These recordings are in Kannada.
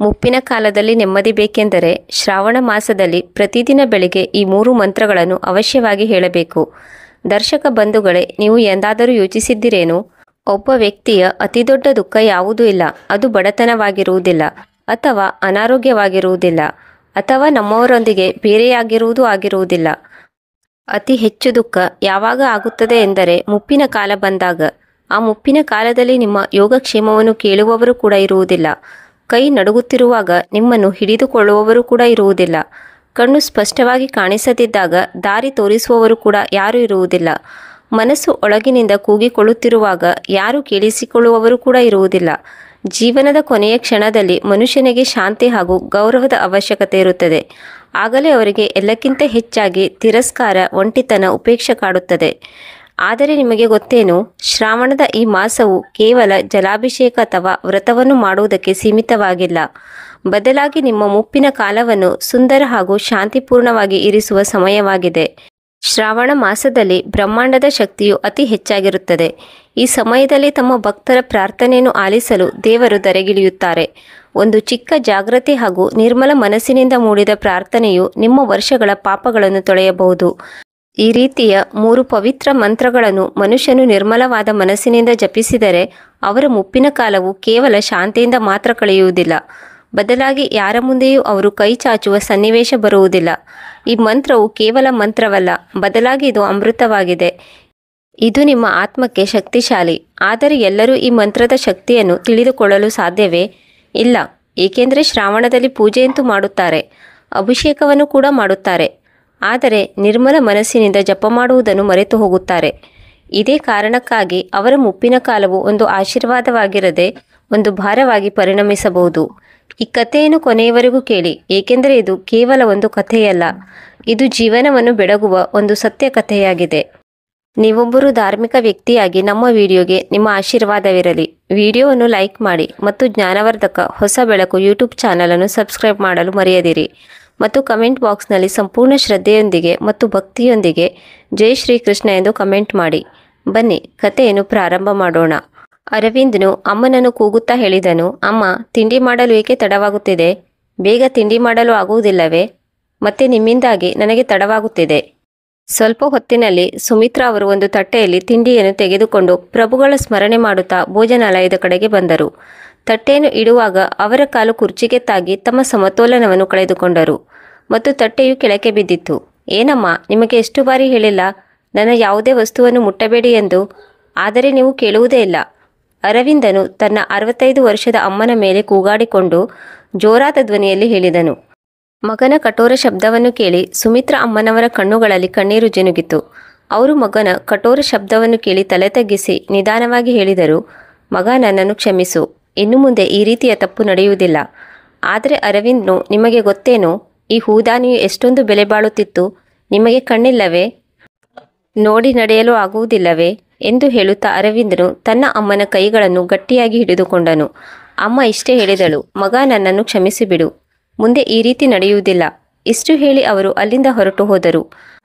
ಮುಪ್ಪಿನ ಕಾಲದಲ್ಲಿ ನೆಮ್ಮದಿ ಬೇಕೆಂದರೆ ಶ್ರಾವಣ ಮಾಸದಲ್ಲಿ ಪ್ರತಿದಿನ ಬೆಳಿಗ್ಗೆ ಈ 3 ಮಂತ್ರಗಳನ್ನು ಅವಶ್ಯವಾಗಿ ಹೇಳಬೇಕು. ದರ್ಶಕ ಬಂಧುಗಳೇ, ನೀವು ಎಂದಾದರೂ ಯೋಚಿಸಿದ್ದೀರೇನು? ಒಬ್ಬ ವ್ಯಕ್ತಿಯ ಅತಿದೊಡ್ಡ ದುಃಖ ಯಾವುದೂ ಇಲ್ಲ. ಅದು ಬಡತನವಾಗಿರುವುದಿಲ್ಲ, ಅಥವಾ ಅನಾರೋಗ್ಯವಾಗಿರುವುದಿಲ್ಲ, ಅಥವಾ ನಮ್ಮವರೊಂದಿಗೆ ಬೇರೆಯಾಗಿರುವುದೂ ಆಗಿರುವುದಿಲ್ಲ. ಅತಿ ಹೆಚ್ಚು ದುಃಖ ಯಾವಾಗ ಆಗುತ್ತದೆ ಎಂದರೆ ಮುಪ್ಪಿನ ಕಾಲ ಬಂದಾಗ. ಆ ಮುಪ್ಪಿನ ಕಾಲದಲ್ಲಿ ನಿಮ್ಮ ಯೋಗಕ್ಷೇಮವನ್ನು ಕೇಳುವವರು ಕೂಡ ಇರುವುದಿಲ್ಲ. ಕೈ ನಡುಗುತ್ತಿರುವಾಗ ನಿಮ್ಮನ್ನು ಹಿಡಿದುಕೊಳ್ಳುವವರು ಕೂಡ ಇರುವುದಿಲ್ಲ. ಕಣ್ಣು ಸ್ಪಷ್ಟವಾಗಿ ಕಾಣಿಸದಿದ್ದಾಗ ದಾರಿ ತೋರಿಸುವವರು ಕೂಡ ಯಾರೂ ಇರುವುದಿಲ್ಲ. ಮನಸ್ಸು ಒಳಗಿನಿಂದ ಕೂಗಿಕೊಳ್ಳುತ್ತಿರುವಾಗ ಯಾರು ಕೇಳಿಸಿಕೊಳ್ಳುವವರು ಕೂಡ ಇರುವುದಿಲ್ಲ. ಜೀವನದ ಕೊನೆಯ ಕ್ಷಣದಲ್ಲಿ ಮನುಷ್ಯನಿಗೆ ಶಾಂತಿ ಹಾಗೂ ಗೌರವದ ಅವಶ್ಯಕತೆ ಇರುತ್ತದೆ. ಆಗಲೇ ಅವರಿಗೆ ಎಲ್ಲಕ್ಕಿಂತ ಹೆಚ್ಚಾಗಿ ತಿರಸ್ಕಾರ, ಒಂಟಿತನ, ಉಪೇಕ್ಷೆ ಕಾಡುತ್ತದೆ. ಆದರೆ ನಿಮಗೆ ಗೊತ್ತೇನು? ಶ್ರಾವಣದ ಈ ಮಾಸವು ಕೇವಲ ಜಲಾಭಿಷೇಕ ಅಥವಾ ವ್ರತವನ್ನು ಮಾಡುವುದಕ್ಕೆ ಸೀಮಿತವಾಗಿಲ್ಲ. ಬದಲಾಗಿ ನಿಮ್ಮ ಮುಪ್ಪಿನ ಕಾಲವನ್ನು ಸುಂದರ ಹಾಗೂ ಶಾಂತಿಪೂರ್ಣವಾಗಿ ಇರಿಸುವ ಸಮಯವಾಗಿದೆ. ಶ್ರಾವಣ ಮಾಸದಲ್ಲಿ ಬ್ರಹ್ಮಾಂಡದ ಶಕ್ತಿಯು ಅತಿ ಹೆಚ್ಚಾಗಿರುತ್ತದೆ. ಈ ಸಮಯದಲ್ಲಿ ತಮ್ಮ ಭಕ್ತರ ಪ್ರಾರ್ಥನೆಯನ್ನು ಆಲಿಸಲು ದೇವರು ಧರೆಗಿಳಿಯುತ್ತಾರೆ. ಒಂದು ಚಿಕ್ಕ ಜಾಗೃತಿ ಹಾಗೂ ನಿರ್ಮಲ ಮನಸ್ಸಿನಿಂದ ಮೂಡಿದ ಪ್ರಾರ್ಥನೆಯು ನಿಮ್ಮ ವರ್ಷಗಳ ಪಾಪಗಳನ್ನು ತೊಳೆಯಬಹುದು. ಈ ರೀತಿಯ 3 ಪವಿತ್ರ ಮಂತ್ರಗಳನ್ನು ಮನುಷ್ಯನು ನಿರ್ಮಲವಾದ ಮನಸ್ಸಿನಿಂದ ಜಪಿಸಿದರೆ ಅವರ ಮುಪ್ಪಿನ ಕಾಲವು ಕೇವಲ ಶಾಂತಿಯಿಂದ ಮಾತ್ರ ಕಳೆಯುವುದಿಲ್ಲ. ಬದಲಾಗಿ ಯಾರ ಮುಂದೆಯೂ ಅವರು ಕೈ ಚಾಚುವ ಸನ್ನಿವೇಶ ಬರುವುದಿಲ್ಲ. ಈ ಮಂತ್ರವು ಕೇವಲ ಮಂತ್ರವಲ್ಲ, ಬದಲಾಗಿ ಇದು ಅಮೃತವಾಗಿದೆ. ಇದು ನಿಮ್ಮ ಆತ್ಮಕ್ಕೆ ಶಕ್ತಿಶಾಲಿ. ಆದರೆ ಎಲ್ಲರೂ ಈ ಮಂತ್ರದ ಶಕ್ತಿಯನ್ನು ತಿಳಿದುಕೊಳ್ಳಲು ಸಾಧ್ಯವೇ? ಇಲ್ಲ, ಏಕೆಂದರೆ ಶ್ರಾವಣದಲ್ಲಿ ಪೂಜೆಯಂತೂ ಮಾಡುತ್ತಾರೆ, ಅಭಿಷೇಕವನ್ನು ಕೂಡ ಮಾಡುತ್ತಾರೆ. ಆದರೆ ನಿರ್ಮಲ ಮನಸ್ಸಿನಿಂದ ಜಪ ಮಾಡುವುದನ್ನು ಮರೆತು ಹೋಗುತ್ತಾರೆ. ಇದೇ ಕಾರಣಕ್ಕಾಗಿ ಅವರ ಮುಪ್ಪಿನ ಕಾಲವು ಒಂದು ಆಶೀರ್ವಾದವಾಗಿರದೆ ಒಂದು ಭಾರವಾಗಿ ಪರಿಣಮಿಸಬಹುದು. ಈ ಕಥೆಯನ್ನು ಕೊನೆಯವರೆಗೂ ಕೇಳಿ, ಏಕೆಂದರೆ ಇದು ಕೇವಲ ಒಂದು ಕಥೆಯಲ್ಲ, ಇದು ಜೀವನವನ್ನು ಬೆಳಗುವ ಒಂದು ಸತ್ಯ ಕಥೆಯಾಗಿದೆ. ನೀವೊಬ್ಬರು ಧಾರ್ಮಿಕ ವ್ಯಕ್ತಿಯಾಗಿ ನಮ್ಮ ವಿಡಿಯೋಗೆ ನಿಮ್ಮ ಆಶೀರ್ವಾದವಿರಲಿ. ವಿಡಿಯೋವನ್ನು ಲೈಕ್ ಮಾಡಿ ಮತ್ತು ಜ್ಞಾನವರ್ಧಕ ಹೊಸ ಬೆಳಕು ಯೂಟ್ಯೂಬ್ ಚಾನಲನ್ನು ಸಬ್ಸ್ಕ್ರೈಬ್ ಮಾಡಲು ಮರೆಯದಿರಿ. ಮತ್ತು ಕಮೆಂಟ್ ಬಾಕ್ಸ್ನಲ್ಲಿ ಸಂಪೂರ್ಣ ಶ್ರದ್ಧೆಯೊಂದಿಗೆ ಮತ್ತು ಭಕ್ತಿಯೊಂದಿಗೆ ಜೈ ಶ್ರೀಕೃಷ್ಣ ಎಂದು ಕಮೆಂಟ್ ಮಾಡಿ. ಬನ್ನಿ ಕಥೆಯನ್ನು ಪ್ರಾರಂಭ ಮಾಡೋಣ. ಅರವಿಂದ್ನು ಅಮ್ಮನನ್ನು ಕೂಗುತ್ತಾ ಹೇಳಿದನು, ಅಮ್ಮ, ತಿಂಡಿ ಮಾಡಲು ಏಕೆ ತಡವಾಗುತ್ತಿದೆ? ಬೇಗ ತಿಂಡಿ ಮಾಡಲು ಆಗುವುದಿಲ್ಲವೇ? ಮತ್ತೆ ನಿಮ್ಮಿಂದಾಗಿ ನನಗೆ ತಡವಾಗುತ್ತಿದೆ. ಸ್ವಲ್ಪ ಹೊತ್ತಿನಲ್ಲಿ ಸುಮಿತ್ರಾ ಅವರು ಒಂದು ತಟ್ಟೆಯಲ್ಲಿ ತಿಂಡಿಯನ್ನು ತೆಗೆದುಕೊಂಡು ಪ್ರಭುಗಳ ಸ್ಮರಣೆ ಮಾಡುತ್ತಾ ಭೋಜನಾಲಯದ ಕಡೆಗೆ ಬಂದರು. ತಟ್ಟೆಯನ್ನು ಇಡುವಾಗ ಅವರ ಕಾಲು ಕುರ್ಚಿಗೆ ತಾಗಿ ತಮ್ಮ ಸಮತೋಲನವನ್ನು ಕಳೆದುಕೊಂಡರು ಮತ್ತು ತಟ್ಟೆಯು ಕೆಳಕ್ಕೆ ಬಿದ್ದಿತ್ತು. ಏನಮ್ಮ, ನಿಮಗೆ ಎಷ್ಟು ಬಾರಿ ಹೇಳಿಲ್ಲ ನನ್ನ ಯಾವುದೇ ವಸ್ತುವನ್ನು ಮುಟ್ಟಬೇಡಿ ಎಂದು? ಆದರೆ ನೀವು ಕೇಳುವುದೇ ಇಲ್ಲ. ಅರವಿಂದನು ತನ್ನ 65 ವರ್ಷದ ಅಮ್ಮನ ಮೇಲೆ ಕೂಗಾಡಿಕೊಂಡು ಜೋರಾದ ಧ್ವನಿಯಲ್ಲಿ ಹೇಳಿದನು. ಮಗನ ಕಠೋರ ಶಬ್ದವನ್ನು ಕೇಳಿ ಸುಮಿತ್ರಾ ಅಮ್ಮನವರ ಕಣ್ಣುಗಳಲ್ಲಿ ಕಣ್ಣೀರು ಜಿನುಗಿತು. ಅವರು ಮಗನ ಕಠೋರ ಶಬ್ದವನ್ನು ಕೇಳಿ ತಲೆ ತಗ್ಗಿಸಿ ನಿಧಾನವಾಗಿ ಹೇಳಿದರು, ಮಗ, ನನ್ನನ್ನು ಕ್ಷಮಿಸು. ಇನ್ನು ಮುಂದೆ ಈ ರೀತಿಯ ತಪ್ಪು ನಡೆಯುವುದಿಲ್ಲ. ಆದರೆ ಅರವಿಂದ್ನು, ನಿಮಗೆ ಗೊತ್ತೇನೋ, ಈ ಹೂದಾನಿಯು ಎಷ್ಟೊಂದು ಬೆಲೆ ಬಾಳುತ್ತಿತ್ತು. ನಿಮಗೆ ಕಣ್ಣಿಲ್ಲವೇ? ನೋಡಿ ನಡೆಯಲು ಆಗುವುದಿಲ್ಲವೇ ಎಂದು ಹೇಳುತ್ತಾ ಅರವಿಂದನು ತನ್ನ ಅಮ್ಮನ ಕೈಗಳನ್ನು ಗಟ್ಟಿಯಾಗಿ ಹಿಡಿದುಕೊಂಡನು. ಅಮ್ಮ ಇಷ್ಟೇ ಹೇಳಿದಳು, ಮಗ, ನನ್ನನ್ನು ಕ್ಷಮಿಸಿಬಿಡು. ಮುಂದೆ ಈ ರೀತಿ ನಡೆಯುವುದಿಲ್ಲ. ಇಷ್ಟು ಹೇಳಿ ಅವರು ಅಲ್ಲಿಂದ ಹೊರಟು ಹೋದರು.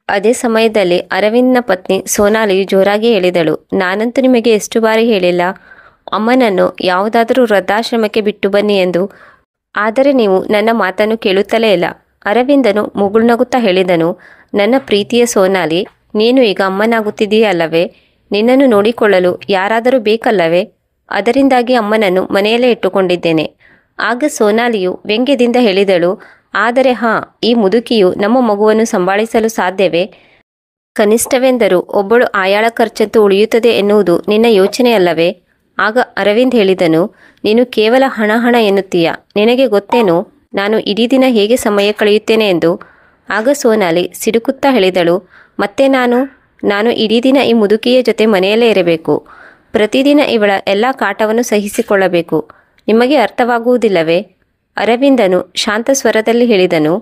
ಅದೇ ಸಮಯದಲ್ಲಿ ಅರವಿಂದ್ನ ಪತ್ನಿ ಸೋನಾಲಿಯು ಜೋರಾಗಿ ಹೇಳಿದಳು, ನಾನಂತೂ ನಿಮಗೆ ಎಷ್ಟು ಬಾರಿ ಹೇಳಿಲ್ಲ ಅಮ್ಮನನ್ನು ಯಾವುದಾದರೂ ವೃದ್ಧಾಶ್ರಮಕ್ಕೆ ಬಿಟ್ಟು ಬನ್ನಿ ಎಂದು. ಆದರೆ ನೀವು ನನ್ನ ಮಾತನ್ನು ಕೇಳುತ್ತಲೇ ಇಲ್ಲ. ಅರವಿಂದನು ಮುಗುಳ್ನಗುತ್ತಾ ಹೇಳಿದನು, ನನ್ನ ಪ್ರೀತಿಯ ಸೋನಾಲಿ, ನೀನು ಈಗ ಅಮ್ಮನಾಗುತ್ತಿದೆಯಲ್ಲವೇ? ನಿನ್ನನ್ನು ನೋಡಿಕೊಳ್ಳಲು ಯಾರಾದರೂ ಬೇಕಲ್ಲವೇ? ಅದರಿಂದಾಗಿ ಅಮ್ಮನನ್ನು ಮನೆಯಲ್ಲೇ ಇಟ್ಟುಕೊಂಡಿದ್ದೇನೆ. ಆಗ ಸೋನಾಲಿಯು ವ್ಯಂಗ್ಯದಿಂದ ಹೇಳಿದಳು, ಆದರೆ ಈ ಮುದುಕಿಯು ನಮ್ಮ ಮಗುವನ್ನು ಸಂಭಾಳಿಸಲು ಸಾಧ್ಯವೇ? ಕನಿಷ್ಠವೆಂದರೂ ಒಬ್ಬಳು ಆಯಾಳ ಖರ್ಚಂತೂ ಉಳಿಯುತ್ತದೆ ಎನ್ನುವುದು ನಿನ್ನ ಯೋಚನೆಯಲ್ಲವೇ? ಆಗ ಅರವಿಂದ್ ಹೇಳಿದನು, ನೀನು ಕೇವಲ ಹಣ ಎನ್ನುತ್ತೀಯ. ನಿನಗೆ ಗೊತ್ತೇನೋ ನಾನು ಇಡೀ ದಿನ ಹೇಗೆ ಸಮಯ ಕಳೆಯುತ್ತೇನೆ ಎಂದು? ಆಗ ಸೋನಾಲಿ ಸಿಡುಕುತ್ತಾ ಹೇಳಿದಳು, ಮತ್ತೆ ನಾನು ಇಡೀ ದಿನ ಈ ಮುದುಕಿಯ ಜೊತೆ ಮನೆಯಲ್ಲೇ ಇರಬೇಕು. ಪ್ರತಿದಿನ ಇವಳ ಎಲ್ಲ ಕಾಟವನ್ನು ಸಹಿಸಿಕೊಳ್ಳಬೇಕು. ನಿಮಗೆ ಅರ್ಥವಾಗುವುದಿಲ್ಲವೇ? ಅರವಿಂದನು ಶಾಂತ ಸ್ವರದಲ್ಲಿ ಹೇಳಿದನು,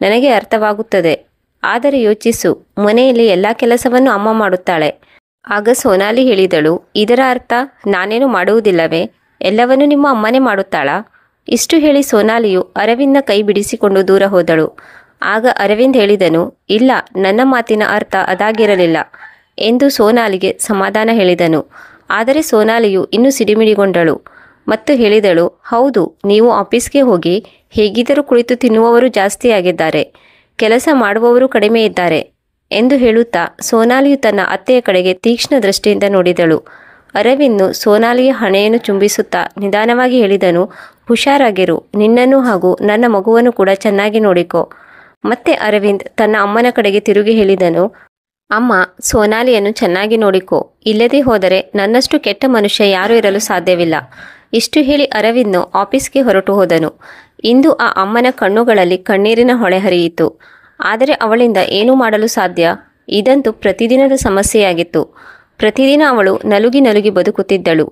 ನನಗೆ ಅರ್ಥವಾಗುತ್ತದೆ. ಆದರೆ ಯೋಚಿಸು, ಮನೆಯಲ್ಲಿ ಎಲ್ಲ ಕೆಲಸವನ್ನು ಅಮ್ಮ ಮಾಡುತ್ತಾಳೆ. ಆಗ ಸೋನಾಲಿ ಹೇಳಿದಳು, ಇದರ ಅರ್ಥ ನಾನೇನು ಮಾಡುವುದಿಲ್ಲವೇ? ಎಲ್ಲವನ್ನೂ ನಿಮ್ಮ ಅಮ್ಮನೇ ಮಾಡುತ್ತಾಳಾ? ಇಷ್ಟು ಹೇಳಿ ಸೋನಾಲಿಯು ಅರವಿಂದ್ನ ಕೈ ಬಿಡಿಸಿಕೊಂಡು ದೂರ ಹೋದಳು. ಆಗ ಅರವಿಂದ್ ಹೇಳಿದನು, ಇಲ್ಲ, ನನ್ನ ಮಾತಿನ ಅರ್ಥ ಅದಾಗಿರಲಿಲ್ಲ ಎಂದು ಸೋನಾಲಿಗೆ ಸಮಾಧಾನ ಹೇಳಿದನು. ಆದರೆ ಸೋನಾಲಿಯು ಇನ್ನೂ ಸಿಡಿಮಿಡಿಗೊಂಡಳು. ಮತ್ತು ಹೇಳಿದಳು, ಹೌದು, ನೀವು ಆಫೀಸ್ಗೆ ಹೋಗಿ ಹೇಗಿದ್ದರೂ ಕುಳಿತು ತಿನ್ನುವವರು ಜಾಸ್ತಿ ಆಗಿದ್ದಾರೆ, ಕೆಲಸ ಮಾಡುವವರು ಕಡಿಮೆ ಇದ್ದಾರೆ ಎಂದು ಹೇಳುತ್ತಾ ಸೋನಾಲಿಯು ತನ್ನ ಅತ್ತೆಯ ಕಡೆಗೆ ತೀಕ್ಷ್ಣ ದೃಷ್ಟಿಯಿಂದ ನೋಡಿದಳು. ಅರವಿಂದ್ನು ಸೋನಾಲಿಯ ಹಣೆಯನ್ನು ಚುಂಬಿಸುತ್ತಾ ನಿಧಾನವಾಗಿ ಹೇಳಿದನು, ಹುಷಾರಾಗಿರು, ನಿನ್ನನ್ನು ಹಾಗೂ ನನ್ನ ಮಗುವನ್ನು ಕೂಡ ಚೆನ್ನಾಗಿ ನೋಡಿಕೊ. ಮತ್ತೆ ಅರವಿಂದ್ ತನ್ನ ಅಮ್ಮನ ಕಡೆಗೆ ತಿರುಗಿ ಹೇಳಿದನು, ಅಮ್ಮ, ಸೋನಾಲಿಯನ್ನು ಚೆನ್ನಾಗಿ ನೋಡಿಕೊ, ಇಲ್ಲದೇ ಹೋದರೆ ನನ್ನಷ್ಟು ಕೆಟ್ಟ ಮನುಷ್ಯ ಯಾರೂ ಇರಲು ಸಾಧ್ಯವಿಲ್ಲ. ಇಷ್ಟು ಹೇಳಿ ಅರವಿಂದ್ನು ಆಫೀಸ್ಗೆ ಹೊರಟು ಹೋದನು. ಇಂದು ಆ ಅಮ್ಮನ ಕಣ್ಣುಗಳಲ್ಲಿ ಕಣ್ಣೀರಿನ ಹೊಳೆ ಹರಿಯಿತು. ಆದರೆ ಅವಳಿಂದ ಏನೂ ಮಾಡಲು ಸಾಧ್ಯ? ಇದಂತೂ ಪ್ರತಿದಿನದ ಸಮಸ್ಯೆಯಾಗಿತ್ತು. ಪ್ರತಿದಿನ ಅವಳು ನಲುಗಿ ನಲುಗಿ ಬದುಕುತ್ತಿದ್ದಳು.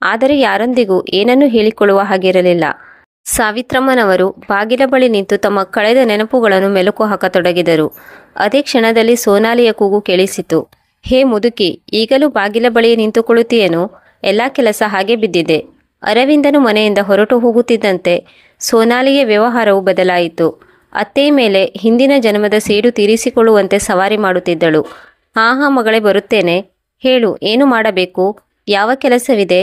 ಆದರೆ ಯಾರೊಂದಿಗೂ ಏನನ್ನೂ ಹೇಳಿಕೊಳ್ಳುವ ಹಾಗಿರಲಿಲ್ಲ. ಸಾವಿತ್ರಮ್ಮನವರು ಬಾಗಿಲ ಬಳಿ ನಿಂತು ತಮ್ಮ ಕಳೆದ ನೆನಪುಗಳನ್ನು ಮೆಲುಕು ಹಾಕತೊಡಗಿದರು. ಅದೇ ಕ್ಷಣದಲ್ಲಿ ಸೋನಾಲಿಯ ಕೂಗು ಕೇಳಿಸಿತು. ಹೇ ಮುದುಕಿ, ಈಗಲೂ ಬಾಗಿಲ ಬಳಿ ನಿಂತುಕೊಳ್ಳುತ್ತೀಯೇನು? ಎಲ್ಲ ಕೆಲಸ ಹಾಗೆ ಬಿದ್ದಿದೆ. ಅರವಿಂದನು ಮನೆಯಿಂದ ಹೊರಟು ಹೋಗುತ್ತಿದ್ದಂತೆ ಸೋನಾಲಿಯ ವ್ಯವಹಾರವು ಬದಲಾಯಿತು. ಅತ್ತೆಯ ಮೇಲೆ ಹಿಂದಿನ ಜನ್ಮದ ಸೇಡು ತೀರಿಸಿಕೊಳ್ಳುವಂತೆ ಸವಾರಿ ಮಾಡುತ್ತಿದ್ದಳು. ಹಾ ಮಗಳೇ, ಬರುತ್ತೇನೆ. ಹೇಳು, ಏನು ಮಾಡಬೇಕು? ಯಾವ ಕೆಲಸವಿದೆ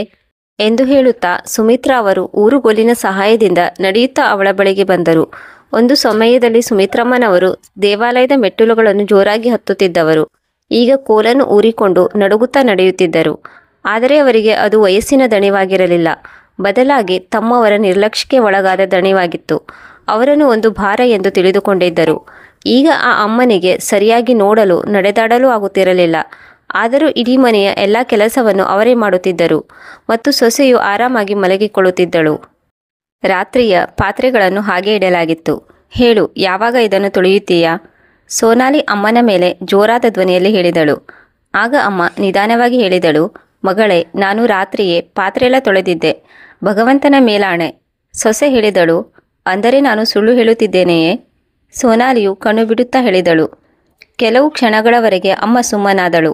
ಎಂದು ಹೇಳುತ್ತಾ ಸುಮಿತ್ರಾ ಅವರು ಊರುಗೋಲಿನ ಸಹಾಯದಿಂದ ನಡೆಯುತ್ತಾ ಅವಳ ಬಳಿಗೆ ಬಂದರು. ಒಂದು ಸಮಯದಲ್ಲಿ ಸುಮಿತ್ರಮ್ಮನವರು ದೇವಾಲಯದ ಮೆಟ್ಟಿಲುಗಳನ್ನು ಜೋರಾಗಿ ಹತ್ತುತ್ತಿದ್ದವರು. ಈಗ ಕೋಲನ್ನು ಊರಿಕೊಂಡು ನಡುಗುತ್ತಾ ನಡೆಯುತ್ತಿದ್ದರು. ಆದರೆ ಅವರಿಗೆ ಅದು ವಯಸ್ಸಿನ ದಣಿವಾಗಿರಲಿಲ್ಲ, ಬದಲಾಗಿ ತಮ್ಮವರ ನಿರ್ಲಕ್ಷ್ಯಕ್ಕೆ ಒಳಗಾದ ದಣಿವಾಗಿತ್ತು. ಅವರನ್ನು ಒಂದು ಭಾರ ಎಂದು ತಿಳಿದುಕೊಂಡಿದ್ದರು. ಈಗ ಆ ಅಮ್ಮನಿಗೆ ಸರಿಯಾಗಿ ನೋಡಲು ನಡೆದಾಡಲು ಆಗುತ್ತಿರಲಿಲ್ಲ. ಆದರೂ ಇಡೀ ಮನೆಯ ಎಲ್ಲ ಕೆಲಸವನ್ನು ಅವರೇ ಮಾಡುತ್ತಿದ್ದರು ಮತ್ತು ಸೊಸೆಯು ಆರಾಮಾಗಿ ಮಲಗಿಕೊಳ್ಳುತ್ತಿದ್ದಳು. ರಾತ್ರಿಯ ಪಾತ್ರೆಗಳನ್ನು ಹಾಗೆ ಇಡಲಾಗಿತ್ತು. ಹೇಳು, ಯಾವಾಗ ಇದನ್ನು ತೊಳೆಯುತ್ತೀಯಾ? ಸೋನಾಲಿ ಅಮ್ಮನ ಮೇಲೆ ಜೋರಾದ ಧ್ವನಿಯಲ್ಲಿ ಹೇಳಿದಳು. ಆಗ ಅಮ್ಮ ನಿಧಾನವಾಗಿ ಹೇಳಿದಳು, ಮಗಳೇ, ನಾನು ರಾತ್ರಿಯೇ ಪಾತ್ರೆಯೆಲ್ಲ ತೊಳೆದಿದ್ದೆ, ಭಗವಂತನ ಮೇಲಾಣೆ. ಸೊಸೆ ಹೇಳಿದಳು, ಅಂದರೆ ನಾನು ಸುಳ್ಳು ಹೇಳುತ್ತಿದ್ದೇನೆಯೇ? ಸೋನಾಲಿಯು ಕಣ್ಣು ಬಿಡುತ್ತಾ ಹೇಳಿದಳು. ಕೆಲವು ಕ್ಷಣಗಳವರೆಗೆ ಅಮ್ಮ ಸುಮ್ಮನಾದಳು.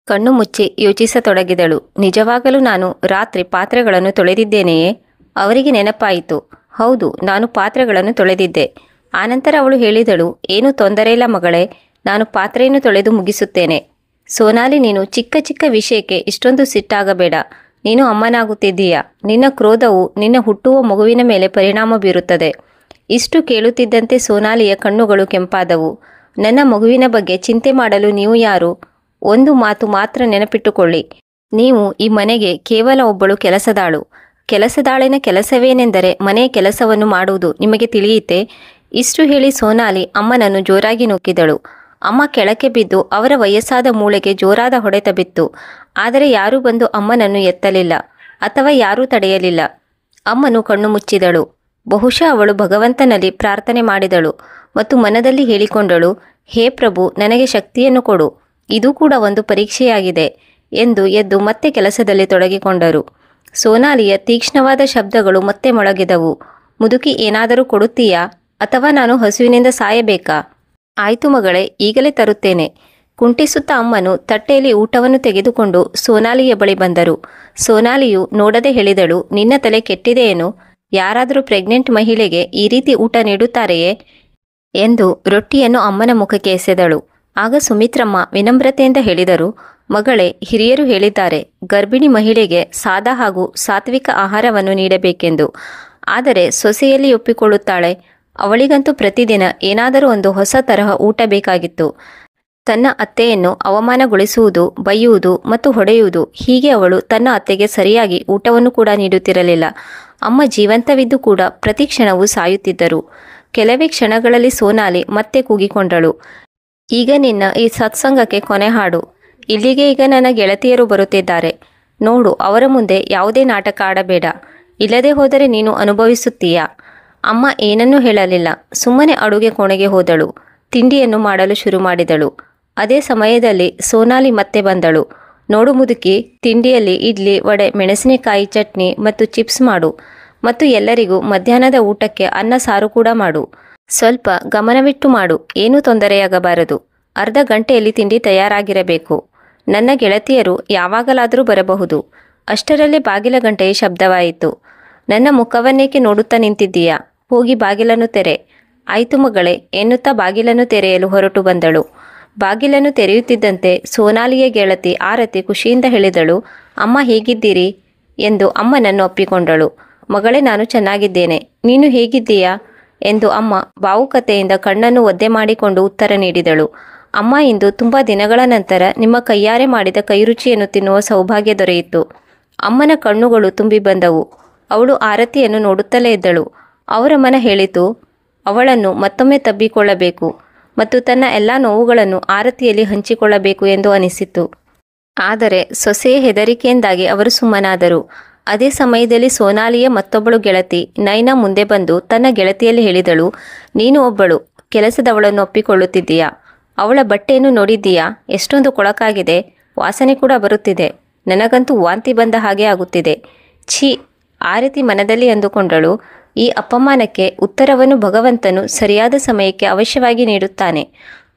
ಕಣ್ಣು ಮುಚ್ಚಿ ಯೋಚಿಸತೊಡಗಿದಳು. ನಿಜವಾಗಲೂ ನಾನು ರಾತ್ರಿ ಪಾತ್ರೆಗಳನ್ನು ತೊಳೆದಿದ್ದೇನೆಯೇ? ಅವರಿಗೆ ನೆನಪಾಯಿತು. ಹೌದು, ನಾನು ಪಾತ್ರೆಗಳನ್ನು ತೊಳೆದಿದ್ದೆ. ಆನಂತರ ಅವಳು ಹೇಳಿದಳು, ಏನೂ ತೊಂದರೆ ಇಲ್ಲ ಮಗಳೇ, ನಾನು ಪಾತ್ರೆಯನ್ನು ತೊಳೆದು ಮುಗಿಸುತ್ತೇನೆ. ಸೋನಾಲಿ, ನೀನು ಚಿಕ್ಕ ಚಿಕ್ಕ ವಿಷಯಕ್ಕೆ ಇಷ್ಟೊಂದು ಸಿಟ್ಟಾಗಬೇಡ. ನೀನು ಅಮ್ಮನಾಗುತ್ತಿದ್ದೀಯಾ. ನಿನ್ನ ಕ್ರೋಧವು ನಿನ್ನ ಹುಟ್ಟುವ ಮಗುವಿನ ಮೇಲೆ ಪರಿಣಾಮ ಬೀರುತ್ತದೆ. ಇಷ್ಟು ಕೇಳುತ್ತಿದ್ದಂತೆ ಸೋನಾಲಿಯ ಕಣ್ಣುಗಳು ಕೆಂಪಾದವು. ನನ್ನ ಮಗುವಿನ ಬಗ್ಗೆ ಚಿಂತೆ ಮಾಡಲು ನೀವು ಯಾರು? ಒಂದು ಮಾತು ಮಾತ್ರ ನೆನಪಿಟ್ಟುಕೊಳ್ಳಿ, ನೀವು ಈ ಮನೆಗೆ ಕೇವಲ ಒಬ್ಬಳು ಕೆಲಸದಾಳು. ಕೆಲಸದಾಳಿನ ಕೆಲಸವೇನೆಂದರೆ ಮನೆಯ ಕೆಲಸವನ್ನು ಮಾಡುವುದು. ನಿಮಗೆ ತಿಳಿಯಿತೆ? ಇಷ್ಟು ಹೇಳಿ ಸೋನಾಲಿ ಅಮ್ಮನನ್ನು ಜೋರಾಗಿ ನೂಕಿದಳು. ಅಮ್ಮ ಕೆಳಕ್ಕೆ ಬಿದ್ದು ಅವರ ವಯಸ್ಸಾದ ಮೂಳೆಗೆ ಜೋರಾದ ಹೊಡೆತ ಬಿತ್ತು. ಆದರೆ ಯಾರೂ ಬಂದು ಅಮ್ಮನನ್ನು ಎತ್ತಲಿಲ್ಲ ಅಥವಾ ಯಾರೂ ತಡೆಯಲಿಲ್ಲ. ಅಮ್ಮನು ಕಣ್ಣು ಮುಚ್ಚಿದಳು. ಬಹುಶಃ ಅವಳು ಭಗವಂತನಲ್ಲಿ ಪ್ರಾರ್ಥನೆ ಮಾಡಿದಳು ಮತ್ತು ಮನದಲ್ಲಿ ಹೇಳಿಕೊಂಡಳು, ಹೇ ಪ್ರಭು, ನನಗೆ ಶಕ್ತಿಯನ್ನು ಕೊಡು, ಇದು ಕೂಡ ಒಂದು ಪರೀಕ್ಷೆಯಾಗಿದೆ ಎಂದು ಎದ್ದು ಮತ್ತೆ ಕೆಲಸದಲ್ಲಿ ತೊಡಗಿಕೊಂಡರು. ಸೋನಾಲಿಯ ತೀಕ್ಷ್ಣವಾದ ಶಬ್ದಗಳು ಮತ್ತೆ ಮೊಳಗಿದವು. ಮುದುಕಿ, ಏನಾದರೂ ಕೊಡುತ್ತೀಯಾ ಅಥವಾ ನಾನು ಹಸುವಿನಿಂದ ಸಾಯಬೇಕಾ? ಆಯ್ತು ಮಗಳೇ, ಈಗಲೇ ತರುತ್ತೇನೆ. ಕುಂಟಿಸುತ್ತಾ ಅಮ್ಮನು ತಟ್ಟೆಯಲ್ಲಿ ಊಟವನ್ನು ತೆಗೆದುಕೊಂಡು ಸೋನಾಲಿಯ ಬಳಿ ಬಂದರು. ಸೋನಾಲಿಯು ನೋಡದೆ ಹೇಳಿದಳು, ನಿನ್ನ ತಲೆ ಕೆಟ್ಟಿದೆಯೇನು? ಯಾರಾದರೂ ಪ್ರೆಗ್ನೆಂಟ್ ಮಹಿಳೆಗೆ ಈ ರೀತಿ ಊಟ ನೀಡುತ್ತಾರೆಯೇ ಎಂದು ರೊಟ್ಟಿಯನ್ನು ಅಮ್ಮನ ಮುಖಕ್ಕೆ ಎಸೆದಳು. ಆಗ ಸುಮಿತ್ರಮ್ಮ ವಿನಮ್ರತೆಯಿಂದ ಹೇಳಿದರು, ಮಗಳೇ, ಹಿರಿಯರು ಹೇಳಿದ್ದಾರೆ ಗರ್ಭಿಣಿ ಮಹಿಳೆಗೆ ಸಾದಾ ಹಾಗೂ ಸಾತ್ವಿಕ ಆಹಾರವನ್ನು ನೀಡಬೇಕೆಂದು. ಆದರೆ ಸೊಸೆಯಲ್ಲಿ ಒಪ್ಪಿಕೊಳ್ಳುತ್ತಾಳೆ? ಅವಳಿಗಂತೂ ಪ್ರತಿದಿನ ಏನಾದರೂ ಒಂದು ಹೊಸ ತರಹ ಊಟ ಬೇಕಾಗಿತ್ತು. ತನ್ನ ಅತ್ತೆಯನ್ನು ಅವಮಾನಗೊಳಿಸುವುದು, ಬೈಯುವುದು ಮತ್ತು ಹೊಡೆಯುವುದು, ಹೀಗೆ ಅವಳು ತನ್ನ ಅತ್ತೆಗೆ ಸರಿಯಾಗಿ ಊಟವನ್ನು ಕೂಡ ನೀಡುತ್ತಿರಲಿಲ್ಲ. ಅಮ್ಮ ಜೀವಂತವಿದ್ದು ಕೂಡ ಪ್ರತಿ ಕ್ಷಣವೂ ಸಾಯುತ್ತಿದ್ದರು. ಕೆಲವೇ ಕ್ಷಣಗಳಲ್ಲಿ ಸೋನಾಲಿ ಮತ್ತೆ ಕೂಗಿಕೊಂಡಳು, ಈಗ ನಿನ್ನ ಈ ಸತ್ಸಂಗಕ್ಕೆ ಕೊನೆ ಹಾಡು. ಇಲ್ಲಿಗೆ ಈಗ ನನ್ನ ಗೆಳತಿಯರು ಬರುತ್ತಿದ್ದಾರೆ. ನೋಡು, ಅವರ ಮುಂದೆ ಯಾವುದೇ ನಾಟಕ ಆಡಬೇಡ, ಇಲ್ಲದೆ ಹೋದರೆ ನೀನು ಅನುಭವಿಸುತ್ತೀಯಾ? ಅಮ್ಮ ಏನನ್ನೂ ಹೇಳಲಿಲ್ಲ. ಸುಮ್ಮನೆ ಅಡುಗೆ ಕೋಣೆಗೆ ಹೋದಳು. ತಿಂಡಿಯನ್ನು ಮಾಡಲು ಶುರು ಮಾಡಿದಳು. ಅದೇ ಸಮಯದಲ್ಲಿ ಸೋನಾಲಿ ಮತ್ತೆ ಬಂದಳು. ನೋಡು ಮುದುಕಿ, ತಿಂಡಿಯಲ್ಲಿ ಇಡ್ಲಿ, ವಡೆ, ಮೆಣಸಿನಕಾಯಿ ಚಟ್ನಿ ಮತ್ತು ಚಿಪ್ಸ್ ಮಾಡು. ಮತ್ತು ಎಲ್ಲರಿಗೂ ಮಧ್ಯಾಹ್ನದ ಊಟಕ್ಕೆ ಅನ್ನ ಸಾರು ಕೂಡ ಮಾಡು. ಸ್ವಲ್ಪ ಗಮನವಿಟ್ಟು ಮಾಡು, ಏನೂ ತೊಂದರೆಯಾಗಬಾರದು. ಅರ್ಧ ಗಂಟೆಯಲ್ಲಿ ತಿಂಡಿ ತಯಾರಾಗಿರಬೇಕು. ನನ್ನ ಗೆಳತಿಯರು ಯಾವಾಗಲಾದರೂ ಬರಬಹುದು. ಅಷ್ಟರಲ್ಲೇ ಬಾಗಿಲ ಗಂಟೆಯ ಶಬ್ದವಾಯಿತು. ನನ್ನ ಮುಖವನ್ನೇಕೆ ನೋಡುತ್ತಾ ನಿಂತಿದ್ದೀಯಾ? ಹೋಗಿ ಬಾಗಿಲನ್ನು ತೆರೆ. ಆಯ್ತು ಮಗಳೇ ಎನ್ನುತ್ತಾ ಬಾಗಿಲನ್ನು ತೆರೆಯಲು ಹೊರಟು ಬಂದಳು. ಬಾಗಿಲನ್ನು ತೆರೆಯುತ್ತಿದ್ದಂತೆ ಸೋನಾಲಿಯ ಗೆಳತಿ ಆರತಿ ಖುಷಿಯಿಂದ ಹೇಳಿದಳು, ಅಮ್ಮ ಹೇಗಿದ್ದೀರಿ? ಎಂದು ಅಮ್ಮನನ್ನು ಒಪ್ಪಿಕೊಂಡಳು. ಮಗಳೇ, ನಾನು ಚೆನ್ನಾಗಿದ್ದೇನೆ, ನೀನು ಹೇಗಿದ್ದೀಯಾ ಎಂದು ಅಮ್ಮ ಭಾವುಕತೆಯಿಂದ ಕಣ್ಣನ್ನು ಒದ್ದೆ ಮಾಡಿಕೊಂಡು ಉತ್ತರ ನೀಡಿದಳು. ಅಮ್ಮ, ಇಂದು ತುಂಬ ದಿನಗಳ ನಂತರ ನಿಮ್ಮ ಕೈಯಾರೆ ಮಾಡಿದ ಕೈರುಚಿಯನ್ನು ತಿನ್ನುವ ಸೌಭಾಗ್ಯ ದೊರೆಯಿತು. ಅಮ್ಮನ ಕಣ್ಣುಗಳು ತುಂಬಿ ಬಂದವು. ಅವಳು ಆರತಿಯನ್ನು ನೋಡುತ್ತಲೇ ಇದ್ದಳು. ಅವರ ಮನ ಹೇಳಿತು, ಅವಳನ್ನು ಮತ್ತೊಮ್ಮೆ ತಬ್ಬಿಕೊಳ್ಳಬೇಕು ಮತ್ತು ತನ್ನ ಎಲ್ಲ ನೋವುಗಳನ್ನು ಆರತಿಯಲ್ಲಿ ಹಂಚಿಕೊಳ್ಳಬೇಕು ಎಂದು ಅನಿಸಿತು. ಆದರೆ ಸೊಸೆಯ ಹೆದರಿಕೆಯಿಂದಾಗಿ ಅವರು ಸುಮ್ಮನಾದರು. ಅದೇ ಸಮಯದಲ್ಲಿ ಸೋನಾಲಿಯ ಮತ್ತೊಬ್ಬಳು ಗೆಳತಿ ನೈನಾ ಮುಂದೆ ಬಂದು ತನ್ನ ಗೆಳತಿಯಲ್ಲಿ ಹೇಳಿದಳು, ನೀನು ಒಬ್ಬಳು ಕೆಲಸದವಳನ್ನು ಒಪ್ಪಿಕೊಳ್ಳುತ್ತಿದ್ದೀಯಾ? ಅವಳ ಬಟ್ಟೆಯನ್ನು ನೋಡಿದ್ದೀಯಾ? ಎಷ್ಟೊಂದು ಕೊಳಕಾಗಿದೆ, ವಾಸನೆ ಕೂಡ ಬರುತ್ತಿದೆ. ನನಗಂತೂ ವಾಂತಿ ಬಂದ ಹಾಗೆ ಆಗುತ್ತಿದೆ. ಛೀ! ಆರತಿ ಮನದಲ್ಲಿ ಅಂದುಕೊಂಡಳು. ಈ ಅಪಮಾನಕ್ಕೆ ಉತ್ತರವನ್ನು ಭಗವಂತನು ಸರಿಯಾದ ಸಮಯಕ್ಕೆ ಅವಶ್ಯವಾಗಿ ನೀಡುತ್ತಾನೆ.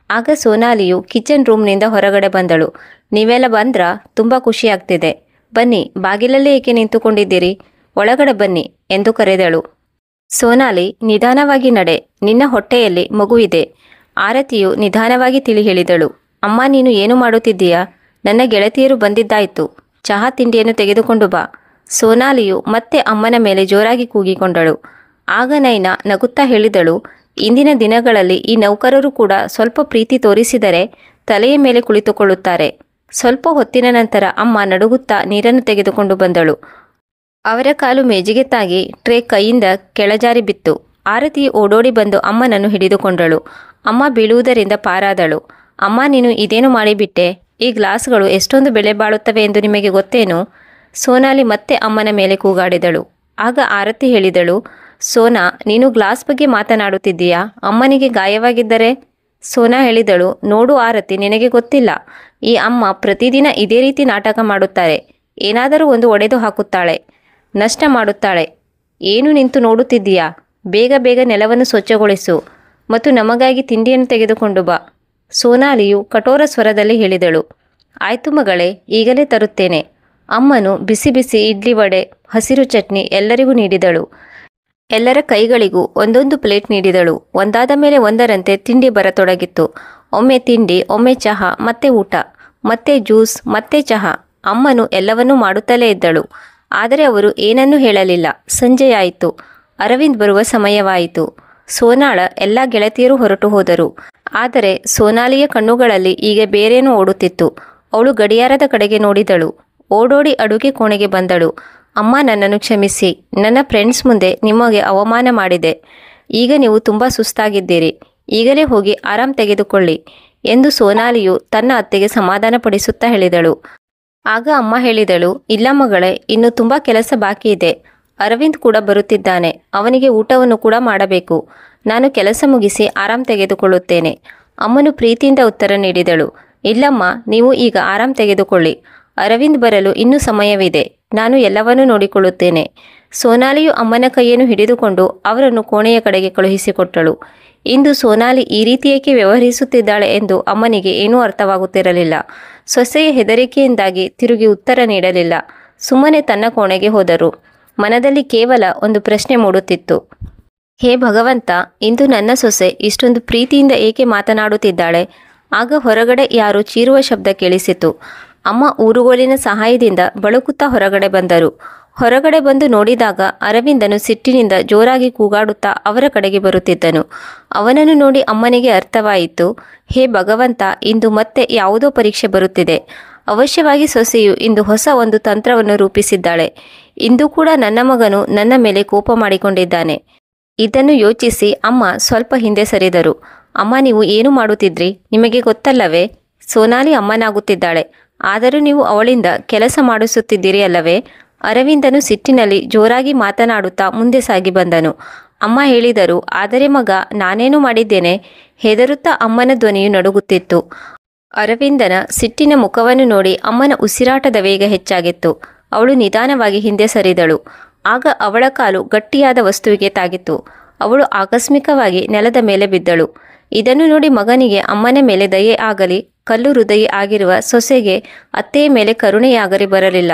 ಆಗ ಸೋನಾಲಿಯು ಕಿಚನ್ ರೂಮ್ನಿಂದ ಹೊರಗಡೆ ಬಂದಳು. ನೀವೆಲ್ಲ ಬಂದ್ರಾ? ತುಂಬ ಖುಷಿಯಾಗ್ತಿದೆ. ಬನ್ನಿ, ಬಾಗಿಲಲ್ಲೇ ಏಕೆ ನಿಂತುಕೊಂಡಿದ್ದೀರಿ? ಒಳಗಡೆ ಬನ್ನಿ ಎಂದು ಕರೆದಳು. ಸೋನಾಲಿ, ನಿಧಾನವಾಗಿ ನಡೆ, ನಿನ್ನ ಹೊಟ್ಟೆಯಲ್ಲಿ ಮಗುವಿದೆ. ಆರತಿಯು ನಿಧಾನವಾಗಿ ತಿಳಿ ಹೇಳಿದಳು. ಅಮ್ಮ, ನೀನು ಏನು ಮಾಡುತ್ತಿದ್ದೀಯಾ? ನನ್ನ ಗೆಳತಿಯರು ಬಂದಿದ್ದಾಯಿತು, ಚಹಾ ತಿಂಡಿಯನ್ನು ತೆಗೆದುಕೊಂಡು ಬಾ. ಸೋನಾಲಿಯು ಮತ್ತೆ ಅಮ್ಮನ ಮೇಲೆ ಜೋರಾಗಿ ಕೂಗಿಕೊಂಡಳು. ಆಗ ನೈನಾ ನಗುತ್ತಾ ಹೇಳಿದಳು, ಇಂದಿನ ದಿನಗಳಲ್ಲಿ ಈ ನೌಕರರು ಕೂಡ ಸ್ವಲ್ಪ ಪ್ರೀತಿ ತೋರಿಸಿದರೆ ತಲೆಯ ಮೇಲೆ ಕುಳಿತುಕೊಳ್ಳುತ್ತಾರೆ. ಸ್ವಲ್ಪ ಹೊತ್ತಿನ ನಂತರ ಅಮ್ಮ ನಡುಗುತ್ತಾ ನೀರನ್ನು ತೆಗೆದುಕೊಂಡು ಬಂದಳು. ಅವರ ಕಾಲು ಮೇಜಿಗೆ ತಾಗಿ ಟ್ರೇ ಕೈಯಿಂದ ಕೆಳಜಾರಿ ಬಿತ್ತು. ಆರತಿ ಓಡೋಡಿ ಬಂದು ಅಮ್ಮನನ್ನು ಹಿಡಿದುಕೊಂಡಳು. ಅಮ್ಮ ಬೀಳುವುದರಿಂದ ಪಾರಾದಳು. ಅಮ್ಮ, ನೀನು ಇದೇನು ಮಾಡಿಬಿಟ್ಟೆ? ಈ ಗ್ಲಾಸ್ಗಳು ಎಷ್ಟೊಂದು ಬೆಲೆ ಬಾಳುತ್ತವೆ ಎಂದು ನಿಮಗೆ ಗೊತ್ತೇನು? ಸೋನಾಲಿ ಮತ್ತೆ ಅಮ್ಮನ ಮೇಲೆ ಕೂಗಾಡಿದಳು. ಆಗ ಆರತಿ ಹೇಳಿದಳು, ಸೋನಾ, ನೀನು ಗ್ಲಾಸ್ ಬಗ್ಗೆ ಮಾತನಾಡುತ್ತಿದ್ದೀಯಾ? ಅಮ್ಮನಿಗೆ ಗಾಯವಾಗಿದ್ದರೆ? ಸೋನಾ ಹೇಳಿದಳು, ನೋಡು ಆರತಿ, ನಿನಗೆ ಗೊತ್ತಿಲ್ಲ, ಈ ಅಮ್ಮ ಪ್ರತಿದಿನ ಇದೇ ರೀತಿ ನಾಟಕ ಮಾಡುತ್ತಾರೆ. ಏನಾದರೂ ಒಂದು ಒಡೆದು ಹಾಕುತ್ತಾಳೆ, ನಷ್ಟ ಮಾಡುತ್ತಾಳೆ. ಏನು ನಿಂತು ನೋಡುತ್ತಿದ್ದೀಯಾ? ಬೇಗ ಬೇಗ ನೆಲವನ್ನು ಸ್ವಚ್ಛಗೊಳಿಸು ಮತ್ತು ನಮಗಾಗಿ ತಿಂಡಿಯನ್ನು ತೆಗೆದುಕೊಂಡು ಬಾ. ಸೋನಾಲಿಯು ಕಠೋರ ಸ್ವರದಲ್ಲಿ ಹೇಳಿದಳು. ಆಯ್ತು ಮಗಳೇ, ಈಗಲೇ ತರುತ್ತೇನೆ. ಅಮ್ಮನು ಬಿಸಿ ಬಿಸಿ ಇಡ್ಲಿ, ವಡೆ, ಹಸಿರು ಚಟ್ನಿ ಎಲ್ಲರಿಗೂ ನೀಡಿದಳು. ಎಲ್ಲರ ಕೈಗಳಿಗೂ ಒಂದೊಂದು ಪ್ಲೇಟ್ ನೀಡಿದಳು. ಒಂದಾದ ಮೇಲೆ ಒಂದರಂತೆ ತಿಂಡಿ ಬರತೊಡಗಿತ್ತು. ಒಮ್ಮೆ ತಿಂಡಿ, ಒಮ್ಮೆ ಚಹಾ, ಮತ್ತೆ ಊಟ, ಮತ್ತೆ ಜ್ಯೂಸ್, ಮತ್ತೆ ಚಹಾ. ಅಮ್ಮನು ಎಲ್ಲವನ್ನೂ ಮಾಡುತ್ತಲೇ ಇದ್ದಳು. ಆದರೆ ಅವರು ಏನನ್ನೂ ಹೇಳಲಿಲ್ಲ. ಸಂಜೆಯಾಯಿತು. ಅರವಿಂದ್ ಬರುವ ಸಮಯವಾಯಿತು. ಸೋನಾಳ ಎಲ್ಲ ಗೆಳತಿಯರು ಹೊರಟು ಹೋದರು. ಆದರೆ ಸೋನಾಲಿಯ ಕಣ್ಣುಗಳಲ್ಲಿ ಈಗ ಬೇರೇನೋ ಓಡುತ್ತಿತ್ತು. ಅವಳು ಗಡಿಯಾರದ ಕಡೆಗೆ ನೋಡಿದಳು. ಓಡೋಡಿ ಅಡುಗೆ ಕೋಣೆಗೆ ಬಂದಳು. ಅಮ್ಮ, ನನ್ನನ್ನು ಕ್ಷಮಿಸಿ. ನನ್ನ ಫ್ರೆಂಡ್ಸ್ ಮುಂದೆ ನಿಮಗೆ ಅವಮಾನ ಮಾಡಿದೆ. ಈಗ ನೀವು ತುಂಬ ಸುಸ್ತಾಗಿದ್ದೀರಿ. ಈಗಲೇ ಹೋಗಿ ಆರಾಮ್ ತೆಗೆದುಕೊಳ್ಳಿ ಎಂದು ಸೋನಾಲಿಯು ತನ್ನ ಅತ್ತೆಗೆ ಸಮಾಧಾನಪಡಿಸುತ್ತಾ ಹೇಳಿದಳು. ಆಗ ಅಮ್ಮ ಹೇಳಿದಳು, ಇಲ್ಲ ಮಗಳೇ, ಇನ್ನು ತುಂಬ ಕೆಲಸ ಬಾಕಿ ಇದೆ. ಅರವಿಂದ್ ಕೂಡ ಬರುತ್ತಿದ್ದಾನೆ. ಅವನಿಗೆ ಊಟವನ್ನು ಕೂಡ ಮಾಡಬೇಕು. ನಾನು ಕೆಲಸ ಮುಗಿಸಿ ಆರಾಮ್ ತೆಗೆದುಕೊಳ್ಳುತ್ತೇನೆ. ಅಮ್ಮನು ಪ್ರೀತಿಯಿಂದ ಉತ್ತರ ನೀಡಿದಳು. ಇಲ್ಲಮ್ಮ, ನೀವು ಈಗ ಆರಾಮ್ ತೆಗೆದುಕೊಳ್ಳಿ. ಅರವಿಂದ್ ಬರಲು ಇನ್ನೂ ಸಮಯವಿದೆ. ನಾನು ಎಲ್ಲವನ್ನೂ ನೋಡಿಕೊಳ್ಳುತ್ತೇನೆ. ಸೋನಾಲಿಯು ಅಮ್ಮನ ಕೈಯನ್ನು ಹಿಡಿದುಕೊಂಡು ಅವರನ್ನು ಕೋಣೆಯ ಕಡೆಗೆ ಕಳುಹಿಸಿಕೊಟ್ಟಳು. ಇಂದು ಸೋನಾಲಿ ಈ ರೀತಿ ಏಕೆ ವ್ಯವಹರಿಸುತ್ತಿದ್ದಾಳೆ ಎಂದು ಅಮ್ಮನಿಗೆ ಏನೂ ಅರ್ಥವಾಗುತ್ತಿರಲಿಲ್ಲ. ಸೊಸೆಯ ಹೆದರಿಕೆಯಿಂದಾಗಿ ತಿರುಗಿ ಉತ್ತರ ನೀಡಲಿಲ್ಲ. ಸುಮ್ಮನೆ ತನ್ನ ಕೋಣೆಗೆ ಹೋದರು. ಮನದಲ್ಲಿ ಕೇವಲ ಒಂದು ಪ್ರಶ್ನೆ ಮೂಡುತ್ತಿತ್ತು. ಹೇ ಭಗವಂತ, ಇಂದು ನನ್ನ ಸೊಸೆ ಇಷ್ಟೊಂದು ಪ್ರೀತಿಯಿಂದ ಏಕೆ ಮಾತನಾಡುತ್ತಿದ್ದಾಳೆ? ಆಗ ಹೊರಗಡೆ ಯಾರೋ ಚೀರುವ ಶಬ್ದ ಕೇಳಿಸಿತು. ಅಮ್ಮ ಊರುಗೋಲಿನ ಸಹಾಯದಿಂದ ಬಳುಕುತ್ತಾ ಹೊರಗಡೆ ಬಂದರು. ಹೊರಗಡೆ ಬಂದು ನೋಡಿದಾಗ ಅರವಿಂದನು ಸಿಟ್ಟಿನಿಂದ ಜೋರಾಗಿ ಕೂಗಾಡುತ್ತಾ ಅವರ ಕಡೆಗೆ ಬರುತ್ತಿದ್ದನು. ಅವನನ್ನು ನೋಡಿ ಅಮ್ಮನಿಗೆ ಅರ್ಥವಾಯಿತು. ಹೇ ಭಗವಂತ, ಇಂದು ಮತ್ತೆ ಯಾವುದೋ ಪರೀಕ್ಷೆ ಬರುತ್ತಿದೆ. ಅವಶ್ಯವಾಗಿ ಸೊಸೆಯು ಇಂದು ಹೊಸ ಒಂದು ತಂತ್ರವನ್ನು ರೂಪಿಸಿದ್ದಾಳೆ. ಇಂದು ಕೂಡ ನನ್ನ ಮಗನು ನನ್ನ ಮೇಲೆ ಕೋಪ ಮಾಡಿಕೊಂಡಿದ್ದಾನೆ. ಇದನ್ನು ಯೋಚಿಸಿ ಅಮ್ಮ ಸ್ವಲ್ಪ ಹಿಂದೆ ಸರಿದರು. ಅಮ್ಮ, ನೀವು ಏನು ಮಾಡುತ್ತಿದ್ರಿ? ನಿಮಗೆ ಗೊತ್ತಲ್ಲವೇ? ಸೋನಾಲಿ ಅಮ್ಮನಾಗುತ್ತಿದ್ದಾಳೆ. ಆದರೂ ನೀವು ಅವಳಿಂದ ಕೆಲಸ ಮಾಡಿಸುತ್ತಿದ್ದೀರಿ ಅಲ್ಲವೇ? ಅರವಿಂದನು ಸಿಟ್ಟಿನಲ್ಲಿ ಜೋರಾಗಿ ಮಾತನಾಡುತ್ತಾ ಮುಂದೆ ಸಾಗಿ ಬಂದನು. ಅಮ್ಮ ಹೇಳಿದರು, ಆದರೆ ಮಗ, ನಾನೇನು ಮಾಡಿದ್ದೇನೆ? ಹೆದರುತ್ತಾ ಅಮ್ಮನ ಧ್ವನಿಯು ನಡುಗುತ್ತಿತ್ತು. ಅರವಿಂದನ ಸಿಟ್ಟಿನ ಮುಖವನ್ನು ನೋಡಿ ಅಮ್ಮನ ಉಸಿರಾಟದ ವೇಗ ಹೆಚ್ಚಾಗಿತ್ತು. ಅವಳು ನಿಧಾನವಾಗಿ ಹಿಂದೆ ಸರಿದಳು. ಆಗ ಅವಳ ಕಾಲು ಗಟ್ಟಿಯಾದ ವಸ್ತುವಿಗೆ ತಾಗಿತ್ತು. ಅವಳು ಆಕಸ್ಮಿಕವಾಗಿ ನೆಲದ ಮೇಲೆ ಬಿದ್ದಳು. ಇದನ್ನು ನೋಡಿ ಮಗನಿಗೆ ಅಮ್ಮನ ಮೇಲೆ ದಯೆ ಆಗಲಿ, ಕಲ್ಲು ಹೃದಯ ಆಗಿರುವ ಸೊಸೆಗೆ ಅತ್ತೆಯ ಮೇಲೆ ಕರುಣೆಯಾಗಲಿ ಬರಲಿಲ್ಲ.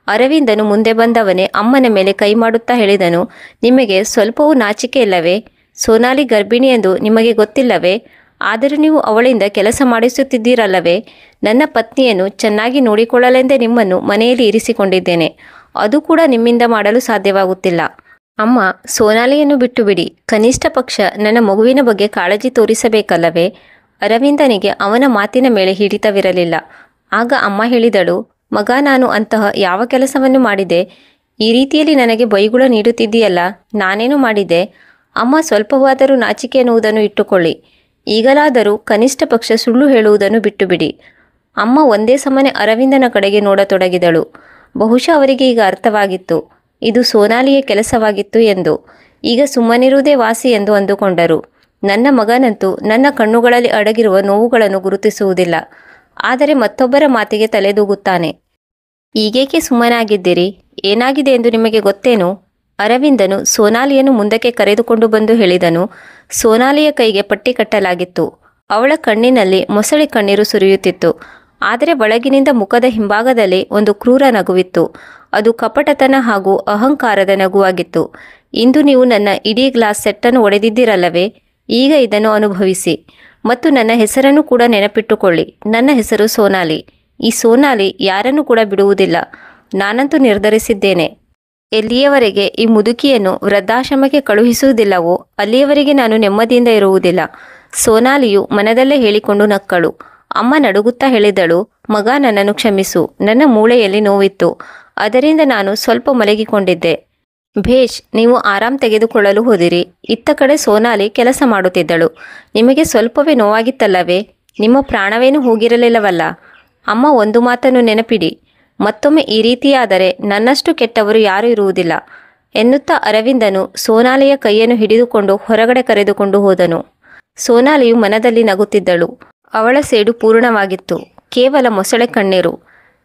ಅರವಿಂದನು ಮುಂದೆ ಬಂದವನೇ ಅಮ್ಮನ ಮೇಲೆ ಕೈ ಮಾಡುತ್ತಾ ಹೇಳಿದನು, ನಿಮಗೆ ಸ್ವಲ್ಪವೂ ನಾಚಿಕೆ ಇಲ್ಲವೇ? ಸೋನಾಲಿ ಗರ್ಭಿಣಿ ಎಂದು ನಿಮಗೆ ಗೊತ್ತಿಲ್ಲವೇ? ಆದರೂ ನೀವು ಅವಳಿಂದ ಕೆಲಸ ಮಾಡಿಸುತ್ತಿದ್ದೀರಲ್ಲವೇ? ನನ್ನ ಪತ್ನಿಯನ್ನು ಚೆನ್ನಾಗಿ ನೋಡಿಕೊಳ್ಳಲೆಂದೇ ನಿಮ್ಮನ್ನು ಮನೆಯಲ್ಲಿ ಇರಿಸಿಕೊಂಡಿದ್ದೇನೆ. ಅದು ಕೂಡ ನಿಮ್ಮಿಂದ ಮಾಡಲು ಸಾಧ್ಯವಾಗುತ್ತಿಲ್ಲ. ಅಮ್ಮ, ಸೋನಾಲಿಯನ್ನು ಬಿಟ್ಟು ಬಿಡಿ. ಕನಿಷ್ಠ ಪಕ್ಷ ನನ್ನ ಮಗುವಿನ ಬಗ್ಗೆ ಕಾಳಜಿ ತೋರಿಸಬೇಕಲ್ಲವೇ? ಅರವಿಂದನಿಗೆ ಅವನ ಮಾತಿನ ಮೇಲೆ ಹಿಡಿತವಿರಲಿಲ್ಲ. ಆಗ ಅಮ್ಮ ಹೇಳಿದಳು, ಮಗ, ನಾನು ಅಂತಹ ಯಾವ ಕೆಲಸವನ್ನು ಮಾಡಿದೆ? ಈ ರೀತಿಯಲ್ಲಿ ನನಗೆ ಬೈಗುಳ ನೀಡುತ್ತಿದ್ದೀಯಲ್ಲ, ನಾನೇನು ಮಾಡಿದೆ? ಅಮ್ಮ, ಸ್ವಲ್ಪವಾದರೂ ನಾಚಿಕೆ ಎನ್ನುವುದನ್ನು ಇಟ್ಟುಕೊಳ್ಳಿ. ಈಗಲಾದರೂ ಕನಿಷ್ಠ ಪಕ್ಷ ಸುಳ್ಳು ಹೇಳುವುದನ್ನು ಬಿಟ್ಟು ಬಿಡಿ. ಅಮ್ಮ ಒಂದೇ ಸಮನೆ ಅರವಿಂದನ ಕಡೆಗೆ ನೋಡತೊಡಗಿದಳು. ಬಹುಶಃ ಅವರಿಗೆ ಈಗ ಅರ್ಥವಾಗಿತ್ತು, ಇದು ಸೋನಾಲಿಯ ಕೆಲಸವಾಗಿತ್ತು ಎಂದು. ಈಗ ಸುಮ್ಮನಿರುವುದೇ ವಾಸಿ ಎಂದು ಅಂದುಕೊಂಡರು. ನನ್ನ ಮಗನಂತೂ ನನ್ನ ಕಣ್ಣುಗಳಲ್ಲಿ ಅಡಗಿರುವ ನೋವುಗಳನ್ನು ಗುರುತಿಸುವುದಿಲ್ಲ, ಆದರೆ ಮತ್ತೊಬ್ಬರ ಮಾತಿಗೆ ತಲೆದೂಗುತ್ತಾನೆ. ಈಗೇಕೆ ಸುಮ್ಮನಾಗಿದ್ದೀರಿ? ಏನಾಗಿದೆ ಎಂದು ನಿಮಗೆ ಗೊತ್ತೇನು? ಅರವಿಂದನು ಸೋನಾಲಿಯನ್ನು ಮುಂದಕ್ಕೆ ಕರೆದುಕೊಂಡು ಬಂದು ಹೇಳಿದನು. ಸೋನಾಲಿಯ ಕೈಗೆ ಪಟ್ಟಿ ಕಟ್ಟಲಾಗಿತ್ತು. ಅವಳ ಕಣ್ಣಿನಲ್ಲಿ ಮೊಸಳೆ ಕಣ್ಣೀರು ಸುರಿಯುತ್ತಿತ್ತು. ಆದರೆ ಒಳಗಿನಿಂದ ಮುಖದ ಹಿಂಭಾಗದಲ್ಲಿ ಒಂದು ಕ್ರೂರ ನಗುವಿತ್ತು. ಅದು ಕಪಟತನ ಹಾಗೂ ಅಹಂಕಾರದ ನಗುವಾಗಿತ್ತು. ಇಂದು ನೀವು ನನ್ನ ಇಡೀ ಗ್ಲಾಸ್ ಸೆಟ್ಟನ್ನು ಒಡೆದಿದ್ದೀರಲ್ಲವೇ? ಈಗ ಇದನ್ನು ಅನುಭವಿಸಿ ಮತ್ತು ನನ್ನ ಹೆಸರನ್ನು ಕೂಡ ನೆನಪಿಟ್ಟುಕೊಳ್ಳಿ. ನನ್ನ ಹೆಸರು ಸೋನಾಲಿ. ಈ ಸೋನಾಲಿ ಯಾರನ್ನು ಕೂಡ ಬಿಡುವುದಿಲ್ಲ. ನಾನಂತೂ ನಿರ್ಧರಿಸಿದ್ದೇನೆ. ಎಲ್ಲಿಯವರೆಗೆ ಈ ಮುದುಕಿಯನ್ನು ವೃದ್ಧಾಶ್ರಮಕ್ಕೆ ಕಳುಹಿಸುವುದಿಲ್ಲವೋ ಅಲ್ಲಿಯವರೆಗೆ ನಾನು ನೆಮ್ಮದಿಯಿಂದ ಇರುವುದಿಲ್ಲ. ಸೋನಾಲಿಯು ಮನದಲ್ಲೇ ಹೇಳಿಕೊಂಡು ನಕ್ಕಳು. ಅಮ್ಮ ನಡುಗುತ್ತಾ ಹೇಳಿದಳು, ಮಗ, ನನ್ನನ್ನು ಕ್ಷಮಿಸು. ನನ್ನ ಮೂಳೆಯಲ್ಲಿ ನೋವಿತ್ತು, ಅದರಿಂದ ನಾನು ಸ್ವಲ್ಪ ಮಲಗಿಕೊಂಡಿದ್ದೆ. ಭೇಷ್, ನೀವು ಆರಾಮ್ ತೆಗೆದುಕೊಳ್ಳಲು ಹೋದಿರಿ. ಇತ್ತ ಕಡೆ ಸೋನಾಲಿ ಕೆಲಸ ಮಾಡುತ್ತಿದ್ದಳು. ನಿಮಗೆ ಸ್ವಲ್ಪವೇ ನೋವಾಗಿತ್ತಲ್ಲವೇ? ನಿಮ್ಮ ಪ್ರಾಣವೇನೂ ಹೋಗಿರಲಿಲ್ಲವಲ್ಲ? ಅಮ್ಮ, ಒಂದು ಮಾತನ್ನು ನೆನಪಿಡಿ, ಮತ್ತೊಮ್ಮೆ ಈ ರೀತಿಯಾದರೆ ನನ್ನಷ್ಟು ಕೆಟ್ಟವರು ಯಾರೂ ಇರುವುದಿಲ್ಲ ಎನ್ನುತ್ತಾ ಅರವಿಂದನು ಸೋನಾಲಿಯ ಕೈಯನ್ನು ಹಿಡಿದುಕೊಂಡು ಹೊರಗಡೆ ಕರೆದುಕೊಂಡು ಹೋದನು. ಸೋನಾಲಿಯು ಮನದಲ್ಲಿ ನಗುತ್ತಿದ್ದಳು. ಅವಳ ಸೇಡು ಪೂರ್ಣವಾಗಿತ್ತು. ಕೇವಲ ಮೊಸಳೆ ಕಣ್ಣೀರು,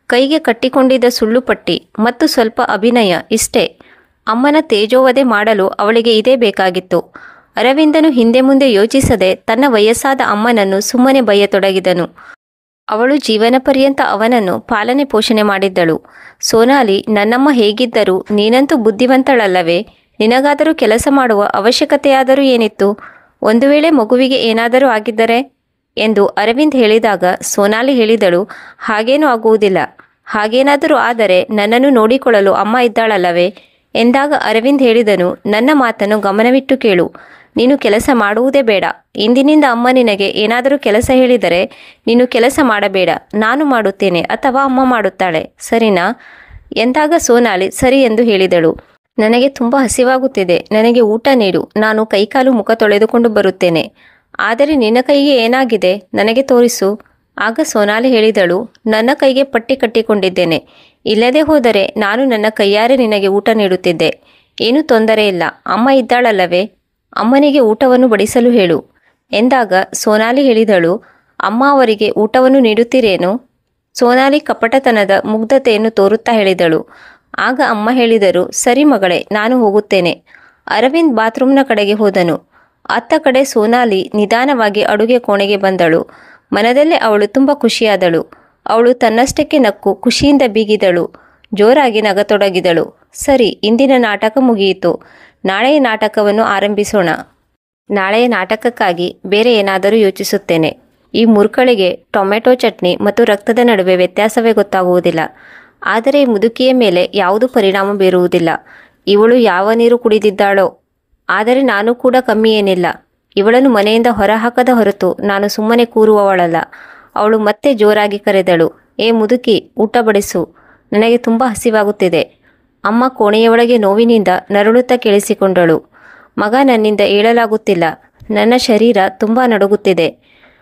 ಕೈಗೆ ಕಟ್ಟಿಕೊಂಡಿದ್ದ ಸುಳ್ಳು ಪಟ್ಟಿ ಮತ್ತು ಸ್ವಲ್ಪ ಅಭಿನಯ, ಇಷ್ಟೇ. ಅಮ್ಮನ ತೇಜೋವಧೆ ಮಾಡಲು ಅವಳಿಗೆ ಇದೇ ಬೇಕಾಗಿತ್ತು. ಅರವಿಂದನು ಹಿಂದೆ ಮುಂದೆ ಯೋಚಿಸದೆ ತನ್ನ ವಯಸ್ಸಾದ ಅಮ್ಮನನ್ನು ಸುಮ್ಮನೆ ಬಯ್ಯತೊಡಗಿದನು. ಅವಳು ಜೀವನ ಪರ್ಯಂತ ಅವನನ್ನು ಪಾಲನೆ ಪೋಷಣೆ ಮಾಡಿದ್ದಳು. ಸೋನಾಲಿ, ನನ್ನಮ್ಮ ಹೇಗಿದ್ದರೂ ನೀನಂತೂ ಬುದ್ಧಿವಂತಳಲ್ಲವೇ? ನಿನಗಾದರೂ ಕೆಲಸ ಮಾಡುವ ಅವಶ್ಯಕತೆಯಾದರೂ ಏನಿತ್ತು? ಒಂದು ವೇಳೆ ಮಗುವಿಗೆ ಏನಾದರೂ ಆಗಿದ್ದರೆ ಎಂದು ಅರವಿಂದ್ ಹೇಳಿದಾಗ ಸೋನಾಲಿ ಹೇಳಿದಳು, ಹಾಗೇನೂ ಆಗುವುದಿಲ್ಲ. ಹಾಗೇನಾದರೂ ಆದರೆ ನನ್ನನ್ನು ನೋಡಿಕೊಳ್ಳಲು ಅಮ್ಮ ಇದ್ದಾಳಲ್ಲವೇ ಎಂದಾಗ ಅರವಿಂದ್ ಹೇಳಿದನು, ನನ್ನ ಮಾತನ್ನು ಗಮನವಿಟ್ಟು ಕೇಳು. ನೀನು ಕೆಲಸ ಮಾಡುವುದೇ ಬೇಡ. ಇಂದಿನಿಂದ ಅಮ್ಮ ನಿನಗೆ ಏನಾದರೂ ಕೆಲಸ ಹೇಳಿದರೆ ನೀನು ಕೆಲಸ ಮಾಡಬೇಡ. ನಾನು ಮಾಡುತ್ತೇನೆ ಅಥವಾ ಅಮ್ಮ ಮಾಡುತ್ತಾಳೆ, ಸರಿನಾ ಎಂದಾಗ ಸೋನಾಲಿ ಸರಿ ಎಂದು ಹೇಳಿದಳು. ನನಗೆ ತುಂಬ ಹಸಿವಾಗುತ್ತಿದೆ, ನನಗೆ ಊಟ ನೀಡು. ನಾನು ಕೈಕಾಲು ಮುಖ ತೊಳೆದುಕೊಂಡು ಬರುತ್ತೇನೆ. ಆದರೆ ನಿನ್ನ ಕೈಗೆ ಏನಾಗಿದೆ? ನನಗೆ ತೋರಿಸು. ಆಗ ಸೋನಾಲಿ ಹೇಳಿದಳು, ನನ್ನ ಕೈಗೆ ಪಟ್ಟಿ ಕಟ್ಟಿಕೊಂಡಿದ್ದೇನೆ. ಇಲ್ಲದೆ ಹೋದರೆ ನಾನು ನನ್ನ ಕೈಯಾರೆ ನಿನಗೆ ಊಟ ನೀಡುತ್ತಿದ್ದೆ. ಏನೂ ತೊಂದರೆ ಇಲ್ಲ. ಅಮ್ಮ ಇದ್ದಾಳಲ್ಲವೇ? ಅಮ್ಮನಿಗೆ ಊಟವನ್ನು ಬಡಿಸಲು ಹೇಳು ಎಂದಾಗ ಸೋನಾಲಿ ಹೇಳಿದಳು, ಅಮ್ಮ ಅವರಿಗೆ ಊಟವನ್ನು ನೀಡುತ್ತೀರೇನು? ಸೋನಾಲಿ ಕಪಟತನದ ಮುಗ್ಧತೆಯನ್ನು ತೋರುತ್ತಾ ಹೇಳಿದಳು. ಆಗ ಅಮ್ಮ ಹೇಳಿದರು, ಸರಿ ಮಗಳೇ, ನಾನು ಹೋಗುತ್ತೇನೆ. ಅರವಿಂದ್ ಬಾತ್ರೂಮ್ನ ಕಡೆಗೆ ಹೋದನು. ಅತ್ತ ಕಡೆ ಸೋನಾಲಿ ನಿಧಾನವಾಗಿ ಅಡುಗೆ ಕೋಣೆಗೆ ಬಂದಳು. ಮನದಲ್ಲೇ ಅವಳು ತುಂಬ ಖುಷಿಯಾದಳು. ಅವಳು ತನ್ನಷ್ಟಕ್ಕೆ ನಕ್ಕು ಖುಷಿಯಿಂದ ಬೀಗಿದಳು. ಜೋರಾಗಿ ನಗತೊಡಗಿದಳು. ಸರಿ, ಇಂದಿನ ನಾಟಕ ಮುಗಿಯಿತು. ನಾಳೆಯ ನಾಟಕವನ್ನು ಆರಂಭಿಸೋಣ. ನಾಳೆಯ ನಾಟಕಕ್ಕಾಗಿ ಬೇರೆ ಏನಾದರೂ ಯೋಚಿಸುತ್ತೇನೆ. ಈ ಮುರ್ಕಳಿಗೆ ಟೊಮೆಟೊ ಚಟ್ನಿ ಮತ್ತು ರಕ್ತದ ನಡುವೆ ವ್ಯತ್ಯಾಸವೇ ಗೊತ್ತಾಗುವುದಿಲ್ಲ. ಆದರೆ ಈ ಮುದುಕಿಯ ಮೇಲೆ ಯಾವುದೂ ಪರಿಣಾಮ ಬೀರುವುದಿಲ್ಲ. ಇವಳು ಯಾವ ನೀರು ಕುಡಿದಿದ್ದಾಳೋ. ಆದರೆ ನಾನು ಕೂಡ ಕಮ್ಮಿ ಏನಿಲ್ಲ. ಇವಳನ್ನು ಮನೆಯಿಂದ ಹೊರಹಾಕದ ಹೊರತು ನಾನು ಸುಮ್ಮನೆ ಕೂರುವವಳಲ್ಲ. ಅವಳು ಮತ್ತೆ ಜೋರಾಗಿ ಕರೆದಳು, ಏ ಮುದುಕಿ, ಊಟ ಬಡಿಸು. ನನಗೆ ತುಂಬ ಹಸಿವಾಗುತ್ತಿದೆ. ಅಮ್ಮ ಕೋಣೆಯೊಳಗೆ ನೋವಿನಿಂದ ನರಳುತ್ತಾ ಕೇಳಿಸಿಕೊಂಡಳು. ಮಗ, ನನ್ನಿಂದ ಏಳಲಾಗುತ್ತಿಲ್ಲ. ನನ್ನ ಶರೀರ ತುಂಬ ನಡುಗುತ್ತಿದೆ.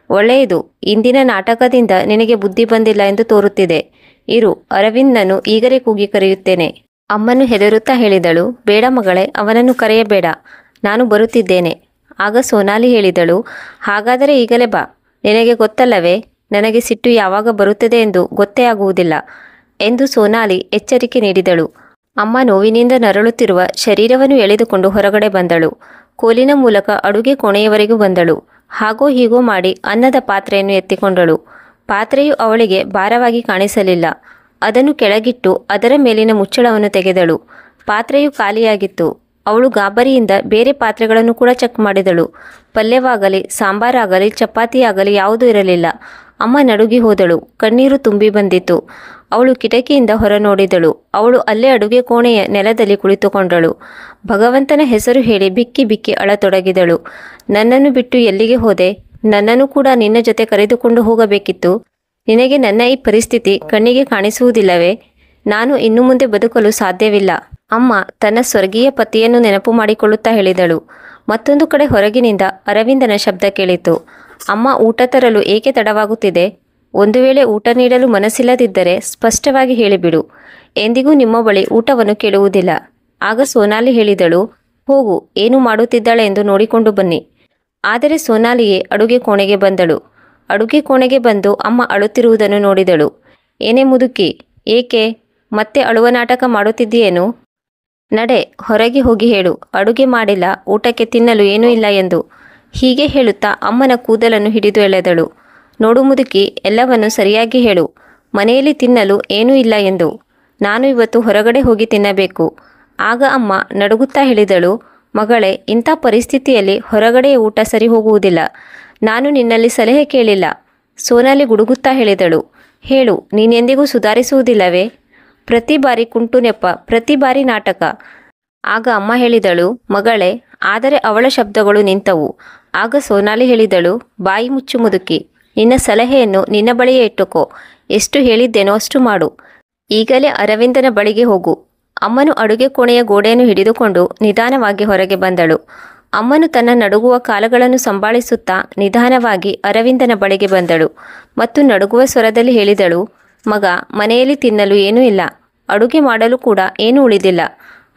ಒಳ್ಳೆಯದು, ಇಂದಿನ ನಾಟಕದಿಂದ ನಿನಗೆ ಬುದ್ಧಿ ಬಂದಿಲ್ಲ ಎಂದು ತೋರುತ್ತಿದೆ. ಇರು, ಅರವಿಂದನನ್ನು ಈಗಲೇ ಕೂಗಿ ಕರೆಯುತ್ತೇನೆ. ಅಮ್ಮನು ಹೆದರುತ್ತಾ ಹೇಳಿದಳು, ಬೇಡ ಮಗಳೇ, ಅವನನ್ನು ಕರೆಯಬೇಡ, ನಾನು ಬರುತ್ತಿದ್ದೇನೆ. ಆಗ ಸೋನಾಲಿ ಹೇಳಿದಳು, ಹಾಗಾದರೆ ಈಗಲೇ ಬಾ. ನಿನಗೆ ಗೊತ್ತಲ್ಲವೇ, ನನಗೆ ಸಿಟ್ಟು ಯಾವಾಗ ಬರುತ್ತದೆ ಎಂದು ಗೊತ್ತೇ ಆಗುವುದಿಲ್ಲ ಎಂದು ಸೋನಾಲಿ ಎಚ್ಚರಿಕೆ ನೀಡಿದಳು. ಅಮ್ಮ ನೋವಿನಿಂದ ನರಳುತ್ತಿರುವ ಶರೀರವನ್ನು ಎಳೆದುಕೊಂಡು ಹೊರಗಡೆ ಬಂದಳು. ಕೋಲಿನ ಮೂಲಕ ಅಡುಗೆ ಕೋಣೆಯವರೆಗೂ ಬಂದಳು. ಹಾಗೋ ಹೀಗೋ ಮಾಡಿ ಅನ್ನದ ಪಾತ್ರೆಯನ್ನು ಎತ್ತಿಕೊಂಡಳು. ಪಾತ್ರೆಯು ಅವಳಿಗೆ ಭಾರವಾಗಿ ಕಾಣಿಸಲಿಲ್ಲ. ಅದನ್ನು ಕೆಳಗಿಟ್ಟು ಅದರ ಮೇಲಿನ ಮುಚ್ಚಳವನ್ನು ತೆಗೆದಳು. ಪಾತ್ರೆಯು ಖಾಲಿಯಾಗಿತ್ತು. ಅವಳು ಗಾಬರಿಯಿಂದ ಬೇರೆ ಪಾತ್ರೆಗಳನ್ನು ಕೂಡ ಚೆಕ್ ಮಾಡಿದಳು. ಪಲ್ಯವಾಗಲಿ, ಸಾಂಬಾರಾಗಲಿ, ಚಪಾತಿಯಾಗಲಿ ಯಾವುದೂ ಇರಲಿಲ್ಲ. ಅಮ್ಮ ನಡುಗಿ ಹೋದಳು. ಕಣ್ಣೀರು ತುಂಬಿ ಬಂದಿತು. ಅವಳು ಕಿಟಕಿಯಿಂದ ಹೊರ ನೋಡಿದಳು. ಅವಳು ಅಲ್ಲೇ ಅಡುಗೆ ಕೋಣೆಯ ನೆಲದಲ್ಲಿ ಕುಳಿತುಕೊಂಡಳು. ಭಗವಂತನ ಹೆಸರು ಹೇಳಿ ಬಿಕ್ಕಿ ಬಿಕ್ಕಿ ಅಳತೊಡಗಿದಳು. ನನ್ನನ್ನು ಬಿಟ್ಟು ಎಲ್ಲಿಗೆ ಹೋದೆ? ನನ್ನನ್ನು ಕೂಡ ನಿನ್ನ ಜೊತೆ ಕರೆದುಕೊಂಡು ಹೋಗಬೇಕಿತ್ತು. ನಿನಗೆ ನನ್ನ ಈ ಪರಿಸ್ಥಿತಿ ಕಣ್ಣಿಗೆ ಕಾಣಿಸುವುದಿಲ್ಲವೇ? ನಾನು ಇನ್ನು ಮುಂದೆ ಬದುಕಲು ಸಾಧ್ಯವಿಲ್ಲ. ಅಮ್ಮ ತನ್ನ ಸ್ವರ್ಗೀಯ ಪತಿಯನ್ನು ನೆನಪು ಮಾಡಿಕೊಳ್ಳುತ್ತಾ ಹೇಳಿದಳು. ಮತ್ತೊಂದು ಕಡೆ ಹೊರಗಿನಿಂದ ಅರವಿಂದನ ಶಬ್ದ ಕೇಳಿತು. ಅಮ್ಮ, ಊಟ ತರಲು ಏಕೆ ತಡವಾಗುತ್ತಿದೆ? ಒಂದು ವೇಳೆ ಊಟ ನೀಡಲು ಮನಸ್ಸಿಲ್ಲದಿದ್ದರೆ ಸ್ಪಷ್ಟವಾಗಿ ಹೇಳಿಬಿಡು. ಎಂದಿಗೂ ನಿಮ್ಮ ಬಳಿ ಊಟವನ್ನು ಕೇಳುವುದಿಲ್ಲ. ಆಗ ಸೋನಾಲಿ ಹೇಳಿದಳು, ಹೋಗು, ಏನು ಮಾಡುತ್ತಿದ್ದಾಳೆ ಎಂದು ನೋಡಿಕೊಂಡು ಬನ್ನಿ. ಆದರೆ ಸೋನಾಲಿಯೇ ಅಡುಗೆ ಕೋಣೆಗೆ ಬಂದಳು. ಅಡುಗೆ ಕೋಣೆಗೆ ಬಂದು ಅಮ್ಮ ಅಳುತ್ತಿರುವುದನ್ನು ನೋಡಿದಳು. ಏನೇ ಮುದುಕಿ, ಏಕೆ ಮತ್ತೆ ಅಳುವ ನಾಟಕ ಮಾಡುತ್ತಿದ್ದೀಯೇನು? ನಡೆ, ಹೊರಗೆ ಹೋಗಿ ಹೇಳು, ಅಡುಗೆ ಮಾಡಿಲ್ಲ, ಊಟಕ್ಕೆ ತಿನ್ನಲು ಏನೂ ಇಲ್ಲ ಎಂದು. ಹೀಗೆ ಹೇಳುತ್ತಾ ಅಮ್ಮನ ಕೂದಲನ್ನು ಹಿಡಿದು ಎಳೆದಳು. ನೋಡು ಮುದುಕಿ, ಎಲ್ಲವನ್ನು ಸರಿಯಾಗಿ ಹೇಳು. ಮನೆಯಲ್ಲಿ ತಿನ್ನಲು ಏನೂ ಇಲ್ಲ ಎಂದು. ನಾನು ಇವತ್ತು ಹೊರಗಡೆ ಹೋಗಿ ತಿನ್ನಬೇಕು. ಆಗ ಅಮ್ಮ ನಡುಗುತ್ತಾ ಹೇಳಿದಳು, ಮಗಳೇ, ಇಂಥ ಪರಿಸ್ಥಿತಿಯಲ್ಲಿ ಹೊರಗಡೆಯ ಊಟ ಸರಿ ಹೋಗುವುದಿಲ್ಲ. ನಾನು ನಿನ್ನಲ್ಲಿ ಸಲಹೆ ಕೇಳಿಲ್ಲ. ಸೋನಾಲಿ ಗುಡುಗುತ್ತಾ ಹೇಳಿದಳು, ಹೇಳು, ನೀನೆಂದಿಗೂ ಸುಧಾರಿಸುವುದಿಲ್ಲವೇ? ಪ್ರತಿ ಬಾರಿ ಕುಂಟು ನೆಪ, ಪ್ರತಿ ಬಾರಿ ನಾಟಕ. ಆಗ ಅಮ್ಮ ಹೇಳಿದಳು, ಮಗಳೇ, ಆದರೆ ಅವಳ ಶಬ್ದಗಳು ನಿಂತವು. ಆಗ ಸೋನಾಲಿ ಹೇಳಿದಳು, ಬಾಯಿ ಮುಚ್ಚು ಮುದುಕಿ, ನಿನ್ನ ಸಲಹೆಯನ್ನು ನಿನ್ನ ಬಳಿಯೇ ಇಟ್ಟುಕೋ. ಎಷ್ಟು ಹೇಳಿದ್ದೇನೋ ಅಷ್ಟು ಮಾಡು. ಈಗಲೇ ಅರವಿಂದನ ಬಳಿಗೆ ಹೋಗು. ಅಮ್ಮನು ಅಡುಗೆ ಕೋಣೆಯ ಗೋಡೆಯನ್ನು ಹಿಡಿದುಕೊಂಡು ನಿಧಾನವಾಗಿ ಹೊರಗೆ ಬಂದಳು. ಅಮ್ಮನು ತನ್ನ ನಡುಗುವ ಕಾಲುಗಳನ್ನು ಸಂಭಾಳಿಸುತ್ತಾ ನಿಧಾನವಾಗಿ ಅರವಿಂದನ ಬಳಿಗೆ ಬಂದಳು ಮತ್ತು ನಡುಗುವ ಸ್ವರದಲ್ಲಿ ಹೇಳಿದಳು, ಮಗ, ಮನೆಯಲ್ಲಿ ತಿನ್ನಲು ಏನೂ ಇಲ್ಲ, ಅಡುಗೆ ಮಾಡಲು ಕೂಡ ಏನೂ ಉಳಿದಿಲ್ಲ.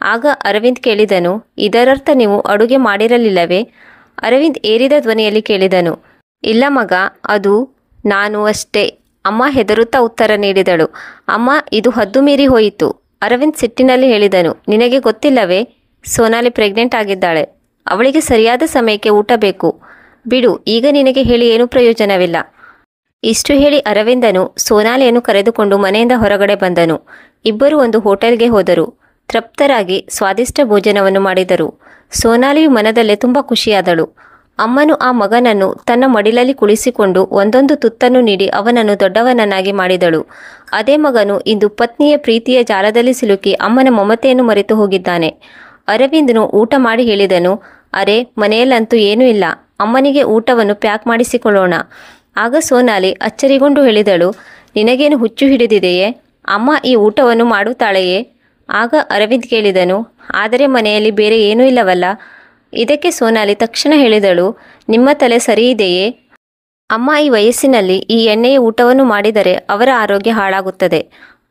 ಆಗ ಅರವಿಂದ್ ಕೇಳಿದನು, ಇದರರ್ಥ ನೀವು ಅಡುಗೆ ಮಾಡಿರಲಿಲ್ಲವೇ? ಅರವಿಂದ್ ಏರಿದ ಧ್ವನಿಯಲ್ಲಿ ಕೇಳಿದನು, ಇಲ್ಲ ಮಗ, ಅದು ನಾನು ಅಷ್ಟೇ. ಅಮ್ಮ ಹೆದರುತ್ತಾ ಉತ್ತರ ನೀಡಿದಳು. ಅಮ್ಮ, ಇದು ಹದ್ದು ಮೀರಿ ಹೋಯಿತು. ಅರವಿಂದ್ ಸಿಟ್ಟಿನಲ್ಲಿ ಹೇಳಿದನು, ನಿನಗೆ ಗೊತ್ತಿಲ್ಲವೇ? ಸೋನಾಲಿ ಪ್ರೆಗ್ನೆಂಟ್ ಆಗಿದ್ದಾಳೆ. ಅವಳಿಗೆ ಸರಿಯಾದ ಸಮಯಕ್ಕೆ ಊಟ ಬೇಕು. ಬಿಡು, ಈಗ ನಿನಗೆ ಹೇಳಿ ಏನೂ ಪ್ರಯೋಜನವಿಲ್ಲ. ಇಷ್ಟು ಹೇಳಿ ಅರವಿಂದನು ಸೋನಾಲಿಯನ್ನು ಕರೆದುಕೊಂಡು ಮನೆಯಿಂದ ಹೊರಗಡೆ ಬಂದನು. ಇಬ್ಬರು ಒಂದು ಹೋಟೆಲ್ಗೆ ಹೋದರು. ತೃಪ್ತರಾಗಿ ಸ್ವಾದಿಷ್ಟ ಭೋಜನವನ್ನು ಮಾಡಿದರು. ಸೋನಾಲಿಯು ಮನದಲ್ಲೇ ತುಂಬ ಖುಷಿಯಾದಳು. ಅಮ್ಮನು ಆ ಮಗನನ್ನು ತನ್ನ ಮಡಿಲಲ್ಲಿ ಕುಳಿಸಿಕೊಂಡು ಒಂದೊಂದು ತುತ್ತನ್ನು ನೀಡಿ ಅವನನ್ನು ದೊಡ್ಡವನನ್ನಾಗಿ ಮಾಡಿದಳು. ಅದೇ ಮಗನು ಇಂದು ಪತ್ನಿಯ ಪ್ರೀತಿಯ ಜಾಲದಲ್ಲಿ ಸಿಲುಕಿ ಅಮ್ಮನ ಮಮತೆಯನ್ನು ಮರೆತು ಹೋಗಿದ್ದಾನೆ. ಅರವಿಂದನು ಊಟ ಮಾಡಿ ಹೇಳಿದನು, ಅರೆ, ಮನೆಯಲ್ಲಂತೂ ಏನೂ ಇಲ್ಲ. ಅಮ್ಮನಿಗೆ ಊಟವನ್ನು ಪ್ಯಾಕ್ ಮಾಡಿಸಿಕೊಳ್ಳೋಣ. ಆಗ ಸೋನಾಲಿ ಅಚ್ಚರಿಗೊಂಡು ಹೇಳಿದಳು, ನಿನಗೇನು ಹುಚ್ಚು ಹಿಡಿದಿದೆಯೇ? ಅಮ್ಮ ಈ ಊಟವನ್ನು ಮಾಡುತ್ತಾಳೆಯೇ? ಆಗ ಅರವಿಂದ್ ಕೇಳಿದನು, ಆದರೆ ಮನೆಯಲ್ಲಿ ಬೇರೆ ಏನೂ ಇಲ್ಲವಲ್ಲ? ಇದಕ್ಕೆ ಸೋನಾಲಿ ತಕ್ಷಣ ಹೇಳಿದಳು, ನಿಮ್ಮ ತಲೆ ಸರಿಯಿದೆಯೇ? ಅಮ್ಮ ಈ ವಯಸ್ಸಿನಲ್ಲಿ ಈ ಎಣ್ಣೆಯ ಊಟವನ್ನು ಮಾಡಿದರೆ ಅವರ ಆರೋಗ್ಯ ಹಾಳಾಗುತ್ತದೆ.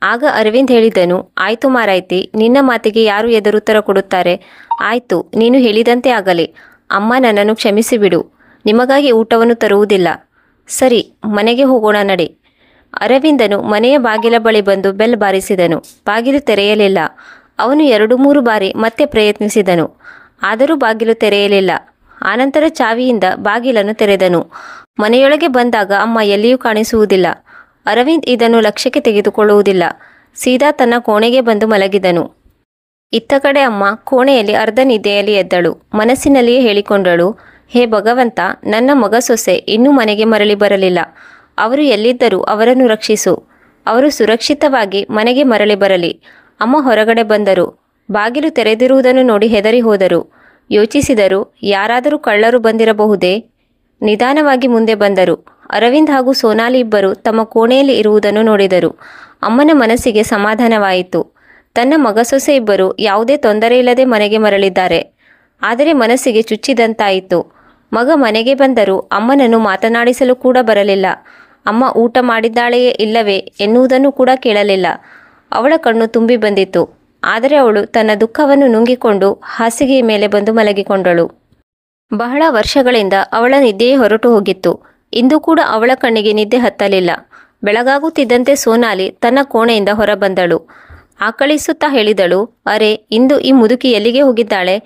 ಆಗ ಅರವಿಂದ್ ಹೇಳಿದನು, ಆಯಿತು ಮಾರಾಯ್ತಿ, ನಿನ್ನ ಮಾತಿಗೆ ಯಾರು ಎದುರುತ್ತರ ಕೊಡುತ್ತಾರೆ? ಆಯಿತು, ನೀನು ಹೇಳಿದಂತೆ ಆಗಲಿ. ಅಮ್ಮ, ನನ್ನನ್ನು ಕ್ಷಮಿಸಿಬಿಡು. ನಿಮಗಾಗಿ ಊಟವನ್ನು ತರುವುದಿಲ್ಲ. ಸರಿ, ಮನೆಗೆ ಹೋಗೋಣ ನಡೆ. ಅರವಿಂದನು ಮನೆಯ ಬಾಗಿಲ ಬಳಿ ಬಂದು ಬೆಲ್ ಬಾರಿಸಿದನು. ಬಾಗಿಲು ತೆರೆಯಲಿಲ್ಲ. ಅವನು 2-3 ಬಾರಿ ಮತ್ತೆ ಪ್ರಯತ್ನಿಸಿದನು. ಆದರೂ ಬಾಗಿಲು ತೆರೆಯಲಿಲ್ಲ. ಆನಂತರ ಚಾವಿಯಿಂದ ಬಾಗಿಲನ್ನು ತೆರೆದನು. ಮನೆಯೊಳಗೆ ಬಂದಾಗ ಅಮ್ಮ ಎಲ್ಲಿಯೂ ಕಾಣಿಸುವುದಿಲ್ಲ. ಅರವಿಂದ್ ಇದನ್ನು ಲಕ್ಷ್ಯಕ್ಕೆ ತೆಗೆದುಕೊಳ್ಳುವುದಿಲ್ಲ. ಸೀದಾ ತನ್ನ ಕೋಣೆಗೆ ಬಂದು ಮಲಗಿದನು. ಇತ್ತ ಕಡೆ ಅಮ್ಮ ಕೋಣೆಯಲ್ಲಿ ಅರ್ಧ ನಿದ್ದೆಯಲ್ಲಿ ಎದ್ದಳು. ಮನಸ್ಸಿನಲ್ಲಿಯೇ ಹೇಳಿಕೊಂಡಳು, ಹೇ ಭಗವಂತ, ನನ್ನ ಮಗ ಸೊಸೆ ಇನ್ನೂ ಮನೆಗೆ ಮರಳಿ ಬರಲಿಲ್ಲ. ಅವರು ಎಲ್ಲಿದ್ದರೂ ಅವರನ್ನು ರಕ್ಷಿಸು. ಅವರು ಸುರಕ್ಷಿತವಾಗಿ ಮನೆಗೆ ಮರಳಿ ಬರಲಿ. ಅಮ್ಮ ಹೊರಗಡೆ ಬಂದರು. ಬಾಗಿಲು ತೆರೆದಿರುವುದನ್ನು ನೋಡಿ ಹೆದರಿ ಹೋದರು. ಯೋಚಿಸಿದರು, ಯಾರಾದರೂ ಕಳ್ಳರು ಬಂದಿರಬಹುದೇ? ನಿಧಾನವಾಗಿ ಮುಂದೆ ಬಂದರು. ಅರವಿಂದ್ ಹಾಗೂ ಸೋನಾಲಿ ಇಬ್ಬರು ತಮ್ಮ ಕೋಣೆಯಲ್ಲಿ ಇರುವುದನ್ನು ನೋಡಿದರು. ಅಮ್ಮನ ಮನಸ್ಸಿಗೆ ಸಮಾಧಾನವಾಯಿತು. ತನ್ನ ಮಗ ಸೊಸೆ ಇಬ್ಬರು ಯಾವುದೇ ತೊಂದರೆ ಇಲ್ಲದೆ ಮನೆಗೆ ಮರಳಿದ್ದಾರೆ. ಆದರೆ ಮನಸ್ಸಿಗೆ ಚುಚ್ಚಿದಂತಾಯಿತು. ಮಗ ಮನೆಗೆ ಬಂದರೂ ಅಮ್ಮನನ್ನು ಮಾತನಾಡಿಸಲು ಕೂಡ ಬರಲಿಲ್ಲ. ಅಮ್ಮ ಊಟ ಮಾಡಿದ್ದಾಳೆಯೇ ಇಲ್ಲವೇ ಎನ್ನುವುದನ್ನು ಕೂಡ ಕೇಳಲಿಲ್ಲ. ಅವಳ ಕಣ್ಣು ತುಂಬಿ ಬಂದಿತು. ಆದರೆ ಅವಳು ತನ್ನ ದುಃಖವನ್ನು ನುಂಗಿಕೊಂಡು ಹಾಸಿಗೆಯ ಮೇಲೆ ಬಂದು ಮಲಗಿಕೊಂಡಳು. ಬಹಳ ವರ್ಷಗಳಿಂದ ಅವಳ ನಿದ್ದೆಯೇ ಹೊರಟು ಹೋಗಿತ್ತು. ಇಂದು ಕೂಡ ಅವಳ ಕಣ್ಣಿಗೆ ನಿದ್ದೆ ಹತ್ತಲಿಲ್ಲ. ಬೆಳಗಾಗುತ್ತಿದ್ದಂತೆ ಸೋನಾಲಿ ತನ್ನ ಕೋಣೆಯಿಂದ ಹೊರಬಂದಳು. ಆಕಳಿಸುತ್ತಾ ಹೇಳಿದಳು, ಅರೆ, ಇಂದು ಈ ಮುದುಕಿ ಎಲ್ಲಿಗೆ ಹೋಗಿದ್ದಾಳೆ?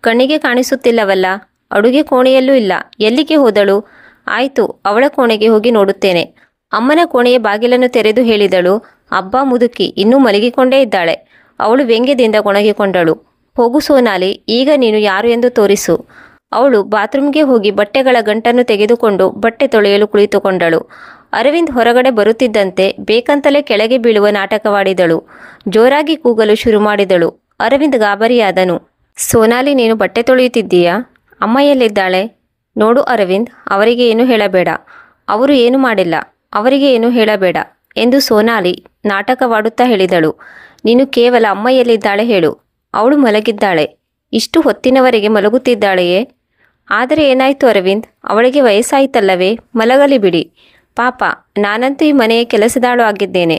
ಕಣ್ಣಿಗೆ ಕಾಣಿಸುತ್ತಿಲ್ಲವಲ್ಲ. ಅಡುಗೆ ಕೋಣೆಯಲ್ಲೂ ಇಲ್ಲ. ಎಲ್ಲಿಗೆ ಹೋದಳು? ಆಯಿತು, ಅವಳ ಕೋಣೆಗೆ ಹೋಗಿ ನೋಡುತ್ತೇನೆ. ಅಮ್ಮನ ಕೋಣೆಯ ಬಾಗಿಲನ್ನು ತೆರೆದು ಹೇಳಿದಳು, ಅಬ್ಬಾ ಮುದುಕಿ ಇನ್ನೂ ಮಲಗಿಕೊಂಡೇ ಇದ್ದಾಳೆ. ಅವಳು ವ್ಯಂಗ್ಯದಿಂದ ಗೊಣಗಿಕೊಂಡಳು. ಹೋಗು ಸೋನಾಲಿ, ಈಗ ನೀನು ಯಾರು ಎಂದು ತೋರಿಸು. ಅವಳು ಬಾತ್ರೂಮ್ಗೆ ಹೋಗಿ ಬಟ್ಟೆಗಳ ಗಂಟನ್ನು ತೆಗೆದುಕೊಂಡು ಬಟ್ಟೆ ತೊಳೆಯಲು ಕುಳಿತುಕೊಂಡಳು. ಅರವಿಂದ್ ಹೊರಗಡೆ ಬರುತ್ತಿದ್ದಂತೆ ಬೇಕಂತಲೇ ಕೆಳಗೆ ಬೀಳುವ ನಾಟಕವಾಡಿದಳು. ಜೋರಾಗಿ ಕೂಗಲು ಶುರು ಮಾಡಿದಳು. ಅರವಿಂದ್ ಗಾಬರಿಯಾದನು. ಸೋನಾಲಿ, ನೀನು ಬಟ್ಟೆ ತೊಳೆಯುತ್ತಿದ್ದೀಯಾ? ಅಮ್ಮ ಎಲ್ಲಿದ್ದಾಳೆ? ನೋಡು ಅರವಿಂದ್, ಅವರಿಗೆ ಏನು ಹೇಳಬೇಡ. ಅವರು ಏನು ಮಾಡಿಲ್ಲ, ಅವರಿಗೆ ಏನು ಹೇಳಬೇಡ ಎಂದು ಸೋನಾಲಿ ನಾಟಕವಾಡುತ್ತಾ ಹೇಳಿದಳು. ನೀನು ಕೇವಲ ಅಮ್ಮ ಎಲ್ಲಿದ್ದಾಳೆ ಹೇಳು. ಅವಳು ಮಲಗಿದ್ದಾಳೆ. ಇಷ್ಟು ಹೊತ್ತಿನವರೆಗೆ ಮಲಗುತ್ತಿದ್ದಾಳೆಯೇ? ಆದರೆ ಏನಾಯಿತು ಅರವಿಂದ್? ಅವಳಿಗೆ ವಯಸ್ಸಾಯಿತಲ್ಲವೇ? ಮಲಗಲಿ ಬಿಡಿ. ಪಾಪ, ನಾನಂತೂ ಈ ಮನೆಯ ಕೆಲಸದಾಳು ಆಗಿದ್ದೇನೆ.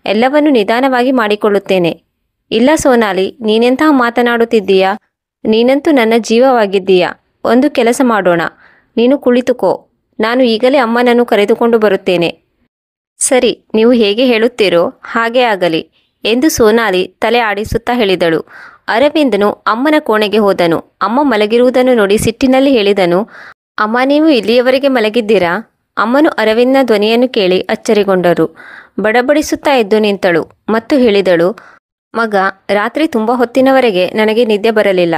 ಎಲ್ಲವನ್ನೂ ನಿಧಾನವಾಗಿ ಮಾಡಿಕೊಳ್ಳುತ್ತೇನೆ. ಇಲ್ಲ ಸೋನಾಲಿ, ನೀನೆಂತಹ ಮಾತನಾಡುತ್ತಿದ್ದೀಯಾ? ನೀನಂತೂ ನನ್ನ ಜೀವವಾಗಿದ್ದೀಯಾ. ಒಂದು ಕೆಲಸ ಮಾಡೋಣ, ನೀನು ಕುಳಿತುಕೋ. ನಾನು ಈಗಲೇ ಅಮ್ಮನನ್ನು ಕರೆದುಕೊಂಡು ಬರುತ್ತೇನೆ. ಸರಿ, ನೀವು ಹೇಗೆ ಹೇಳುತ್ತೀರೋ ಹಾಗೇ ಆಗಲಿ ಎಂದು ಸೋನಾಲಿ ತಲೆ ಆಡಿಸುತ್ತಾ ಹೇಳಿದಳು. ಅರವಿಂದನು ಅಮ್ಮನ ಕೋಣೆಗೆ ಹೋದನು. ಅಮ್ಮ ಮಲಗಿರುವುದನ್ನು ನೋಡಿ ಸಿಟ್ಟಿನಲ್ಲಿ ಹೇಳಿದನು, ಅಮ್ಮ, ನೀವು ಇಲ್ಲಿಯವರೆಗೆ ಮಲಗಿದ್ದೀರಾ? ಅಮ್ಮನು ಅರವಿಂದನ ಧ್ವನಿಯನ್ನು ಕೇಳಿ ಅಚ್ಚರಿಗೊಂಡರು. ಬಡಬಡಿಸುತ್ತಾ ಎದ್ದು ನಿಂತಳು ಮತ್ತು ಹೇಳಿದಳು, ಮಗ, ರಾತ್ರಿ ತುಂಬ ಹೊತ್ತಿನವರೆಗೆ ನನಗೆ ನಿದ್ದೆ ಬರಲಿಲ್ಲ.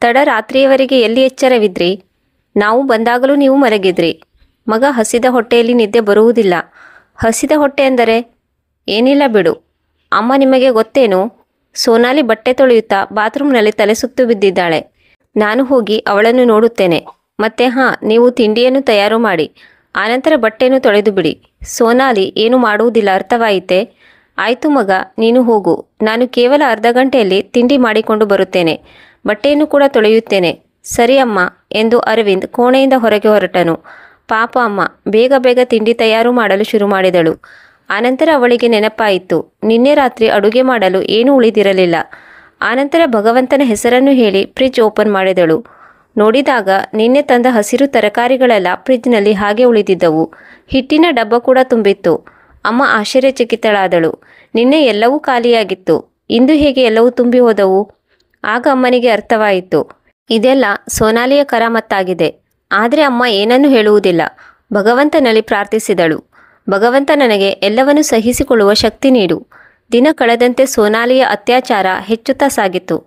ತಡರಾತ್ರಿಯವರೆಗೆ ಎಲ್ಲಿ ಎಚ್ಚರವಿದ್ರಿ? ನಾವು ಬಂದಾಗಲೂ ನೀವು ಮಲಗಿದ್ರಿ. ಮಗ, ಹಸಿದ ಹೊಟ್ಟೆಯಲ್ಲಿ ನಿದ್ದೆ ಬರುವುದಿಲ್ಲ. ಹಸಿದ ಹೊಟ್ಟೆ ಎಂದರೆ? ಏನಿಲ್ಲ ಬಿಡು. ಅಮ್ಮ, ನಿಮಗೆ ಗೊತ್ತೇನು? ಸೋನಾಲಿ ಬಟ್ಟೆ ತೊಳೆಯುತ್ತಾ ಬಾತ್ರೂಮ್ನಲ್ಲಿ ತಲೆ ಸುತ್ತು ಬಿದ್ದಿದ್ದಾಳೆ. ನಾನು ಹೋಗಿ ಅವಳನ್ನು ನೋಡುತ್ತೇನೆ. ಮತ್ತೆ ನೀವು ತಿಂಡಿಯನ್ನು ತಯಾರು ಮಾಡಿ, ಆನಂತರ ಬಟ್ಟೆಯನ್ನು ತೊಳೆದು ಬಿಡಿ. ಸೋನಾಲಿ ಏನು ಮಾಡುವುದಿಲ್ಲ, ಅರ್ಥವಾಯಿತೆ? ಆಯಿತು ಮಗ, ನೀನು ಹೋಗು. ನಾನು ಕೇವಲ ಅರ್ಧ ಗಂಟೆಯಲ್ಲಿ ತಿಂಡಿ ಮಾಡಿಕೊಂಡು ಬರುತ್ತೇನೆ. ಬಟ್ಟೆಯನ್ನು ಕೂಡ ತೊಳೆಯುತ್ತೇನೆ. ಸರಿ ಅಮ್ಮ ಎಂದು ಅರವಿಂದ್ ಕೋಣೆಯಿಂದ ಹೊರಗೆ ಹೊರಟನು. ಪಾಪ ಅಮ್ಮ ಬೇಗ ಬೇಗ ತಿಂಡಿ ತಯಾರು ಮಾಡಲು ಶುರು ಮಾಡಿದಳು. ಆನಂತರ ಅವಳಿಗೆ ನೆನಪಾಯಿತು, ನಿನ್ನೆ ರಾತ್ರಿ ಅಡುಗೆ ಮಾಡಲು ಏನೂ ಉಳಿದಿರಲಿಲ್ಲ. ಆನಂತರ ಭಗವಂತನ ಹೆಸರನ್ನು ಹೇಳಿ ಫ್ರಿಜ್ ಓಪನ್ ಮಾಡಿದಳು. ನೋಡಿದಾಗ ನಿನ್ನೆ ತಂದ ಹಸಿರು ತರಕಾರಿಗಳೆಲ್ಲ ಫ್ರಿಜ್ನಲ್ಲಿ ಹಾಗೆ ಉಳಿದಿದ್ದವು. ಹಿಟ್ಟಿನ ಡಬ್ಬ ಕೂಡ ತುಂಬಿತ್ತು. ಅಮ್ಮ ಆಶ್ಚರ್ಯಚಕಿತಳಾದಳು. ನಿನ್ನೆ ಎಲ್ಲವೂ ಖಾಲಿಯಾಗಿತ್ತು, ಇಂದು ಹೇಗೆ ಎಲ್ಲವೂ ತುಂಬಿ ಹೋದವು? ಆಗ ಅಮ್ಮನಿಗೆ ಅರ್ಥವಾಯಿತು, ಇದೆಲ್ಲ ಸೋನಾಲಿಯ ಕರಾಮತ್ತಾಗಿದೆ. ಆದರೆ ಅಮ್ಮ ಏನನ್ನೂ ಹೇಳುವುದಿಲ್ಲ. ಭಗವಂತನಲ್ಲಿ ಪ್ರಾರ್ಥಿಸಿದಳು, ಭಗವಂತ ನನಗೆ ಎಲ್ಲವನ್ನೂ ಸಹಿಸಿಕೊಳ್ಳುವ ಶಕ್ತಿ ನೀಡು. ದಿನ ಕಳೆದಂತೆ ಸೋನಾಲಿಯ ಅತ್ಯಾಚಾರ ಹೆಚ್ಚುತ್ತಾ ಸಾಗಿತ್ತು.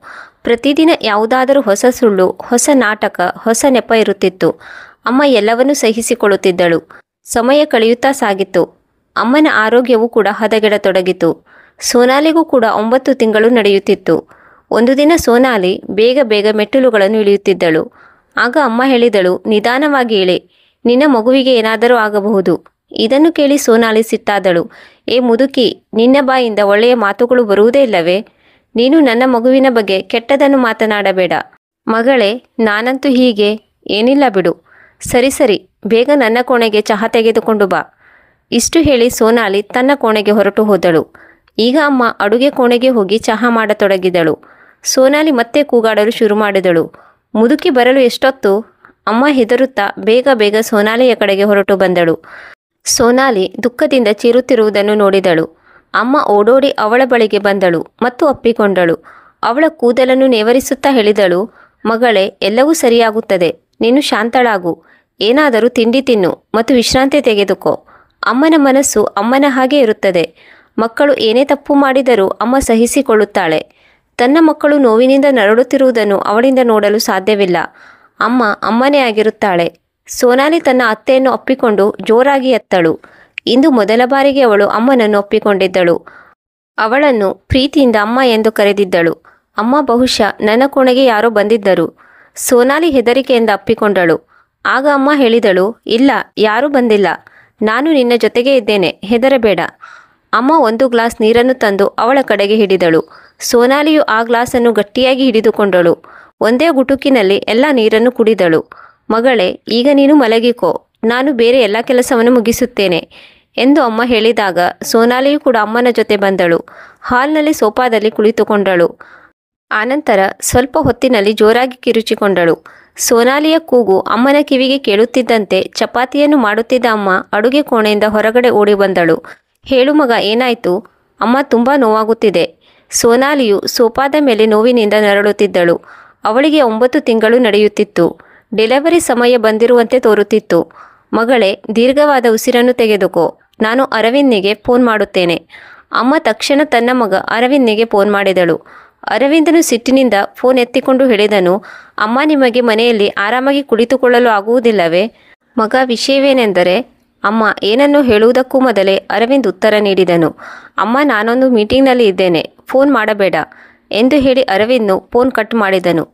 ಪ್ರತಿದಿನ ಯಾವುದಾದರೂ ಹೊಸ ಸುಳ್ಳು, ಹೊಸ ನಾಟಕ, ಹೊಸ ನೆಪ ಇರುತ್ತಿತ್ತು. ಅಮ್ಮ ಎಲ್ಲವನ್ನೂ ಸಹಿಸಿಕೊಳ್ಳುತ್ತಿದ್ದಳು. ಸಮಯ ಕಳೆಯುತ್ತಾ ಸಾಗಿತ್ತು. ಅಮ್ಮನ ಆರೋಗ್ಯವೂ ಕೂಡ ಹದಗೆಡತೊಡಗಿತು. ಸೋನಾಲಿಗೂ ಕೂಡ 9 ತಿಂಗಳು ನಡೆಯುತ್ತಿತ್ತು. ಒಂದು ದಿನ ಸೋನಾಲಿ ಬೇಗ ಬೇಗ ಮೆಟ್ಟಿಲುಗಳನ್ನು ಇಳಿಯುತ್ತಿದ್ದಳು. ಆಗ ಅಮ್ಮ ಹೇಳಿದಳು, ನಿಧಾನವಾಗಿ ಇಳಿ, ನಿನ್ನ ಮಗುವಿಗೆ ಏನಾದರೂ ಆಗಬಹುದು. ಇದನ್ನು ಕೇಳಿ ಸೋನಾಲಿ ಸಿಟ್ಟಾದಳು. ಏ ಮುದುಕಿ, ನಿನ್ನ ಬಾಯಿಂದ ಒಳ್ಳೆಯ ಮಾತುಗಳು ಬರುವುದೇ ಇಲ್ಲವೇ? ನೀನು ನನ್ನ ಮಗುವಿನ ಬಗ್ಗೆ ಕೆಟ್ಟದನ್ನು ಮಾತನಾಡಬೇಡ. ಮಗಳೇ, ನಾನಂತೂ ಹೀಗೆ ಏನಿಲ್ಲ ಬಿಡು. ಸರಿ ಸರಿ, ಬೇಗ ನನ್ನ ಕೋಣೆಗೆ ಚಹಾ ತೆಗೆದುಕೊಂಡು ಬಾ. ಇಷ್ಟು ಹೇಳಿ ಸೋನಾಲಿ ತನ್ನ ಕೋಣೆಗೆ ಹೊರಟು ಹೋದಳು. ಈಗ ಅಮ್ಮ ಅಡುಗೆ ಕೋಣೆಗೆ ಹೋಗಿ ಚಹಾ ಮಾಡತೊಡಗಿದಳು. ಸೋನಾಲಿ ಮತ್ತೆ ಕೂಗಾಡಲು ಶುರು ಮಾಡಿದಳು. ಮುದುಕಿ ಬರಲು ಎಷ್ಟೊತ್ತು? ಅಮ್ಮ ಹೆದರುತ್ತಾ ಬೇಗ ಬೇಗ ಸೋನಾಲಿಯ ಕಡೆಗೆ ಹೊರಟು ಬಂದಳು. ಸೋನಾಲಿ ದುಃಖದಿಂದ ಚೀರುತ್ತಿರುವುದನ್ನು ನೋಡಿದಳು. ಅಮ್ಮ ಓಡೋಡಿ ಅವಳ ಬಳಿಗೆ ಬಂದಳು ಮತ್ತು ಅಪ್ಪಿಕೊಂಡಳು. ಅವಳ ಕೂದಲನ್ನು ನೇವರಿಸುತ್ತಾ ಹೇಳಿದಳು, ಮಗಳೇ, ಎಲ್ಲವೂ ಸರಿಯಾಗುತ್ತದೆ. ನೀನು ಶಾಂತಳಾಗು. ಏನಾದರೂ ತಿಂಡಿ ತಿನ್ನು ಮತ್ತು ವಿಶ್ರಾಂತಿ ತೆಗೆದುಕೋ. ಅಮ್ಮನ ಮನಸ್ಸು ಅಮ್ಮನ ಹಾಗೆ ಇರುತ್ತದೆ. ಮಕ್ಕಳು ಏನೇ ತಪ್ಪು ಮಾಡಿದರೂ ಅಮ್ಮ ಸಹಿಸಿಕೊಳ್ಳುತ್ತಾಳೆ. ತನ್ನ ಮಕ್ಕಳು ನೋವಿನಿಂದ ನರಳುತ್ತಿರುವುದನ್ನು ಅವಳಿಂದ ನೋಡಲು ಸಾಧ್ಯವಿಲ್ಲ. ಅಮ್ಮ ಅಮ್ಮನೇ ಆಗಿರುತ್ತಾಳೆ. ಸೋನಾಲಿ ತನ್ನ ಅತ್ತೆಯನ್ನು ಒಪ್ಪಿಕೊಂಡು ಜೋರಾಗಿ ಎತ್ತಳು. ಇಂದು ಮೊದಲ ಬಾರಿಗೆ ಅವಳು ಅಮ್ಮನನ್ನು ಒಪ್ಪಿಕೊಂಡಿದ್ದಳು. ಅವಳನ್ನು ಪ್ರೀತಿಯಿಂದ ಅಮ್ಮ ಎಂದು ಕರೆದಿದ್ದಳು. ಅಮ್ಮ, ಬಹುಶಃ ನನ್ನ ಕೋಣೆಗೆ ಯಾರೋ ಬಂದಿದ್ದರು. ಸೋನಾಲಿ ಹೆದರಿಕೆಯಿಂದ ಅಪ್ಪಿಕೊಂಡಳು. ಆಗ ಅಮ್ಮ ಹೇಳಿದಳು, ಇಲ್ಲ, ಯಾರೂ ಬಂದಿಲ್ಲ. ನಾನು ನಿನ್ನ ಜೊತೆಗೇ ಇದ್ದೇನೆ, ಹೆದರಬೇಡ. ಅಮ್ಮ ಒಂದು ಗ್ಲಾಸ್ ನೀರನ್ನು ತಂದು ಅವಳ ಕಡೆಗೆ ಹಿಡಿದಳು. ಸೋನಾಲಿಯು ಆ ಗ್ಲಾಸನ್ನು ಗಟ್ಟಿಯಾಗಿ ಹಿಡಿದುಕೊಂಡಳು. ಒಂದೇ ಗುಟುಕಿನಲ್ಲಿ ಎಲ್ಲ ನೀರನ್ನು ಕುಡಿದಳು. ಮಗಳೇ, ಈಗ ನೀನು ಮಲಗಿಕೋ. ನಾನು ಬೇರೆ ಎಲ್ಲ ಕೆಲಸವನ್ನು ಮುಗಿಸುತ್ತೇನೆ ಎಂದು ಅಮ್ಮ ಹೇಳಿದಾಗ ಸೋನಾಲಿಯು ಕೂಡ ಅಮ್ಮನ ಜೊತೆ ಬಂದಳು. ಹಾಲ್ನಲ್ಲಿ ಸೋಫಾದಲ್ಲಿ ಕುಳಿತುಕೊಂಡಳು. ಆನಂತರ ಸ್ವಲ್ಪ ಹೊತ್ತಿನಲ್ಲಿ ಜೋರಾಗಿ ಕಿರುಚಿಕೊಂಡಳು. ಸೋನಾಲಿಯ ಕೂಗು ಅಮ್ಮನ ಕಿವಿಗೆ ಕೇಳುತ್ತಿದ್ದಂತೆ ಚಪಾತಿಯನ್ನು ಮಾಡುತ್ತಿದ್ದ ಅಮ್ಮ ಅಡುಗೆ ಕೋಣೆಯಿಂದ ಹೊರಗಡೆ ಓಡಿ ಬಂದಳು. ಹೇಳು ಮಗ, ಏನಾಯಿತು? ಅಮ್ಮ, ತುಂಬ ನೋವಾಗುತ್ತಿದೆ. ಸೋನಾಲಿಯು ಸೋಫಾದ ಮೇಲೆ ನೋವಿನಿಂದ ನರಳುತ್ತಿದ್ದಳು. ಅವಳಿಗೆ 9 ತಿಂಗಳು ನಡೆಯುತ್ತಿತ್ತು. ಡೆಲಿವರಿ ಸಮಯ ಬಂದಿರುವಂತೆ ತೋರುತ್ತಿತ್ತು. ಮಗಳೇ, ದೀರ್ಘವಾದ ಉಸಿರನ್ನು ತೆಗೆದುಕೋ. ನಾನು ಅರವಿಂದ್ನಿಗೆ ಫೋನ್ ಮಾಡುತ್ತೇನೆ. ಅಮ್ಮ ತಕ್ಷಣ ತನ್ನ ಮಗ ಅರವಿಂದ್ನಿಗೆ ಫೋನ್ ಮಾಡಿದಳು. ಅರವಿಂದನು ಸಿಟ್ಟಿನಿಂದ ಫೋನ್ ಎತ್ತಿಕೊಂಡು ಹೇಳಿದನು, ಅಮ್ಮ, ನಿಮಗೆ ಮನೆಯಲ್ಲಿ ಆರಾಮಾಗಿ ಕುಳಿತುಕೊಳ್ಳಲು ಆಗುವುದಿಲ್ಲವೇ? ಮಗ, ವಿಷಯವೇನೆಂದರೆ ಅಮ್ಮ ಏನನ್ನು ಹೇಳುವುದಕ್ಕೂ ಮೊದಲೇ ಅರವಿಂದ್ ಉತ್ತರ ನೀಡಿದನು. ಅಮ್ಮ, ನಾನೊಂದು ಮೀಟಿಂಗ್ನಲ್ಲಿ ಇದ್ದೇನೆ, ಫೋನ್ ಮಾಡಬೇಡ ಎಂದು ಹೇಳಿ ಅರವಿಂದ್ನು ಫೋನ್ ಕಟ್ ಮಾಡಿದನು.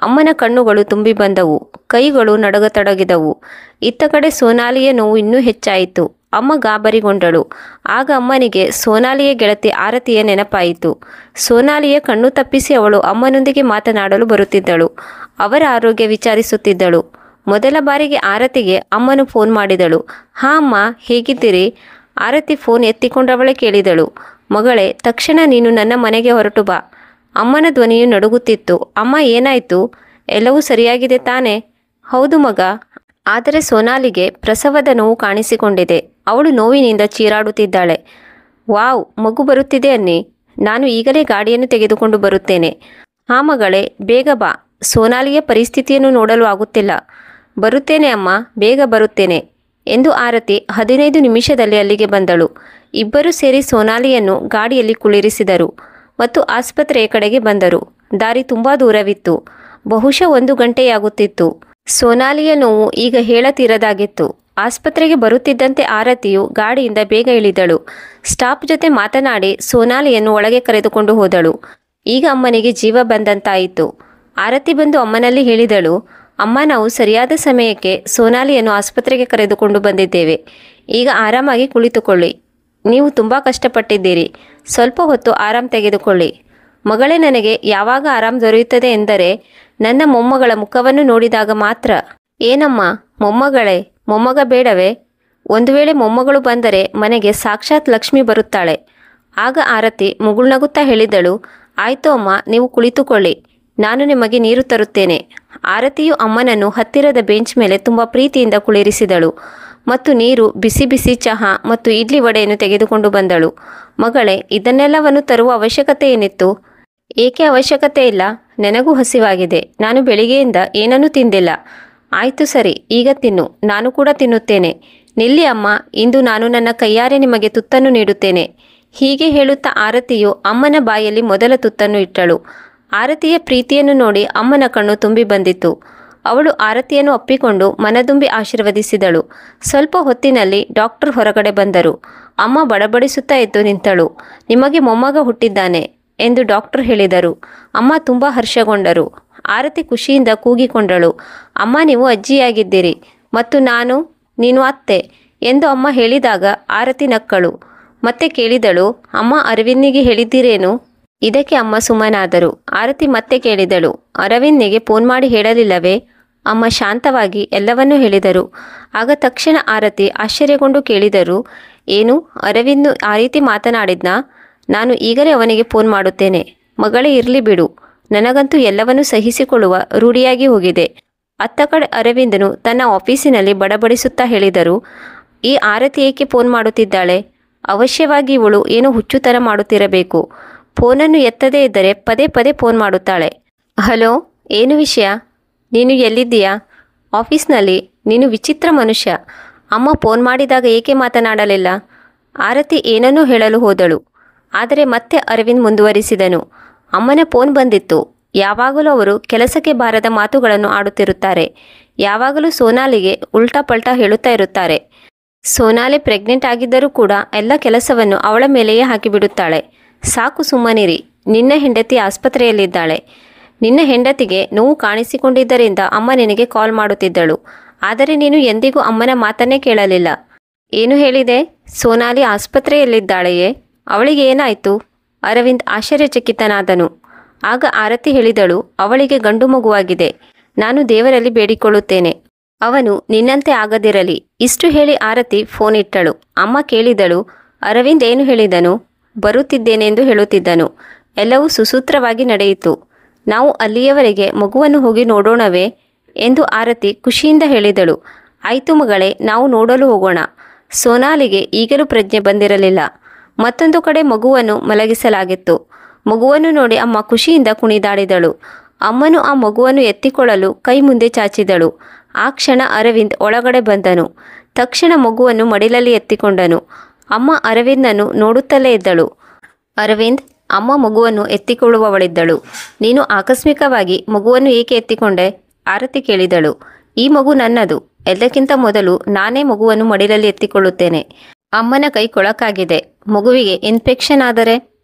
ಅಮ್ಮನ ಕಣ್ಣುಗಳು ತುಂಬಿ ಬಂದವು, ಕೈಗಳು ನಡುಗತೊಡಗಿದವು. ಇತ್ತ ಕಡೆ ಸೋನಾಲಿಯ ನೋವು ಇನ್ನೂ ಹೆಚ್ಚಾಯಿತು. ಅಮ್ಮ ಗಾಬರಿಗೊಂಡಳು. ಆಗ ಅಮ್ಮನಿಗೆ ಸೋನಾಲಿಯ ಗೆಳತಿ ಆರತಿಯ ನೆನಪಾಯಿತು. ಸೋನಾಲಿಯ ಕಣ್ಣು ತಪ್ಪಿಸಿ ಅವಳು ಅಮ್ಮನೊಂದಿಗೆ ಮಾತನಾಡಲು ಬರುತ್ತಿದ್ದಳು. ಅವರ ಆರೋಗ್ಯ ವಿಚಾರಿಸುತ್ತಿದ್ದಳು. ಮೊದಲ ಬಾರಿಗೆ ಆರತಿಗೆ ಅಮ್ಮನು ಫೋನ್ ಮಾಡಿದಳು. ಹಾ ಅಮ್ಮ, ಹೇಗಿದ್ದೀರಿ? ಆರತಿ ಫೋನ್ ಎತ್ತಿಕೊಂಡವಳೆ ಕೇಳಿದಳು. ಮಗಳೇ, ತಕ್ಷಣ ನೀನು ನನ್ನ ಮನೆಗೆ ಹೊರಟು ಬಾ. ಅಮ್ಮನ ಧ್ವನಿಯು ನಡುಗುತ್ತಿತ್ತು. ಅಮ್ಮ, ಏನಾಯಿತು? ಎಲ್ಲವೂ ಸರಿಯಾಗಿದೆ ತಾನೇ? ಹೌದು ಮಗ, ಆದರೆ ಸೋನಾಲಿಗೆ ಪ್ರಸವದ ನೋವು ಕಾಣಿಸಿಕೊಂಡಿದೆ. ಅವಳು ನೋವಿನಿಂದ ಚೀರಾಡುತ್ತಿದ್ದಾಳೆ. ವಾವ್, ಮಗು ಬರುತ್ತಿದೆ ಅನ್ನಿ. ನಾನು ಈಗಲೇ ಗಾಡಿಯನ್ನು ತೆಗೆದುಕೊಂಡು ಬರುತ್ತೇನೆ. ಹಾ ಮಗಳೇ, ಬೇಗ ಬಾ. ಸೋನಾಲಿಯ ಪರಿಸ್ಥಿತಿಯನ್ನು ನೋಡಲು ಆಗುತ್ತಿಲ್ಲ. ಬರುತ್ತೇನೆ ಅಮ್ಮ, ಬೇಗ ಬರುತ್ತೇನೆ ಎಂದು ಆರತಿ 15 ನಿಮಿಷದಲ್ಲಿ ಅಲ್ಲಿಗೆ ಬಂದಳು. ಇಬ್ಬರು ಸೇರಿ ಸೋನಾಲಿಯನ್ನು ಗಾಡಿಯಲ್ಲಿ ಕುಳ್ಳಿರಿಸಿದರು ಮತ್ತು ಆಸ್ಪತ್ರೆಯ ಕಡೆಗೆ ಬಂದರು. ದಾರಿ ತುಂಬ ದೂರವಿತ್ತು. ಬಹುಶಃ 1 ಗಂಟೆಯಾಗುತ್ತಿತ್ತು. ಸೋನಾಲಿಯ ನೋವು ಈಗ ಹೇಳತೀರದಾಗಿತ್ತು. ಆಸ್ಪತ್ರೆಗೆ ಬರುತ್ತಿದ್ದಂತೆ ಆರತಿಯು ಗಾಡಿಯಿಂದ ಬೇಗ ಇಳಿದಳು. ಸ್ಟಾಫ್ ಜೊತೆ ಮಾತನಾಡಿ ಸೋನಾಲಿಯನ್ನು ಒಳಗೆ ಕರೆದುಕೊಂಡು ಹೋದಳು. ಈಗ ಅಮ್ಮನಿಗೆ ಜೀವ ಬಂದಂತಾಯಿತು. ಆರತಿ ಬಂದು ಅಮ್ಮನಲ್ಲಿ ಹೇಳಿದಳು, ಅಮ್ಮ, ನಾವು ಸರಿಯಾದ ಸಮಯಕ್ಕೆ ಸೋನಾಲಿಯನ್ನು ಆಸ್ಪತ್ರೆಗೆ ಕರೆದುಕೊಂಡು ಬಂದಿದ್ದೇವೆ. ಈಗ ಆರಾಮಾಗಿ ಕುಳಿತುಕೊಳ್ಳಿ. ನೀವು ತುಂಬ ಕಷ್ಟಪಟ್ಟಿದ್ದೀರಿ. ಸ್ವಲ್ಪ ಹೊತ್ತು ಆರಾಮ್ ತೆಗೆದುಕೊಳ್ಳಿ. ಮಗಳೇ, ನನಗೆ ಯಾವಾಗ ಆರಾಮ್ ದೊರೆಯುತ್ತದೆ ಎಂದರೆ ನನ್ನ ಮೊಮ್ಮಗಳ ಮುಖವನ್ನು ನೋಡಿದಾಗ ಮಾತ್ರ. ಏನಮ್ಮ ಮೊಮ್ಮಗಳೇ, ಮೊಮ್ಮಗ ಬೇಡವೇ? ಒಂದು ವೇಳೆ ಮೊಮ್ಮಗಳು ಬಂದರೆ ಮನೆಗೆ ಸಾಕ್ಷಾತ್ ಲಕ್ಷ್ಮಿ ಬರುತ್ತಾಳೆ. ಆಗ ಆರತಿ ಮುಗುಳ್ನಗುತ್ತಾ ಹೇಳಿದಳು, ಆಯಿತು ಅಮ್ಮ, ನೀವು ಕುಳಿತುಕೊಳ್ಳಿ, ನಾನು ನಿಮಗೆ ನೀರು ತರುತ್ತೇನೆ. ಆರತಿಯು ಅಮ್ಮನನ್ನು ಹತ್ತಿರದ ಬೆಂಚ್ ಮೇಲೆ ತುಂಬ ಪ್ರೀತಿಯಿಂದ ಕುಳ್ಳಿರಿಸಿದಳು ಮತ್ತು ನೀರು, ಬಿಸಿ ಬಿಸಿ ಚಹಾ ಮತ್ತು ಇಡ್ಲಿ ವಡೆಯನ್ನು ತೆಗೆದುಕೊಂಡು ಬಂದಳು. ಮಗಳೇ, ಇದನ್ನೆಲ್ಲವನ್ನು ತರುವ ಅವಶ್ಯಕತೆ ಏನಿತ್ತು? ಏಕೆ ಅವಶ್ಯಕತೆ ಇಲ್ಲ? ನನಗೂ ಹಸಿವಾಗಿದೆ. ನಾನು ಬೆಳಿಗ್ಗೆಯಿಂದ ಏನನ್ನೂ ತಿಂದಿಲ್ಲ. ಆಯಿತು ಸರಿ, ಈಗ ತಿನ್ನು, ನಾನು ಕೂಡ ತಿನ್ನುತ್ತೇನೆ. ನಿಲ್ಲಿ ಅಮ್ಮ, ಇಂದು ನಾನು ನನ್ನ ಕೈಯಾರೆ ನಿಮಗೆ ತುತ್ತನ್ನು ನೀಡುತ್ತೇನೆ. ಹೀಗೆ ಹೇಳುತ್ತಾ ಆರತಿಯು ಅಮ್ಮನ ಬಾಯಲ್ಲಿ ಮೊದಲ ತುತ್ತನ್ನು ಇಟ್ಟಳು. ಆರತಿಯ ಪ್ರೀತಿಯನ್ನು ನೋಡಿ ಅಮ್ಮನ ಕಣ್ಣು ತುಂಬಿ ಬಂದಿತು. ಅವಳು ಆರತಿಯನ್ನು ಅಪ್ಪಿಕೊಂಡು ಮನದುಂಬಿ ಆಶೀರ್ವದಿಸಿದಳು. ಸ್ವಲ್ಪ ಹೊತ್ತಿನಲ್ಲಿ ಡಾಕ್ಟರ್ ಹೊರಗಡೆ ಬಂದರು. ಅಮ್ಮ ಬಡಬಡಿಸುತ್ತಾ ಎದ್ದು ನಿಂತಳು. ನಿಮಗೆ ಮೊಮ್ಮಗ ಹುಟ್ಟಿದ್ದಾನೆ ಎಂದು ಡಾಕ್ಟರ್ ಹೇಳಿದರು. ಅಮ್ಮ ತುಂಬ ಹರ್ಷಗೊಂಡರು. ಆರತಿ ಖುಷಿಯಿಂದ ಕೂಗಿಕೊಂಡಳು, ಅಮ್ಮ, ನೀವು ಅಜ್ಜಿಯಾಗಿದ್ದೀರಿ ಮತ್ತು ನೀನು ಅತ್ತೆ ಎಂದು ಅಮ್ಮ ಹೇಳಿದಾಗ ಆರತಿ ನಕ್ಕಳು. ಮತ್ತೆ ಕೇಳಿದಳು, ಅಮ್ಮ, ಅರವಿಂದ್ನಿಗೆ ಹೇಳಿದ್ದೀರೇನು? ಇದಕ್ಕೆ ಅಮ್ಮ ಸುಮ್ಮನಾದರು. ಆರತಿ ಮತ್ತೆ ಕೇಳಿದಳು, ಅರವಿಂದ್ನಿಗೆ ಫೋನ್ ಮಾಡಿ ಹೇಳಲಿಲ್ಲವೇ? ಅಮ್ಮ ಶಾಂತವಾಗಿ ಎಲ್ಲವನ್ನೂ ಹೇಳಿದರು. ಆಗ ತಕ್ಷಣ ಆರತಿ ಆಶ್ಚರ್ಯಗೊಂಡು ಕೇಳಿದರು, ಏನು, ಅರವಿಂದ್ ಆ ರೀತಿ ಮಾತನಾಡಿದ್ನಾ? ನಾನು ಈಗಲೇ ಅವನಿಗೆ ಫೋನ್ ಮಾಡುತ್ತೇನೆ. ಮಗಳೇ, ಇರಲಿ ಬಿಡು, ನನಗಂತೂ ಎಲ್ಲವನ್ನೂ ಸಹಿಸಿಕೊಳ್ಳುವ ರೂಢಿಯಾಗಿ ಹೋಗಿದೆ. ಅತ್ತ ಕಡೆ ಅರವಿಂದನು ತನ್ನ ಆಫೀಸಿನಲ್ಲಿ ಬಡಬಡಿಸುತ್ತಾ ಹೇಳಿದರು, ಈ ಆರತಿ ಏಕೆ ಫೋನ್ ಮಾಡುತ್ತಿದ್ದಾಳೆ? ಅವಶ್ಯವಾಗಿ ಇವಳು ಏನೋ ಹುಚ್ಚುತನ ಮಾಡುತ್ತಿರಬೇಕು. ಫೋನನ್ನು ಎತ್ತದೇ ಇದ್ದರೆ ಪದೇ ಪದೇ ಫೋನ್ ಮಾಡುತ್ತಾಳೆ. ಹಲೋ, ಏನು ವಿಷಯ? ನೀನು ಎಲ್ಲಿದ್ದೀಯಾ? ಆಫೀಸ್ನಲ್ಲಿ. ನೀನು ವಿಚಿತ್ರ ಮನುಷ್ಯ. ಅಮ್ಮ ಫೋನ್ ಮಾಡಿದಾಗ ಏಕೆ ಮಾತನಾಡಲಿಲ್ಲ? ಆರತಿ ಏನನ್ನೂ ಹೇಳಲು ಹೋದಳು. ಆದರೆ ಮತ್ತೆ ಅರವಿಂದ್ ಮುಂದುವರಿಸಿದನು, ಅಮ್ಮನ ಫೋನ್ ಬಂದಿತ್ತು. ಯಾವಾಗಲೂ ಅವರು ಕೆಲಸಕ್ಕೆ ಬಾರದ ಮಾತುಗಳನ್ನು ಆಡುತ್ತಿರುತ್ತಾರೆ. ಯಾವಾಗಲೂ ಸೋನಾಲಿಗೆ ಉಲ್ಟಾ ಪಲ್ಟಾ ಹೇಳುತ್ತಾ ಇರುತ್ತಾರೆ. ಸೋನಾಲಿ ಪ್ರೆಗ್ನೆಂಟ್ ಆಗಿದ್ದರೂ ಕೂಡ ಎಲ್ಲ ಕೆಲಸವನ್ನು ಅವಳ ಮೇಲೆಯೇ ಹಾಕಿಬಿಡುತ್ತಾಳೆ. ಸಾಕು, ಸುಮ್ಮನಿರಿ. ನಿನ್ನ ಹೆಂಡತಿ ಆಸ್ಪತ್ರೆಯಲ್ಲಿದ್ದಾಳೆ. ನಿನ್ನ ಹೆಂಡತಿಗೆ ನೋವು ಕಾಣಿಸಿಕೊಂಡಿದ್ದರಿಂದ ಅಮ್ಮ ನಿನಗೆ ಕಾಲ್ ಮಾಡುತ್ತಿದ್ದಳು. ಆದರೆ ನೀನು ಎಂದಿಗೂ ಅಮ್ಮನ ಮಾತನ್ನೇ ಕೇಳಲಿಲ್ಲ. ಏನು ಹೇಳಿದೆ? ಸೋನಾಲಿ ಆಸ್ಪತ್ರೆಯಲ್ಲಿದ್ದಾಳೆಯೇ? ಅವಳಿಗೆ ಏನಾಯಿತು? ಅರವಿಂದ್ ಆಶ್ಚರ್ಯಚಕಿತನಾದನು. ಆಗ ಆರತಿ ಹೇಳಿದಳು, ಅವಳಿಗೆ ಗಂಡು ಮಗುವಾಗಿದೆ. ನಾನು ದೇವರಲ್ಲಿ ಬೇಡಿಕೊಳ್ಳುತ್ತೇನೆ, ಅವನು ನಿನ್ನಂತೆ ಆಗದಿರಲಿ. ಇಷ್ಟು ಹೇಳಿ ಆರತಿ ಫೋನ್ ಇಟ್ಟಳು. ಅಮ್ಮ ಕೇಳಿದಳು, ಅರವಿಂದ್ ಏನು ಹೇಳಿದನು? ಬರುತ್ತಿದ್ದೇನೆಂದು ಹೇಳುತ್ತಿದ್ದನು. ಎಲ್ಲವೂ ಸುಸೂತ್ರವಾಗಿ ನಡೆಯಿತು. ನಾವು ಅಲ್ಲಿಯವರೆಗೆ ಮಗುವನ್ನು ಹೋಗಿ ನೋಡೋಣವೇ ಎಂದು ಆರತಿ ಖುಷಿಯಿಂದ ಹೇಳಿದಳು. ಆಯಿತು ಮಗಳೇ, ನಾವು ನೋಡಲು ಹೋಗೋಣ. ಸೋನಾಲಿಗೆ ಈಗಲೂ ಪ್ರಜ್ಞೆ ಬಂದಿರಲಿಲ್ಲ. ಮತ್ತೊಂದು ಕಡೆ ಮಗುವನ್ನು ಮಲಗಿಸಲಾಗಿತ್ತು. ಮಗುವನ್ನು ನೋಡಿ ಅಮ್ಮ ಖುಷಿಯಿಂದ ಕುಣಿದಾಡಿದಳು. ಅಮ್ಮನು ಆ ಮಗುವನ್ನು ಎತ್ತಿಕೊಳ್ಳಲು ಕೈ ಮುಂದೆ ಚಾಚಿದಳು. ಆ ಕ್ಷಣ ಅರವಿಂದ್ ಒಳಗಡೆ ಬಂದನು. ತಕ್ಷಣ ಮಗುವನ್ನು ಮಡಿಲಲ್ಲಿ ಎತ್ತಿಕೊಂಡನು. ಅಮ್ಮ ಅರವಿಂದನ್ನು ನೋಡುತ್ತಲೇ ಇದ್ದಳು. ಅರವಿಂದ್, ಅಮ್ಮ ಮಗುವನ್ನು ಎತ್ತಿಕೊಳ್ಳುವವಳಿದ್ದಳು. ನೀನು ಆಕಸ್ಮಿಕವಾಗಿ ಮಗುವನ್ನು ಏಕೆ ಎತ್ತಿಕೊಂಡೆ? ಆರತಿ ಕೇಳಿದಳು. ಈ ಮಗು ನನ್ನದು. ಎಲ್ಲಕ್ಕಿಂತ ಮೊದಲು ನಾನೇ ಮಗುವನ್ನು ಮಡಿಲಲ್ಲಿ ಎತ್ತಿಕೊಳ್ಳುತ್ತೇನೆ. ಅಮ್ಮನ ಕೈ ಕೊಳಕಾಗಿದೆ. ಮಗುವಿಗೆ ಇನ್ಫೆಕ್ಷನ್ ಆದರೆ?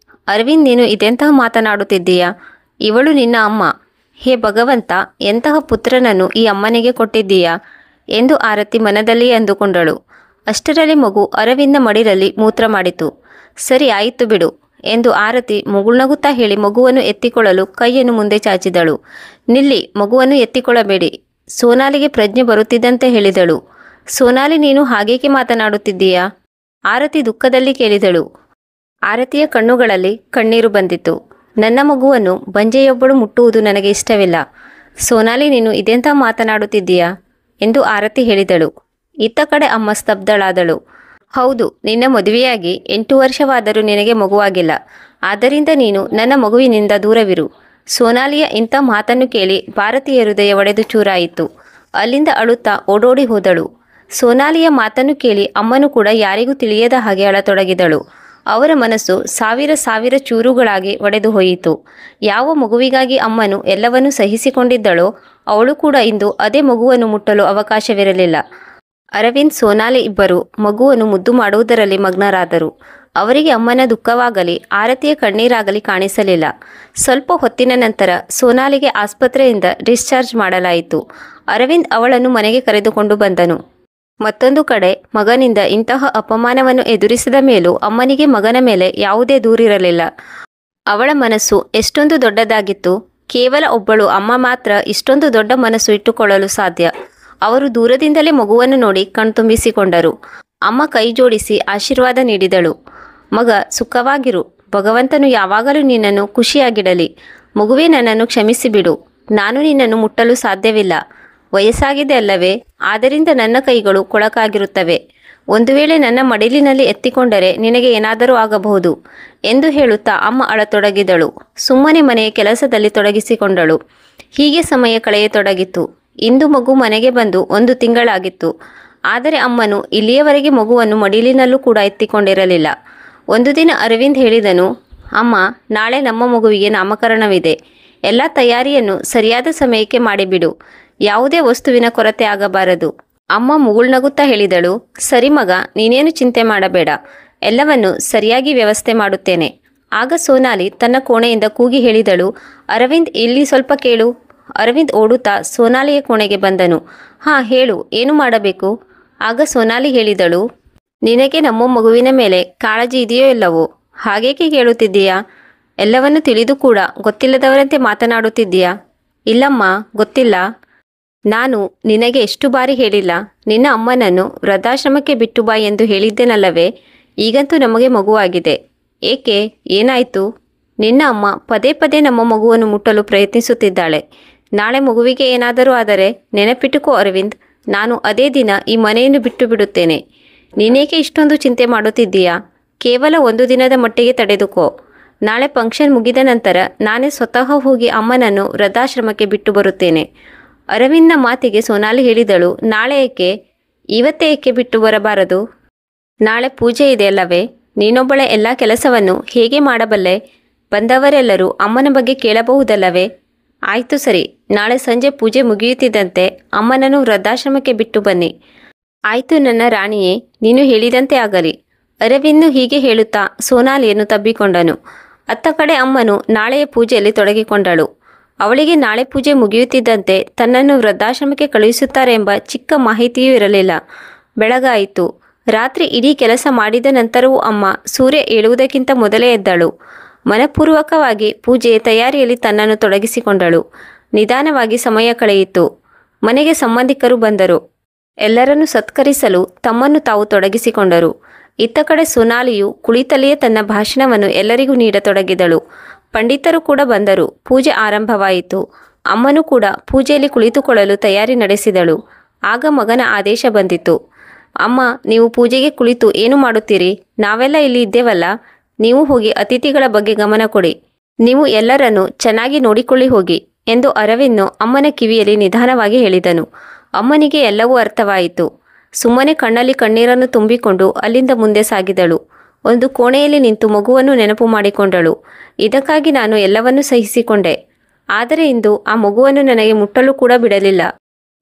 ಅರವಿಂದ್, ನೀನು ಇದೆಂತಹ ಮಾತನಾಡುತ್ತಿದ್ದೀಯಾ? ಇವಳು ನಿನ್ನ ಅಮ್ಮ. ಹೇ ಭಗವಂತ, ಎಂತಹ ಪುತ್ರನನ್ನು ಈ ಅಮ್ಮನಿಗೆ ಕೊಟ್ಟಿದ್ದೀಯಾ ಎಂದು ಆರತಿ ಮನದಲ್ಲಿ ಅಂದುಕೊಂಡಳು. ಅಷ್ಟರಲ್ಲಿ ಮಗು ಅರವಿಂದ್ನ ಮಡಿಲಲ್ಲಿ ಮೂತ್ರ ಮಾಡಿತು. ಸರಿ, ಆಯಿತು ಬಿಡು ಎಂದು ಆರತಿ ಮುಗುಳ್ನಗುತ್ತಾ ಹೇಳಿ ಮಗುವನ್ನು ಎತ್ತಿಕೊಳ್ಳಲು ಕೈಯನ್ನು ಮುಂದೆ ಚಾಚಿದಳು. ನಿಲ್ಲಿ, ಮಗುವನ್ನು ಎತ್ತಿಕೊಳ್ಳಬೇಡಿ. ಸೋನಾಲಿಗೆ ಪ್ರಜ್ಞೆ ಬರುತ್ತಿದ್ದಂತೆ ಹೇಳಿದಳು. ಸೋನಾಲಿ, ನೀನು ಹಾಗೇಕೆ ಮಾತನಾಡುತ್ತಿದ್ದೀಯಾ? ಆರತಿ ದುಃಖದಲ್ಲಿ ಕೇಳಿದಳು. ಆರತಿಯ ಕಣ್ಣುಗಳಲ್ಲಿ ಕಣ್ಣೀರು ಬಂದಿತು. ನನ್ನ ಮಗುವನ್ನು ಬಂಜೆಯೊಬ್ಬಳು ಮುಟ್ಟುವುದು ನನಗೆ ಇಷ್ಟವಿಲ್ಲ. ಸೋನಾಲಿ, ನೀನು ಇದೆಂತ ಮಾತನಾಡುತ್ತಿದ್ದೀಯಾ ಎಂದು ಆರತಿ ಹೇಳಿದಳು. ಇತ್ತ ಕಡೆ ಅಮ್ಮ ಸ್ತಬ್ಧಳಾದಳು. ಹೌದು, ನಿನ್ನ ಮದುವೆಯಾಗಿ 8 ವರ್ಷವಾದರೂ ನಿನಗೆ ಮಗುವಾಗಿಲ್ಲ. ಆದ್ದರಿಂದ ನೀನು ನನ್ನ ಮಗುವಿನಿಂದ ದೂರವಿರು. ಸೋನಾಲಿಯ ಇಂಥ ಮಾತನ್ನು ಕೇಳಿ ಭಾರತೀಯ ಹೃದಯ ಒಡೆದು ಚೂರಾಯಿತು. ಅಲ್ಲಿಂದ ಅಳುತ್ತಾ ಓಡೋಡಿ ಹೋದಳು. ಸೋನಾಲಿಯ ಮಾತನ್ನು ಕೇಳಿ ಅಮ್ಮನು ಕೂಡ ಯಾರಿಗೂ ತಿಳಿಯದ ಹಾಗೆ ಅಳತೊಡಗಿದಳು. ಅವರ ಮನಸ್ಸು ಸಾವಿರ ಚೂರುಗಳಾಗಿ ಒಡೆದು ಹೋಯಿತು. ಯಾವ ಮಗುವಿಗಾಗಿ ಅಮ್ಮನು ಎಲ್ಲವನ್ನೂ ಸಹಿಸಿಕೊಂಡಿದ್ದಳೋ ಅವಳು ಕೂಡ ಇಂದು ಅದೇ ಮಗುವನ್ನು ಮುಟ್ಟಲು ಅವಕಾಶವಿರಲಿಲ್ಲ. ಅರವಿಂದ್, ಸೋನಾಲಿ ಇಬ್ಬರು ಮಗುವನ್ನು ಮುದ್ದು ಮಾಡುವುದರಲ್ಲಿ ಮಗ್ನರಾದರು. ಅವರಿಗೆ ಅಮ್ಮನ ದುಃಖವಾಗಲಿ ಆರತಿಯ ಕಣ್ಣೀರಾಗಲಿ ಕಾಣಿಸಲಿಲ್ಲ. ಸ್ವಲ್ಪ ಹೊತ್ತಿನ ನಂತರ ಸೋನಾಲಿಗೆ ಆಸ್ಪತ್ರೆಯಿಂದ ಡಿಸ್ಚಾರ್ಜ್ ಮಾಡಲಾಯಿತು. ಅರವಿಂದ್ ಅವಳನ್ನು ಮನೆಗೆ ಕರೆದುಕೊಂಡು ಬಂದನು. ಮತ್ತೊಂದು ಕಡೆ ಮಗನಿಂದ ಇಂತಹ ಅಪಮಾನವನ್ನು ಎದುರಿಸಿದ ಮೇಲೂ ಅಮ್ಮನಿಗೆ ಮಗನ ಮೇಲೆ ಯಾವುದೇ ದೂರಿರಲಿಲ್ಲ. ಅವಳ ಮನಸ್ಸು ಎಷ್ಟೊಂದು ದೊಡ್ಡದಾಗಿತ್ತು. ಕೇವಲ ಒಬ್ಬಳು ಅಮ್ಮ ಮಾತ್ರ ಇಷ್ಟೊಂದು ದೊಡ್ಡ ಮನಸ್ಸು ಇಟ್ಟುಕೊಳ್ಳಲು ಸಾಧ್ಯ. ಅವರು ದೂರದಿಂದಲೇ ಮಗುವನ್ನು ನೋಡಿ ಕಣ್ತುಂಬಿಸಿಕೊಂಡರು. ಅಮ್ಮ ಕೈ ಜೋಡಿಸಿ ಆಶೀರ್ವಾದ ನೀಡಿದಳು. ಮಗ, ಸುಖವಾಗಿರು. ಭಗವಂತನು ಯಾವಾಗಲೂ ನಿನ್ನನ್ನು ಖುಷಿಯಾಗಿಡಲಿ. ಮಗುವೇ, ನನ್ನನ್ನು ಕ್ಷಮಿಸಿಬಿಡು. ನಾನು ನಿನ್ನನ್ನು ಮುಟ್ಟಲು ಸಾಧ್ಯವಿಲ್ಲ. ವಯಸ್ಸಾಗಿದೆ ಅಲ್ಲವೇ? ಆದ್ದರಿಂದ ನನ್ನ ಕೈಗಳು ಕೊಳಕಾಗಿರುತ್ತವೆ. ಒಂದು ವೇಳೆ ನನ್ನ ಮಡಿಲಿನಲ್ಲಿ ಎತ್ತಿಕೊಂಡರೆ ನಿನಗೆ ಏನಾದರೂ ಆಗಬಹುದು ಎಂದು ಹೇಳುತ್ತಾ ಅಮ್ಮ ಅಳತೊಡಗಿದಳು. ಸುಮ್ಮನೆ ಮನೆಯ ಕೆಲಸದಲ್ಲಿ ತೊಡಗಿಸಿಕೊಂಡಳು. ಹೀಗೆ ಸಮಯ ಕಳೆಯತೊಡಗಿತು. ಇಂದು ಮಗು ಮನೆಗೆ ಬಂದು 1 ತಿಂಗಳಾಗಿತ್ತು. ಆದರೆ ಅಮ್ಮನು ಇಲ್ಲಿಯವರೆಗೆ ಮಗುವನ್ನು ಮಡಿಲಿನಲ್ಲೂ ಕೂಡ ಎತ್ತಿಕೊಂಡಿರಲಿಲ್ಲ. ಒಂದು ದಿನ ಅರವಿಂದ್ ಹೇಳಿದನು, ಅಮ್ಮ, ನಾಳೆ ನಮ್ಮ ಮಗುವಿಗೆ ನಾಮಕರಣವಿದೆ. ಎಲ್ಲ ತಯಾರಿಯನ್ನು ಸರಿಯಾದ ಸಮಯಕ್ಕೆ ಮಾಡಿಬಿಡು. ಯಾವುದೇ ವಸ್ತುವಿನ ಕೊರತೆ ಆಗಬಾರದು. ಅಮ್ಮ ಮುಗುಳ್ನಗುತ್ತಾ ಹೇಳಿದಳು. ಸರಿ ಮಗ, ನೀನೇನು ಚಿಂತೆ ಮಾಡಬೇಡ. ಎಲ್ಲವನ್ನು ಸರಿಯಾಗಿ ವ್ಯವಸ್ಥೆ ಮಾಡುತ್ತೇನೆ. ಆಗ ಸೋನಾಲಿ ತನ್ನ ಕೋಣೆಯಿಂದ ಕೂಗಿ ಹೇಳಿದಳು, ಅರವಿಂದ್, ಇಲ್ಲಿ ಸ್ವಲ್ಪ ಕೇಳು. ಅರವಿಂದ್ ಓಡುತ್ತಾ ಸೋನಾಲಿಯ ಕೋಣೆಗೆ ಬಂದನು. ಹಾಂ, ಹೇಳು, ಏನು ಮಾಡಬೇಕು? ಆಗ ಸೋನಾಲಿ ಹೇಳಿದಳು, ನಿನಗೆ ನಮ್ಮ ಮಗುವಿನ ಮೇಲೆ ಕಾಳಜಿ ಇದೆಯೋ ಇಲ್ಲವೋ? ಹಾಗೇಕೆ ಕೇಳುತ್ತಿದ್ದೀಯಾ? ಎಲ್ಲವನ್ನು ತಿಳಿದು ಕೂಡ ಗೊತ್ತಿಲ್ಲದವರಂತೆ ಮಾತನಾಡುತ್ತಿದ್ದೀಯಾ? ಇಲ್ಲಮ್ಮ, ಗೊತ್ತಿಲ್ಲ. ನಾನು ನಿನಗೆ ಎಷ್ಟು ಬಾರಿ ಹೇಳಿಲ್ಲ? ನಿನ್ನ ಅಮ್ಮನನ್ನು ವೃದ್ಧಾಶ್ರಮಕ್ಕೆ ಬಿಟ್ಟು ಬಾ ಎಂದು ಹೇಳಿದ್ದೇನಲ್ಲವೇ? ಈಗಂತೂ ನಮಗೆ ಮಗುವಾಗಿದೆ. ಏಕೆ, ಏನಾಯಿತು? ನಿನ್ನ ಅಮ್ಮ ಪದೇ ಪದೇ ನಮ್ಮ ಮಗುವನ್ನು ಮುಟ್ಟಲು ಪ್ರಯತ್ನಿಸುತ್ತಿದ್ದಾಳೆ. ನಾಳೆ ಮಗುವಿಗೆ ಏನಾದರೂ ಆದರೆ ನೆನಪಿಟ್ಟುಕೋ ಅರವಿಂದ್, ನಾನು ಅದೇ ದಿನ ಈ ಮನೆಯನ್ನು ಬಿಟ್ಟು ಬಿಡುತ್ತೇನೆ. ನೀನೇಕೆ ಇಷ್ಟೊಂದು ಚಿಂತೆ ಮಾಡುತ್ತಿದ್ದೀಯಾ? ಕೇವಲ 1 ದಿನದ ಮಟ್ಟಿಗೆ ತಡೆದುಕೋ. ನಾಳೆ ಫಂಕ್ಷನ್ ಮುಗಿದ ನಂತರ ನಾನೇ ಸ್ವತಃ ಹೋಗಿ ಅಮ್ಮನನ್ನು ವೃದ್ಧಾಶ್ರಮಕ್ಕೆ ಬಿಟ್ಟು ಬರುತ್ತೇನೆ. ಅರವಿಂದ್ನ ಮಾತಿಗೆ ಸೋನಾಲಿ ಹೇಳಿದಳು, ನಾಳೆ ಏಕೆ? ಇವತ್ತೇ ಏಕೆ ಬಿಟ್ಟು ಬರಬಾರದು? ನಾಳೆ ಪೂಜೆ ಇದೆಯಲ್ಲವೇ? ನೀನೊಬ್ಬಳೆ ಎಲ್ಲ ಕೆಲಸವನ್ನು ಹೇಗೆ ಮಾಡಬಲ್ಲೆ? ಬಂದವರೆಲ್ಲರೂ ಅಮ್ಮನ ಬಗ್ಗೆ ಕೇಳಬಹುದಲ್ಲವೇ? ಆಯಿತು ಸರಿ, ನಾಳೆ ಸಂಜೆ ಪೂಜೆ ಮುಗಿಯುತ್ತಿದ್ದಂತೆ ಅಮ್ಮನನ್ನು ವೃದ್ಧಾಶ್ರಮಕ್ಕೆ ಬಿಟ್ಟು ಬನ್ನಿ. ಆಯಿತು ನನ್ನ ರಾಣಿಯೇ, ನೀನು ಹೇಳಿದಂತೆ ಆಗಲಿ. ಅರವಿಂದ್ನು ಹೀಗೆ ಹೇಳುತ್ತಾ ಸೋನಾಲಿಯನ್ನು ತಬ್ಬಿಕೊಂಡನು. ಅತ್ತ ಕಡೆ ಅಮ್ಮನು ನಾಳೆಯ ಪೂಜೆಯಲ್ಲಿ ತೊಡಗಿಕೊಂಡಳು. ಅವಳಿಗೆ ನಾಳೆ ಪೂಜೆ ಮುಗಿಯುತ್ತಿದ್ದಂತೆ ತನ್ನನ್ನು ವೃದ್ಧಾಶ್ರಮಕ್ಕೆ ಕಳುಹಿಸುತ್ತಾರೆ ಎಂಬ ಚಿಕ್ಕ ಮಾಹಿತಿಯೂ ಇರಲಿಲ್ಲ. ಬೆಳಗಾಯಿತು. ರಾತ್ರಿ ಇಡೀ ಕೆಲಸ ಮಾಡಿದ ನಂತರವೂ ಅಮ್ಮ ಸೂರ್ಯ ಏಳುವುದಕ್ಕಿಂತ ಮೊದಲೇ ಎದ್ದಳು. ಮನಪೂರ್ವಕವಾಗಿ ಪೂಜೆಯ ತಯಾರಿಯಲ್ಲಿ ತನ್ನನ್ನು ತೊಡಗಿಸಿಕೊಂಡಳು. ನಿಧಾನವಾಗಿ ಸಮಯ ಕಳೆಯಿತು. ಮನೆಗೆ ಸಂಬಂಧಿಕರು ಬಂದರು. ಎಲ್ಲರನ್ನು ಸತ್ಕರಿಸಲು ತಮ್ಮನ್ನು ತಾವು ತೊಡಗಿಸಿಕೊಂಡರು. ಇತ್ತ ಕಡೆ ಸೋನಾಲಿಯು ಕುಳಿತಲ್ಲಿಯೇ ತನ್ನ ಭಾಷಣವನ್ನು ಎಲ್ಲರಿಗೂ ನೀಡತೊಡಗಿದಳು. ಪಂಡಿತರು ಕೂಡ ಬಂದರು. ಪೂಜೆ ಆರಂಭವಾಯಿತು. ಅಮ್ಮನೂ ಕೂಡ ಪೂಜೆಯಲ್ಲಿ ಕುಳಿತುಕೊಳ್ಳಲು ತಯಾರಿ ನಡೆಸಿದಳು. ಆಗ ಮಗನ ಆದೇಶ ಬಂದಿತು. ಅಮ್ಮ, ನೀವು ಪೂಜೆಗೆ ಕುಳಿತು ಏನು ಮಾಡುತ್ತೀರಿ? ನಾವೆಲ್ಲ ಇಲ್ಲಿ ಇದ್ದೇವಲ್ಲ. ನೀವು ಹೋಗಿ ಅತಿಥಿಗಳ ಬಗ್ಗೆ ಗಮನ ಕೊಡಿ. ನೀವು ಎಲ್ಲರನ್ನೂ ಚೆನ್ನಾಗಿ ನೋಡಿಕೊಳ್ಳಿ ಹೋಗಿ ಎಂದು ಅರವಿಂದ್ನು ಅಮ್ಮನ ಕಿವಿಯಲ್ಲಿ ನಿಧಾನವಾಗಿ ಹೇಳಿದನು. ಅಮ್ಮನಿಗೆ ಎಲ್ಲವೂ ಅರ್ಥವಾಯಿತು. ಸುಮ್ಮನೆ ಕಣ್ಣಲ್ಲಿ ಕಣ್ಣೀರನ್ನು ತುಂಬಿಕೊಂಡು ಅಲ್ಲಿಂದ ಮುಂದೆ ಸಾಗಿದಳು. ಒಂದು ಕೋಣೆಯಲ್ಲಿ ನಿಂತು ಮಗುವನ್ನು ನೆನಪು ಮಾಡಿಕೊಂಡಳು. ಇದಕ್ಕಾಗಿ ನಾನು ಎಲ್ಲವನ್ನೂ ಸಹಿಸಿಕೊಂಡೆ. ಆದರೆ ಇಂದು ಆ ಮಗುವನ್ನು ನನಗೆ ಮುಟ್ಟಲು ಕೂಡ ಬಿಡಲಿಲ್ಲ.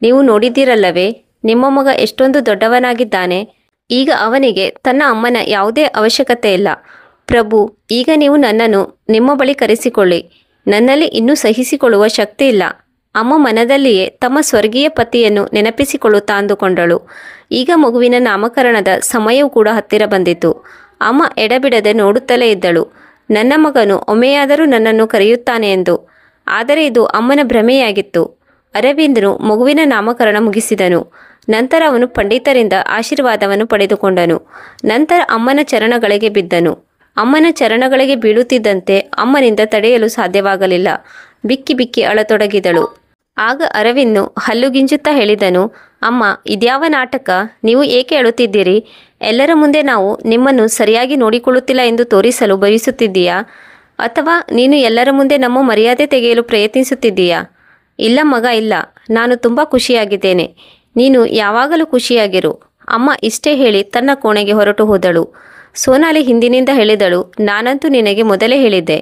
ನೀವು ನೋಡಿದ್ದೀರಲ್ಲವೇ? ನಿಮ್ಮ ಮಗ ಎಷ್ಟೊಂದು ದೊಡ್ಡವನಾಗಿದ್ದಾನೆ. ಈಗ ಅವನಿಗೆ ತನ್ನ ಅಮ್ಮನ ಯಾವುದೇ ಅವಶ್ಯಕತೆ ಇಲ್ಲ. ಪ್ರಭು, ಈಗ ನೀವು ನನ್ನನ್ನು ನಿಮ್ಮ ಬಳಿ ಕರೆಸಿಕೊಳ್ಳಿ. ನನ್ನಲ್ಲಿ ಇನ್ನೂ ಸಹಿಸಿಕೊಳ್ಳುವ ಶಕ್ತಿ ಇಲ್ಲ. ಅಮ್ಮ ಮನದಲ್ಲಿಯೇ ತಮ್ಮ ಸ್ವರ್ಗೀಯ ಪತಿಯನ್ನು ನೆನಪಿಸಿಕೊಳ್ಳುತ್ತಾ ಅಂದುಕೊಂಡಳು. ಈಗ ಮಗುವಿನ ನಾಮಕರಣದ ಸಮಯವೂ ಕೂಡ ಹತ್ತಿರ ಬಂದಿತು. ಅಮ್ಮ ಎಡಬಿಡದೆ ನೋಡುತ್ತಲೇ ಇದ್ದಳು. ನನ್ನ ಮಗನು ಒಮ್ಮೆಯಾದರೂ ನನ್ನನ್ನು ಕರೆಯುತ್ತಾನೆ ಎಂದು. ಆದರೆ ಇದು ಅಮ್ಮನ ಭ್ರಮೆಯಾಗಿತ್ತು. ಅರವಿಂದನು ಮಗುವಿನ ನಾಮಕರಣ ಮುಗಿಸಿದನು. ನಂತರ ಅವನು ಪಂಡಿತರಿಂದ ಆಶೀರ್ವಾದವನ್ನು ಪಡೆದುಕೊಂಡನು. ನಂತರ ಅಮ್ಮನ ಚರಣಗಳಿಗೆ ಬಿದ್ದನು. ಅಮ್ಮನ ಚರಣಗಳಿಗೆ ಬೀಳುತ್ತಿದ್ದಂತೆ ಅಮ್ಮನಿಂದ ತಡೆಯಲು ಸಾಧ್ಯವಾಗಲಿಲ್ಲ. ಬಿಕ್ಕಿ ಬಿಕ್ಕಿ ಅಳತೊಡಗಿದಳು. ಆಗ ಅರವಿಂದ್ನು ಹಲ್ಲುಗಿಂಜುತ್ತಾ ಹೇಳಿದನು, ಅಮ್ಮ, ಇದ್ಯಾವ ನಾಟಕ? ನೀವು ಏಕೆ ಅಳುತ್ತಿದ್ದೀರಿ? ಎಲ್ಲರ ಮುಂದೆ ನಾವು ನಿಮ್ಮನ್ನು ಸರಿಯಾಗಿ ನೋಡಿಕೊಳ್ಳುತ್ತಿಲ್ಲ ಎಂದು ತೋರಿಸಲು ಬಯಸುತ್ತಿದ್ದೀಯಾ? ಅಥವಾ ನೀನು ಎಲ್ಲರ ಮುಂದೆ ನಮ್ಮ ಮರ್ಯಾದೆ ತೆಗೆಯಲು ಪ್ರಯತ್ನಿಸುತ್ತಿದ್ದೀಯಾ? ಇಲ್ಲ ಮಗ, ಇಲ್ಲ. ನಾನು ತುಂಬ ಖುಷಿಯಾಗಿದ್ದೇನೆ. ನೀನು ಯಾವಾಗಲೂ ಖುಷಿಯಾಗಿರು. ಅಮ್ಮ ಇಷ್ಟೇ ಹೇಳಿ ತನ್ನ ಕೋಣೆಗೆ ಹೊರಟು ಹೋದಳು. ಸೋನಾಲಿ ಹಿಂದಿನಿಂದ ಹೇಳಿದಳು, ನಾನಂತೂ ನಿನಗೆ ಮೊದಲೇ ಹೇಳಿದ್ದೆ.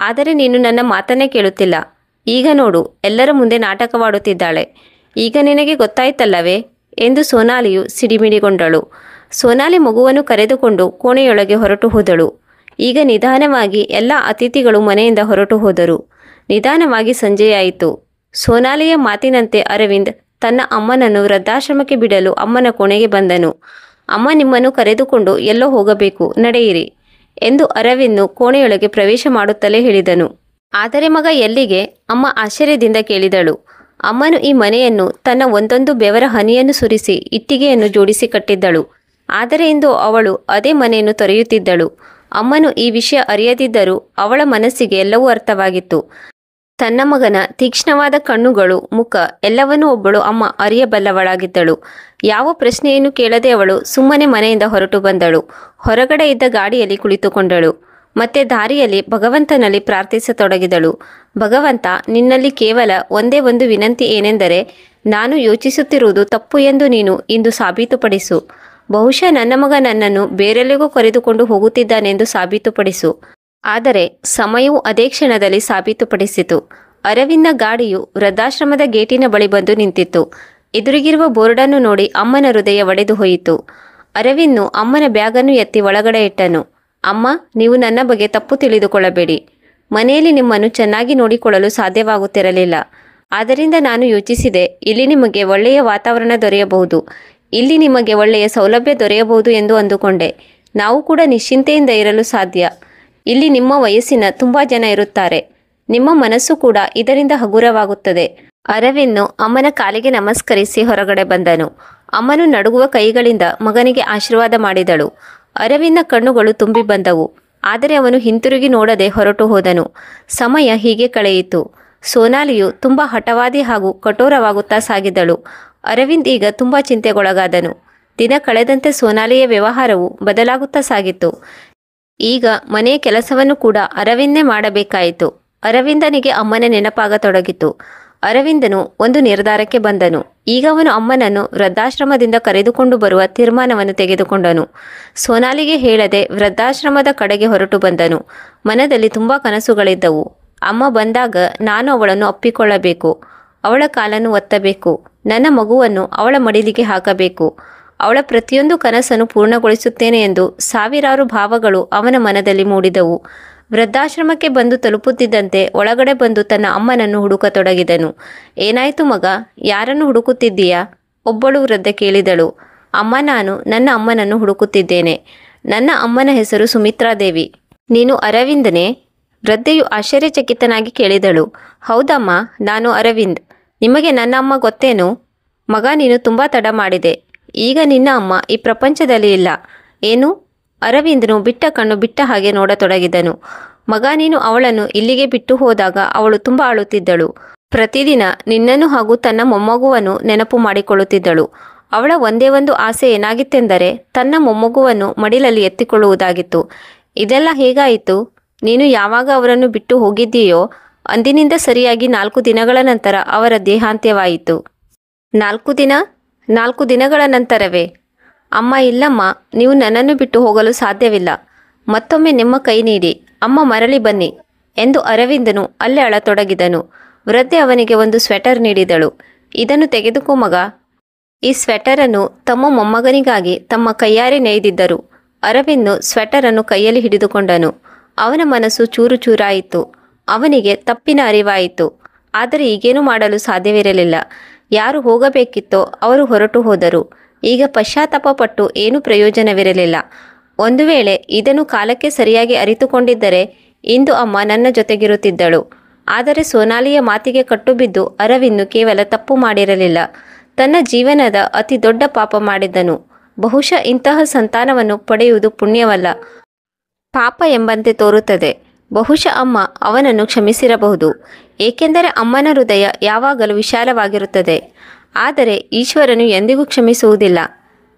ಆದರೆ ನೀನು ನನ್ನ ಮಾತನ್ನೇ ಕೇಳುತ್ತಿಲ್ಲ. ಈಗ ನೋಡು, ಎಲ್ಲರ ಮುಂದೆ ನಾಟಕವಾಡುತ್ತಿದ್ದಾಳೆ. ಈಗ ನಿನಗೆ ಗೊತ್ತಾಯ್ತಲ್ಲವೇ ಎಂದು ಸೋನಾಲಿಯು ಸಿಡಿಮಿಡಿಗೊಂಡಳು. ಸೋನಾಲಿ ಮಗುವನ್ನು ಕರೆದುಕೊಂಡು ಕೋಣೆಯೊಳಗೆ ಹೊರಟು ಹೋದಳು. ಈಗ ನಿಧಾನವಾಗಿ ಎಲ್ಲ ಅತಿಥಿಗಳು ಮನೆಯಿಂದ ಹೊರಟು ಹೋದರು. ನಿಧಾನವಾಗಿ ಸಂಜೆಯಾಯಿತು. ಸೋನಾಲಿಯ ಮಾತಿನಂತೆ ಅರವಿಂದ್ ತನ್ನ ಅಮ್ಮನನ್ನು ವೃದ್ಧಾಶ್ರಮಕ್ಕೆ ಬಿಡಲು ಅಮ್ಮನ ಕೋಣೆಗೆ ಬಂದನು. ಅಮ್ಮ ನಿಮ್ಮನ್ನು ಕರೆದುಕೊಂಡು ಎಲ್ಲೋ ಹೋಗಬೇಕು, ನಡೆಯಿರಿ ಎಂದು ಅರವಿಂದ್ನು ಕೋಣೆಯೊಳಗೆ ಪ್ರವೇಶ ಮಾಡುತ್ತಲೇ ಹೇಳಿದನು. ಆದರೆ ಮಗ ಎಲ್ಲಿಗೆ? ಅಮ್ಮ ಆಶ್ಚರ್ಯದಿಂದ ಕೇಳಿದಳು. ಅಮ್ಮನು ಈ ಮನೆಯನ್ನು ತನ್ನ ಒಂದೊಂದು ಬೆವರ ಹನಿಯನ್ನು ಸುರಿಸಿ ಇಟ್ಟಿಗೆಯನ್ನು ಜೋಡಿಸಿ ಕಟ್ಟಿದ್ದಳು. ಆದರೆ ಇಂದು ಅವಳು ಅದೇ ಮನೆಯನ್ನು ತೊರೆಯುತ್ತಿದ್ದಳು. ಅಮ್ಮನು ಈ ವಿಷಯ ಅರಿಯದಿದ್ದರೂ ಅವಳ ಮನಸ್ಸಿಗೆ ಎಲ್ಲವೂ ಅರ್ಥವಾಗಿತ್ತು. ತನ್ನ ಮಗನ ತೀಕ್ಷ್ಣವಾದ ಕಣ್ಣುಗಳು, ಮುಖ ಎಲ್ಲವನ್ನೂ ಒಬ್ಬಳು ಅಮ್ಮ ಅರಿಯಬಲ್ಲವಳಾಗಿದ್ದಳು. ಯಾವ ಪ್ರಶ್ನೆಯನ್ನು ಕೇಳದೆ ಅವಳು ಸುಮ್ಮನೆ ಮನೆಯಿಂದ ಹೊರಟು ಬಂದಳು. ಹೊರಗಡೆ ಇದ್ದ ಗಾಡಿಯಲ್ಲಿ ಕುಳಿತುಕೊಂಡಳು. ಮತ್ತೆ ದಾರಿಯಲ್ಲಿ ಭಗವಂತನಲ್ಲಿ ಪ್ರಾರ್ಥಿಸತೊಡಗಿದಳು. ಭಗವಂತ, ನಿನ್ನಲ್ಲಿ ಕೇವಲ ಒಂದೇ ಒಂದು ವಿನಂತಿ ಏನೆಂದರೆ, ನಾನು ಯೋಚಿಸುತ್ತಿರುವುದು ತಪ್ಪು ಎಂದು ನೀನು ಇಂದು ಸಾಬೀತುಪಡಿಸು. ಬಹುಶಃ ನನ್ನ ಮಗ ನನ್ನನ್ನು ಬೇರೆಲ್ಲಿಗೂ ಕರೆದುಕೊಂಡು ಹೋಗುತ್ತಿದ್ದಾನೆಂದು ಸಾಬೀತುಪಡಿಸು. ಆದರೆ ಸಮಯವು ಅದೇ ಕ್ಷಣದಲ್ಲಿ ಸಾಬೀತುಪಡಿಸಿತು. ಅರವಿಂದ ಗಾಡಿಯು ವೃದ್ಧಾಶ್ರಮದ ಗೇಟಿನ ಬಳಿ ಬಂದು ನಿಂತಿತ್ತು. ಎದುರಿಗಿರುವ ಬೋರ್ಡನ್ನು ನೋಡಿ ಅಮ್ಮನ ಹೃದಯ ಒಡೆದು ಹೋಯಿತು. ಅರವಿಂದ್ನು ಅಮ್ಮನ ಬ್ಯಾಗನ್ನು ಎತ್ತಿ ಒಳಗಡೆ ಇಟ್ಟನು. ಅಮ್ಮ, ನೀವು ನನ್ನ ಬಗ್ಗೆ ತಪ್ಪು ತಿಳಿದುಕೊಳ್ಳಬೇಡಿ. ಮನೆಯಲ್ಲಿ ನಿಮ್ಮನ್ನು ಚೆನ್ನಾಗಿ ನೋಡಿಕೊಳ್ಳಲು ಸಾಧ್ಯವಾಗುತ್ತಿರಲಿಲ್ಲ. ಆದ್ದರಿಂದ ನಾನು ಯೋಚಿಸಿದೆ, ಇಲ್ಲಿ ನಿಮಗೆ ಒಳ್ಳೆಯ ವಾತಾವರಣ ದೊರೆಯಬಹುದು, ಇಲ್ಲಿ ನಿಮಗೆ ಒಳ್ಳೆಯ ಸೌಲಭ್ಯ ದೊರೆಯಬಹುದು ಎಂದು ಅಂದುಕೊಂಡೆ. ನಾವು ಕೂಡ ನಿಶ್ಚಿಂತೆಯಿಂದ ಇರಲು ಸಾಧ್ಯ. ಇಲ್ಲಿ ನಿಮ್ಮ ವಯಸ್ಸಿನ ತುಂಬ ಜನ ಇರುತ್ತಾರೆ. ನಿಮ್ಮ ಮನಸ್ಸು ಕೂಡ ಇದರಿಂದ ಹಗುರವಾಗುತ್ತದೆ. ಅರವಿಂದ್ನು ಅಮ್ಮನ ಕಾಲಿಗೆ ನಮಸ್ಕರಿಸಿ ಹೊರಗಡೆ ಬಂದನು. ಅಮ್ಮನು ನಡುಗುವ ಕೈಗಳಿಂದ ಮಗನಿಗೆ ಆಶೀರ್ವಾದ ಮಾಡಿದಳು. ಅರವಿಂದ್ನ ಕಣ್ಣುಗಳು ತುಂಬಿ ಬಂದವು. ಆದರೆ ಅವನು ಹಿಂತಿರುಗಿ ನೋಡದೆ ಹೊರಟು ಹೋದನು. ಸಮಯ ಹೀಗೆ ಕಳೆಯಿತು. ಸೋನಾಲಿಯು ತುಂಬ ಹಠವಾದಿ ಹಾಗೂ ಕಠೋರವಾಗುತ್ತಾ ಸಾಗಿದಳು. ಅರವಿಂದ್ ಈಗ ತುಂಬ ಚಿಂತೆಗೊಳಗಾದನು. ದಿನ ಕಳೆದಂತೆ ಸೋನಾಲಿಯ ವ್ಯವಹಾರವು ಬದಲಾಗುತ್ತಾ ಸಾಗಿತ್ತು. ಈಗ ಮನೆಯ ಕೆಲಸವನ್ನು ಕೂಡ ಅರವಿಂದೇ ಮಾಡಬೇಕಾಯಿತು. ಅರವಿಂದನಿಗೆ ಅಮ್ಮನ ನೆನಪಾಗತೊಡಗಿತು. ಅರವಿಂದನು ಒಂದು ನಿರ್ಧಾರಕ್ಕೆ ಬಂದನು. ಈಗ ಅವನು ಅಮ್ಮನನ್ನು ವೃದ್ಧಾಶ್ರಮದಿಂದ ಕರೆದುಕೊಂಡು ಬರುವ ತೀರ್ಮಾನವನ್ನು ತೆಗೆದುಕೊಂಡನು. ಸೋನಾಲಿಗೆ ಹೇಳದೆ ವೃದ್ಧಾಶ್ರಮದ ಕಡೆಗೆ ಹೊರಟು ಬಂದನು. ಮನದಲ್ಲಿ ತುಂಬ ಕನಸುಗಳಿದ್ದವು. ಅಮ್ಮ ಬಂದಾಗ ನಾನು ಅವಳನ್ನು ಅಪ್ಪಿಕೊಳ್ಳಬೇಕು, ಅವಳ ಕಾಲನ್ನು ಒತ್ತಬೇಕು, ನನ್ನ ಮಗುವನ್ನು ಅವಳ ಮಡಿಲಿಗೆ ಹಾಕಬೇಕು, ಅವಳ ಪ್ರತಿಯೊಂದು ಕನಸನ್ನು ಪೂರ್ಣಗೊಳಿಸುತ್ತೇನೆ ಎಂದು ಸಾವಿರಾರು ಭಾವಗಳು ಅವನ ಮನದಲ್ಲಿ ಮೂಡಿದವು. ವೃದ್ಧಾಶ್ರಮಕ್ಕೆ ಬಂದು ತಲುಪುತ್ತಿದ್ದಂತೆ ಒಳಗಡೆ ಬಂದು ತನ್ನ ಅಮ್ಮನನ್ನು ಹುಡುಕತೊಡಗಿದನು. ಏನಾಯಿತು ಮಗ, ಯಾರನ್ನು ಹುಡುಕುತ್ತಿದ್ದೀಯಾ? ಒಬ್ಬಳು ವೃದ್ಧ ಕೇಳಿದಳು. ಅಮ್ಮ, ನಾನು ನನ್ನ ಅಮ್ಮನನ್ನು ಹುಡುಕುತ್ತಿದ್ದೇನೆ. ನನ್ನ ಅಮ್ಮನ ಹೆಸರು ಸುಮಿತ್ರಾದೇವಿ. ನೀನು ಅರವಿಂದನೇ? ವೃದ್ಧೆಯು ಆಶ್ಚರ್ಯಚಕಿತನಾಗಿ ಕೇಳಿದಳು. ಹೌದಮ್ಮ, ನಾನು ಅರವಿಂದ್. ನಿಮಗೆ ನನ್ನ ಅಮ್ಮ ಗೊತ್ತೇನು? ಮಗ, ನೀನು ತುಂಬ ತಡ ಮಾಡಿದೆ. ಈಗ ನಿನ್ನ ಅಮ್ಮ ಈ ಪ್ರಪಂಚದಲ್ಲಿ ಇಲ್ಲ. ಏನು? ಅರವಿಂದನು ಬಿಟ್ಟ ಕಣ್ಣು ಬಿಟ್ಟ ಹಾಗೆ ನೋಡತೊಡಗಿದನು. ಮಗ, ನೀನು ಅವಳನ್ನು ಇಲ್ಲಿಗೆ ಬಿಟ್ಟು ಹೋದಾಗ ಅವಳು ತುಂಬ ಅಳುತ್ತಿದ್ದಳು. ಪ್ರತಿದಿನ ನಿನ್ನನ್ನು ಹಾಗೂ ತನ್ನ ಮೊಮ್ಮಗುವನ್ನು ನೆನಪು ಮಾಡಿಕೊಳ್ಳುತ್ತಿದ್ದಳು. ಅವಳ ಒಂದೇ ಒಂದು ಆಸೆ ಏನಾಗಿತ್ತೆಂದರೆ ತನ್ನ ಮೊಮ್ಮಗುವನ್ನು ಮಡಿಲಲ್ಲಿ ಎತ್ತಿಕೊಳ್ಳುವುದಾಗಿತ್ತು. ಇದೆಲ್ಲ ಹೇಗಾಯಿತು? ನೀನು ಯಾವಾಗ ಅವರನ್ನು ಬಿಟ್ಟು ಹೋಗಿದ್ದೀಯೋ ಅಂದಿನಿಂದ ಸರಿಯಾಗಿ 4 ದಿನಗಳ ನಂತರ ಅವರ ದೇಹಾಂತ್ಯವಾಯಿತು. 4 ದಿನಗಳ ನಂತರವೇ? ಅಮ್ಮ, ಇಲ್ಲಮ್ಮ, ನೀವು ನನ್ನನ್ನು ಬಿಟ್ಟು ಹೋಗಲು ಸಾಧ್ಯವಿಲ್ಲ. ಮತ್ತೊಮ್ಮೆ ನಿಮ್ಮ ಕೈ ನೀಡಿ, ಅಮ್ಮ ಮರಳಿ ಬನ್ನಿ ಎಂದು ಅರವಿಂದನು ಅಲ್ಲೇ ಅಳತೊಡಗಿದನು. ವೃದ್ಧೆ ಅವನಿಗೆ ಒಂದು ಸ್ವೆಟರ್ ನೀಡಿದಳು. ಇದನ್ನು ತೆಗೆದುಕೋ ಮಗ. ಈ ಸ್ವೆಟರನ್ನು ತಮ್ಮ ಮೊಮ್ಮಗನಿಗಾಗಿ ತಮ್ಮ ಕೈಯಾರೆ ನೇಯ್ದಿದ್ದರು. ಅರವಿಂದ್ ಸ್ವೆಟರನ್ನು ಕೈಯಲ್ಲಿ ಹಿಡಿದುಕೊಂಡನು. ಅವನ ಮನಸ್ಸು ಚೂರು ಚೂರಾಯಿತು. ಅವನಿಗೆ ತಪ್ಪಿನ ಅರಿವಾಯಿತು. ಆದರೆ ಈಗೇನು ಮಾಡಲು ಸಾಧ್ಯವಿರಲಿಲ್ಲ. ಯಾರು ಹೋಗಬೇಕಿತ್ತೋ ಅವರು ಹೊರಟು ಹೋದರು. ಈಗ ಪಶ್ಚಾತ್ತಾಪ ಪಟ್ಟು ಏನೂ ಪ್ರಯೋಜನವಿರಲಿಲ್ಲ. ಒಂದು ವೇಳೆ ಇದನ್ನು ಕಾಲಕ್ಕೆ ಸರಿಯಾಗಿ ಅರಿತುಕೊಂಡಿದ್ದರೆ ಇಂದು ಅಮ್ಮ ನನ್ನ ಜೊತೆಗಿರುತ್ತಿದ್ದಳು. ಆದರೆ ಸೋನಾಲಿಯ ಮಾತಿಗೆ ಕಟ್ಟುಬಿದ್ದು ಅರವಿಂದ್ ಕೇವಲ ತಪ್ಪು ಮಾಡಿರಲಿಲ್ಲ, ತನ್ನ ಜೀವನದ ಅತಿ ದೊಡ್ಡ ಪಾಪ ಮಾಡಿದ್ದನು. ಬಹುಶಃ ಇಂತಹ ಸಂತಾನವನ್ನು ಪಡೆಯುವುದು ಪುಣ್ಯವಲ್ಲ, ಪಾಪ ಎಂಬಂತೆ ತೋರುತ್ತದೆ. ಬಹುಶಃ ಅಮ್ಮ ಅವನನ್ನು ಕ್ಷಮಿಸಿರಬಹುದು, ಏಕೆಂದರೆ ಅಮ್ಮನ ಹೃದಯ ಯಾವಾಗಲೂ ವಿಶಾಲವಾಗಿರುತ್ತದೆ. ಆದರೆ ಈಶ್ವರನು ಎಂದಿಗೂ ಕ್ಷಮಿಸುವುದಿಲ್ಲ.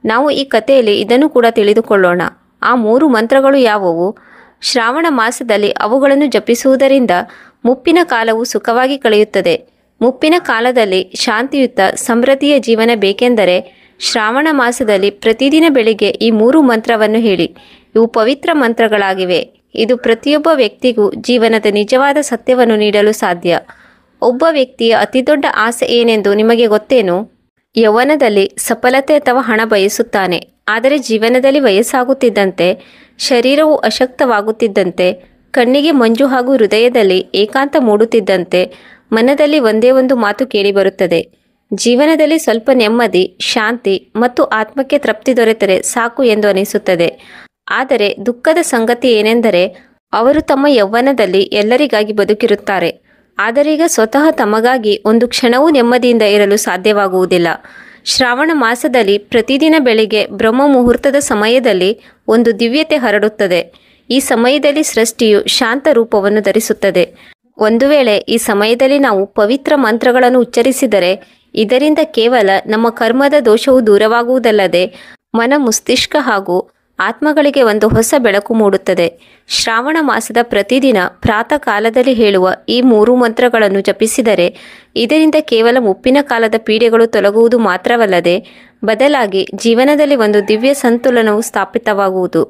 ನಾವು ಈ ಕಥೆಯಲ್ಲಿ ಇದನ್ನು ಕೂಡ ತಿಳಿದುಕೊಳ್ಳೋಣ. ಆ 3 ಮಂತ್ರಗಳು ಯಾವುವು? ಶ್ರಾವಣ ಮಾಸದಲ್ಲಿ ಅವುಗಳನ್ನು ಜಪಿಸುವುದರಿಂದ ಮುಪ್ಪಿನ ಕಾಲವು ಸುಖವಾಗಿ ಕಳೆಯುತ್ತದೆ. ಮುಪ್ಪಿನ ಕಾಲದಲ್ಲಿ ಶಾಂತಿಯುತ ಸಮೃದ್ಧಿಯ ಜೀವನ ಬೇಕೆಂದರೆ ಶ್ರಾವಣ ಮಾಸದಲ್ಲಿ ಪ್ರತಿದಿನ ಬೆಳಿಗ್ಗೆ ಈ 3 ಮಂತ್ರವನ್ನು ಹೇಳಿ. ಇವು ಪವಿತ್ರ ಮಂತ್ರಗಳಾಗಿವೆ. ಇದು ಪ್ರತಿಯೊಬ್ಬ ವ್ಯಕ್ತಿಗೂ ಜೀವನದ ನಿಜವಾದ ಸತ್ಯವನ್ನು ನೀಡಲು ಸಾಧ್ಯ. ಒಬ್ಬ ವ್ಯಕ್ತಿಯ ಅತಿದೊಡ್ಡ ಆಸೆ ಏನೆಂದು ನಿಮಗೆ ಗೊತ್ತೇನು? ಯೌವನದಲ್ಲಿ ಸಫಲತೆ ಅಥವಾ ಹಣ ಬಯಸುತ್ತಾನೆ. ಆದರೆ ಜೀವನದಲ್ಲಿ ವಯಸ್ಸಾಗುತ್ತಿದ್ದಂತೆ, ಶರೀರವು ಅಶಕ್ತವಾಗುತ್ತಿದ್ದಂತೆ, ಕಣ್ಣಿಗೆ ಮಂಜು ಹಾಗೂ ಹೃದಯದಲ್ಲಿ ಏಕಾಂತ ಮೂಡುತ್ತಿದ್ದಂತೆ ಮನದಲ್ಲಿ ಒಂದೇ ಒಂದು ಮಾತು ಕೇಳಿಬರುತ್ತದೆ: ಜೀವನದಲ್ಲಿ ಸ್ವಲ್ಪ ನೆಮ್ಮದಿ, ಶಾಂತಿ ಮತ್ತು ಆತ್ಮಕ್ಕೆ ತೃಪ್ತಿ ದೊರೆತರೆ ಸಾಕು ಎಂದು ಅನಿಸುತ್ತದೆ. ಆದರೆ ದುಃಖದ ಸಂಗತಿ ಏನೆಂದರೆ ಅವರು ತಮ್ಮ ಯೌವನದಲ್ಲಿ ಎಲ್ಲರಿಗಾಗಿ ಬದುಕಿರುತ್ತಾರೆ. ಆದರೀಗ ಸ್ವತಃ ತಮಗಾಗಿ ಒಂದು ಕ್ಷಣವೂ ನೆಮ್ಮದಿಯಿಂದ ಇರಲು ಸಾಧ್ಯವಾಗುವುದಿಲ್ಲ. ಶ್ರಾವಣ ಮಾಸದಲ್ಲಿ ಪ್ರತಿದಿನ ಬೆಳಿಗ್ಗೆ ಬ್ರಹ್ಮ ಮುಹೂರ್ತದ ಸಮಯದಲ್ಲಿ ಒಂದು ದಿವ್ಯತೆ ಹರಡುತ್ತದೆ. ಈ ಸಮಯದಲ್ಲಿ ಸೃಷ್ಟಿಯು ಶಾಂತ ರೂಪವನ್ನು ಧರಿಸುತ್ತದೆ. ಒಂದು ವೇಳೆ ಈ ಸಮಯದಲ್ಲಿ ನಾವು ಪವಿತ್ರ ಮಂತ್ರಗಳನ್ನು ಉಚ್ಚರಿಸಿದರೆ ಇದರಿಂದ ಕೇವಲ ನಮ್ಮ ಕರ್ಮದ ದೋಷವು ದೂರವಾಗುವುದಲ್ಲದೆ ಮನ, ಮಸ್ತಿಷ್ಕ ಹಾಗೂ ಆತ್ಮಗಳಿಗೆ ಒಂದು ಹೊಸ ಬೆಳಕು ಮೂಡುತ್ತದೆ. ಶ್ರಾವಣ ಮಾಸದ ಪ್ರತಿದಿನ ಪ್ರಾತಃ ಕಾಲದಲ್ಲಿ ಹೇಳುವ ಈ 3 ಮಂತ್ರಗಳನ್ನು ಜಪಿಸಿದರೆ ಇದರಿಂದ ಕೇವಲ ಮುಪ್ಪಿನ ಕಾಲದ ಪೀಡೆಗಳು ತೊಲಗುವುದು ಮಾತ್ರವಲ್ಲದೆ ಬದಲಾಗಿ ಜೀವನದಲ್ಲಿ ಒಂದು ದಿವ್ಯ ಸಂತುಲನವು ಸ್ಥಾಪಿತವಾಗುವುದು.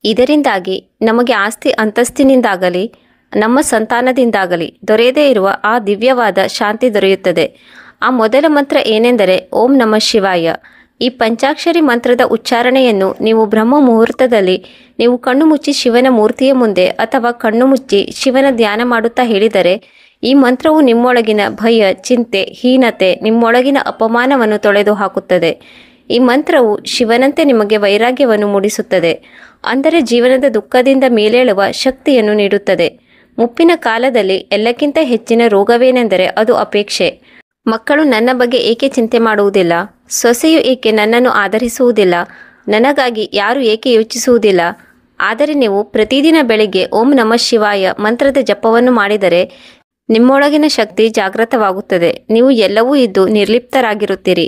ಇದರಿಂದಾಗಿ ನಮಗೆ ಆಸ್ತಿ ಅಂತಸ್ತಿನಿಂದಾಗಲಿ ನಮ್ಮ ಸಂತಾನದಿಂದಾಗಲಿ ದೊರೆಯದೇ ಇರುವ ಆ ದಿವ್ಯವಾದ ಶಾಂತಿ ದೊರೆಯುತ್ತದೆ. ಆ ಮೊದಲ ಮಂತ್ರ ಏನೆಂದರೆ ಓಂ ನಮಃ ಶಿವಾಯ. ಈ ಪಂಚಾಕ್ಷರಿ ಮಂತ್ರದ ಉಚ್ಚಾರಣೆಯನ್ನು ನೀವು ಬ್ರಹ್ಮ ಮುಹೂರ್ತದಲ್ಲಿ ನೀವು ಕಣ್ಣು ಮುಚ್ಚಿ ಶಿವನ ಮೂರ್ತಿಯ ಮುಂದೆ ಅಥವಾ ಕಣ್ಣು ಮುಚ್ಚಿ ಶಿವನ ಧ್ಯಾನ ಮಾಡುತ್ತಾ ಹೇಳಿದರೆ ಈ ಮಂತ್ರವು ನಿಮ್ಮೊಳಗಿನ ಭಯ, ಚಿಂತೆ, ಹೀನತೆ, ನಿಮ್ಮೊಳಗಿನ ಅಪಮಾನವನ್ನು ತೊಳೆದು ಹಾಕುತ್ತದೆ. ಈ ಮಂತ್ರವು ಶಿವನಂತೆ ನಿಮಗೆ ವೈರಾಗ್ಯವನ್ನು ಮೂಡಿಸುತ್ತದೆ, ಅಂದರೆ ಜೀವನದ ದುಃಖದಿಂದ ಮೇಲೇಳುವ ಶಕ್ತಿಯನ್ನು ನೀಡುತ್ತದೆ. ಮುಪ್ಪಿನ ಕಾಲದಲ್ಲಿ ಎಲ್ಲಕ್ಕಿಂತ ಹೆಚ್ಚಿನ ರೋಗವೇನೆಂದರೆ ಅದು ಅಪೇಕ್ಷೆ. ಮಕ್ಕಳು ನನ್ನ ಬಗ್ಗೆ ಏಕೆ ಚಿಂತೆ ಮಾಡುವುದಿಲ್ಲ? ಸೊಸೆಯು ಏಕೆ ನನ್ನನ್ನು ಆಧರಿಸುವುದಿಲ್ಲ? ನನಗಾಗಿ ಯಾರು ಏಕೆ ಯೋಚಿಸುವುದಿಲ್ಲ? ಆದರೆ ನೀವು ಪ್ರತಿದಿನ ಬೆಳಿಗ್ಗೆ ಓಂ ನಮಃ ಶಿವಾಯ ಮಂತ್ರದ ಜಪವನ್ನು ಮಾಡಿದರೆ ನಿಮ್ಮೊಳಗಿನ ಶಕ್ತಿ ಜಾಗೃತವಾಗುತ್ತದೆ. ನೀವು ಎಲ್ಲವೂ ಇದ್ದು ನಿರ್ಲಿಪ್ತರಾಗಿರುತ್ತೀರಿ.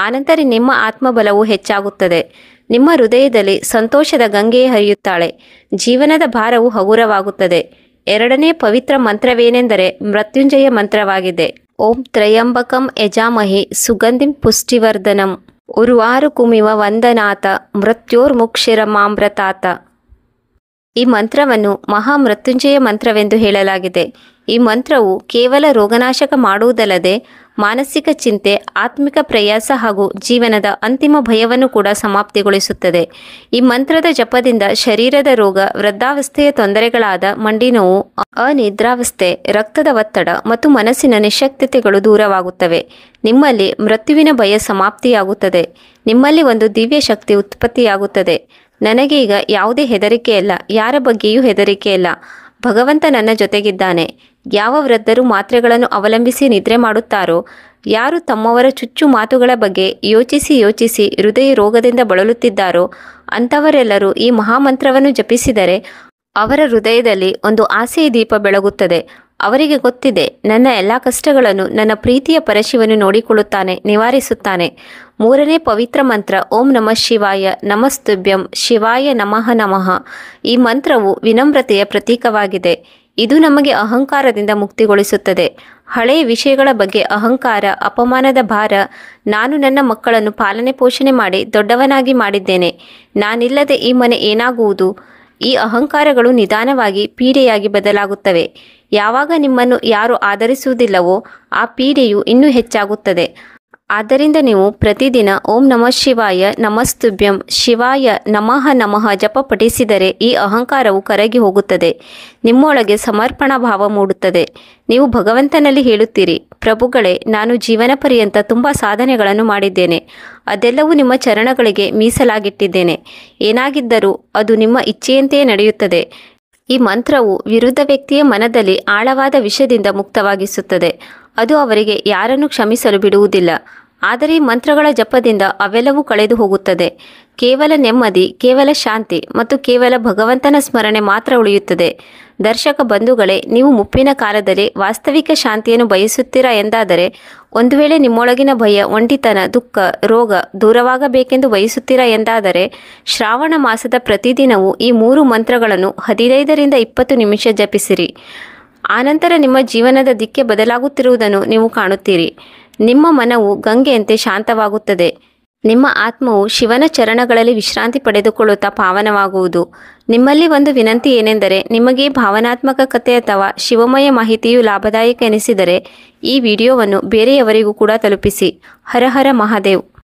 ಆನಂತರ ನಿಮ್ಮ ಆತ್ಮಬಲವು ಹೆಚ್ಚಾಗುತ್ತದೆ. ನಿಮ್ಮ ಹೃದಯದಲ್ಲಿ ಸಂತೋಷದ ಗಂಗೆಯೇ ಹರಿಯುತ್ತಾಳೆ. ಜೀವನದ ಭಾರವು ಹಗುರವಾಗುತ್ತದೆ. ಎರಡನೇ ಪವಿತ್ರ ಮಂತ್ರವೇನೆಂದರೆ ಮೃತ್ಯುಂಜಯ ಮಂತ್ರವಾಗಿದೆ. ಓಂ ತ್ರಯಂಬಕಂ ಯಜಾಮಹೇ ಸುಗಂಧಿಂ ಪುಷ್ಟಿವರ್ಧನಂ ಉರ್ವಾರುಕುಮಿವ ವಂದನಾಥ ಮೃತ್ಯೋರ್ಮುಕ್ಷಿರಮಾಮೃತಾತ. ಈ ಮಂತ್ರವನ್ನು ಮಹಾಮೃತ್ಯುಂಜಯ ಮಂತ್ರವೆಂದು ಹೇಳಲಾಗಿದೆ. ಈ ಮಂತ್ರವು ಕೇವಲ ರೋಗನಾಶಕ ಮಾಡುವುದಲ್ಲದೆ ಮಾನಸಿಕ ಚಿಂತೆ, ಆತ್ಮಿಕ ಪ್ರಯಾಸ ಹಾಗೂ ಜೀವನದ ಅಂತಿಮ ಭಯವನ್ನು ಕೂಡ ಸಮಾಪ್ತಿಗೊಳಿಸುತ್ತದೆ. ಈ ಮಂತ್ರದ ಜಪದಿಂದ ಶರೀರದ ರೋಗ, ವೃದ್ಧಾವಸ್ಥೆಯ ತೊಂದರೆಗಳಾದ ಮಂಡಿ ನೋವು, ಅನಿದ್ರಾವಸ್ಥೆ, ರಕ್ತದ ಒತ್ತಡ ಮತ್ತು ಮನಸ್ಸಿನ ನಿಶ್ಶಕ್ತತೆಗಳು ದೂರವಾಗುತ್ತವೆ. ನಿಮ್ಮಲ್ಲಿ ಮೃತ್ಯುವಿನ ಭಯ ಸಮಾಪ್ತಿಯಾಗುತ್ತದೆ. ನಿಮ್ಮಲ್ಲಿ ಒಂದು ದಿವ್ಯ ಶಕ್ತಿ ಉತ್ಪತ್ತಿಯಾಗುತ್ತದೆ. ನನಗೆ ಈಗ ಯಾವುದೇ ಹೆದರಿಕೆ ಇಲ್ಲ, ಯಾರ ಬಗ್ಗೆಯೂ ಹೆದರಿಕೆ ಇಲ್ಲ. ಭಗವಂತ ನನ್ನ ಜೊತೆಗಿದ್ದಾನೆ. ಯಾವ ವೃದ್ಧರು ಮಾತ್ರೆಗಳನ್ನು ಅವಲಂಬಿಸಿ ನಿದ್ರೆ ಮಾಡುತ್ತಾರೋ, ಯಾರು ತಮ್ಮವರ ಚುಚ್ಚು ಮಾತುಗಳ ಬಗ್ಗೆ ಯೋಚಿಸಿ ಹೃದಯ ರೋಗದಿಂದ ಬಳಲುತ್ತಿದ್ದಾರೋ ಅಂಥವರೆಲ್ಲರೂ ಈ ಮಹಾಮಂತ್ರವನ್ನು ಜಪಿಸಿದರೆ ಅವರ ಹೃದಯದಲ್ಲಿ ಒಂದು ಆಸೆಯ ದೀಪ ಬೆಳಗುತ್ತದೆ. ಅವರಿಗೆ ಗೊತ್ತಿದೆ, ನನ್ನ ಎಲ್ಲ ಕಷ್ಟಗಳನ್ನು ನನ್ನ ಪ್ರೀತಿಯ ಪರಶಿವನು ನೋಡಿಕೊಳ್ಳುತ್ತಾನೆ, ನಿವಾರಿಸುತ್ತಾನೆ. ಮೂರನೇ ಪವಿತ್ರ ಮಂತ್ರ ಓಂ ನಮಃ ಶಿವಾಯ ನಮಸ್ತುಭ್ಯಂ ಶಿವಾಯ ನಮಃ ನಮಃ. ಈ ಮಂತ್ರವು ವಿನಮ್ರತೆಯ ಪ್ರತೀಕವಾಗಿದೆ. ಇದು ನಮಗೆ ಅಹಂಕಾರದಿಂದ ಮುಕ್ತಿಗೊಳಿಸುತ್ತದೆ. ಹಳೆಯ ವಿಷಯಗಳ ಬಗ್ಗೆ ಅಹಂಕಾರ, ಅಪಮಾನದ ಭಾರ, ನಾನು ನನ್ನ ಮಕ್ಕಳನ್ನು ಪಾಲನೆ ಪೋಷಣೆ ಮಾಡಿ ದೊಡ್ಡವನಾಗಿ ಮಾಡಿದ್ದೇನೆ, ನಾನಿಲ್ಲದೆ ಈ ಮನೆ ಏನಾಗುವುದು? ಈ ಅಹಂಕಾರಗಳು ನಿಧಾನವಾಗಿ ಪೀಡೆಯಾಗಿ ಬದಲಾಗುತ್ತವೆ. ಯಾವಾಗ ನಿಮ್ಮನ್ನು ಯಾರು ಆಧರಿಸುವುದಿಲ್ಲವೋ ಆ ಪೀಡೆಯು ಇನ್ನೂ ಹೆಚ್ಚಾಗುತ್ತದೆ. ಆದ್ದರಿಂದ ನೀವು ಪ್ರತಿದಿನ ಓಂ ನಮಃ ಶಿವಾಯ ನಮಸ್ತುಭ್ಯಂ ಶಿವಾಯ ನಮಃ ನಮಃ ಜಪ ಪಠಿಸಿದರೆ ಈ ಅಹಂಕಾರವು ಕರಗಿ ಹೋಗುತ್ತದೆ. ನಿಮ್ಮೊಳಗೆ ಸಮರ್ಪಣಾ ಭಾವ ಮೂಡುತ್ತದೆ. ನೀವು ಭಗವಂತನಲ್ಲಿ ಹೇಳುತ್ತೀರಿ, ಪ್ರಭುಗಳೇ, ನಾನು ಜೀವನ ಪರ್ಯಂತ ತುಂಬ ಸಾಧನೆಗಳನ್ನು ಮಾಡಿದ್ದೇನೆ. ಅದೆಲ್ಲವೂ ನಿಮ್ಮ ಚರಣಗಳಿಗೆ ಮೀಸಲಾಗಿಟ್ಟಿದ್ದೇನೆ. ಏನಾಗಿದ್ದರೂ ಅದು ನಿಮ್ಮ ಇಚ್ಛೆಯಂತೆಯೇ ನಡೆಯುತ್ತದೆ. ಈ ಮಂತ್ರವು ವಿರುದ್ಧ ವ್ಯಕ್ತಿಯ ಮನದಲ್ಲಿ ಆಳವಾದ ವಿಷದಿಂದ ಮುಕ್ತವಾಗಿಸುತ್ತದೆ. ಅದು ಅವರಿಗೆ ಯಾರನ್ನು ಕ್ಷಮಿಸಲು ಬಿಡುವುದಿಲ್ಲ. ಆದರೆ ಈ ಮಂತ್ರಗಳ ಜಪದಿಂದ ಅವೆಲ್ಲವೂ ಕಳೆದು ಹೋಗುತ್ತದೆ. ಕೇವಲ ನೆಮ್ಮದಿ, ಕೇವಲ ಶಾಂತಿ ಮತ್ತು ಕೇವಲ ಭಗವಂತನ ಸ್ಮರಣೆ ಮಾತ್ರ ಉಳಿಯುತ್ತದೆ. ದರ್ಶಕ ಬಂಧುಗಳೇ, ನೀವು ಮುಪ್ಪಿನ ಕಾಲದಲ್ಲಿ ವಾಸ್ತವಿಕ ಶಾಂತಿಯನ್ನು ಬಯಸುತ್ತೀರಾ ಎಂದಾದರೆ, ಒಂದು ವೇಳೆ ನಿಮ್ಮೊಳಗಿನ ಭಯ, ಒಂಟಿತನ, ದುಃಖ, ರೋಗ ದೂರವಾಗಬೇಕೆಂದು ಬಯಸುತ್ತೀರಾ ಎಂದಾದರೆ, ಶ್ರಾವಣ ಮಾಸದ ಪ್ರತಿದಿನವೂ ಈ 3 ಮಂತ್ರಗಳನ್ನು 15ರಿಂದ 20 ನಿಮಿಷ ಜಪಿಸಿರಿ. ಆನಂತರ ನಿಮ್ಮ ಜೀವನದ ದಿಕ್ಕೆ ಬದಲಾಗುತ್ತಿರುವುದನ್ನು ನೀವು ಕಾಣುತ್ತೀರಿ. ನಿಮ್ಮ ಮನವು ಗಂಗೆಯಂತೆ ಶಾಂತವಾಗುತ್ತದೆ. ನಿಮ್ಮ ಆತ್ಮವು ಶಿವನ ಚರಣಗಳಲ್ಲಿ ವಿಶ್ರಾಂತಿ ಪಡೆದುಕೊಳ್ಳುತ್ತಾ ಪಾವನವಾಗುವುದು. ನಿಮ್ಮಲ್ಲಿ ಒಂದು ವಿನಂತಿ ಏನೆಂದರೆ, ನಿಮಗೆ ಭಾವನಾತ್ಮಕ ಕಥೆ ಅಥವಾ ಶಿವಮಯ ಮಾಹಿತಿಯು ಲಾಭದಾಯಕ ಎನಿಸಿದರೆ ಈ ವಿಡಿಯೋವನ್ನು ಬೇರೆಯವರಿಗೂ ಕೂಡ ತಲುಪಿಸಿ. ಹರ ಹರ ಮಹಾದೇವ್.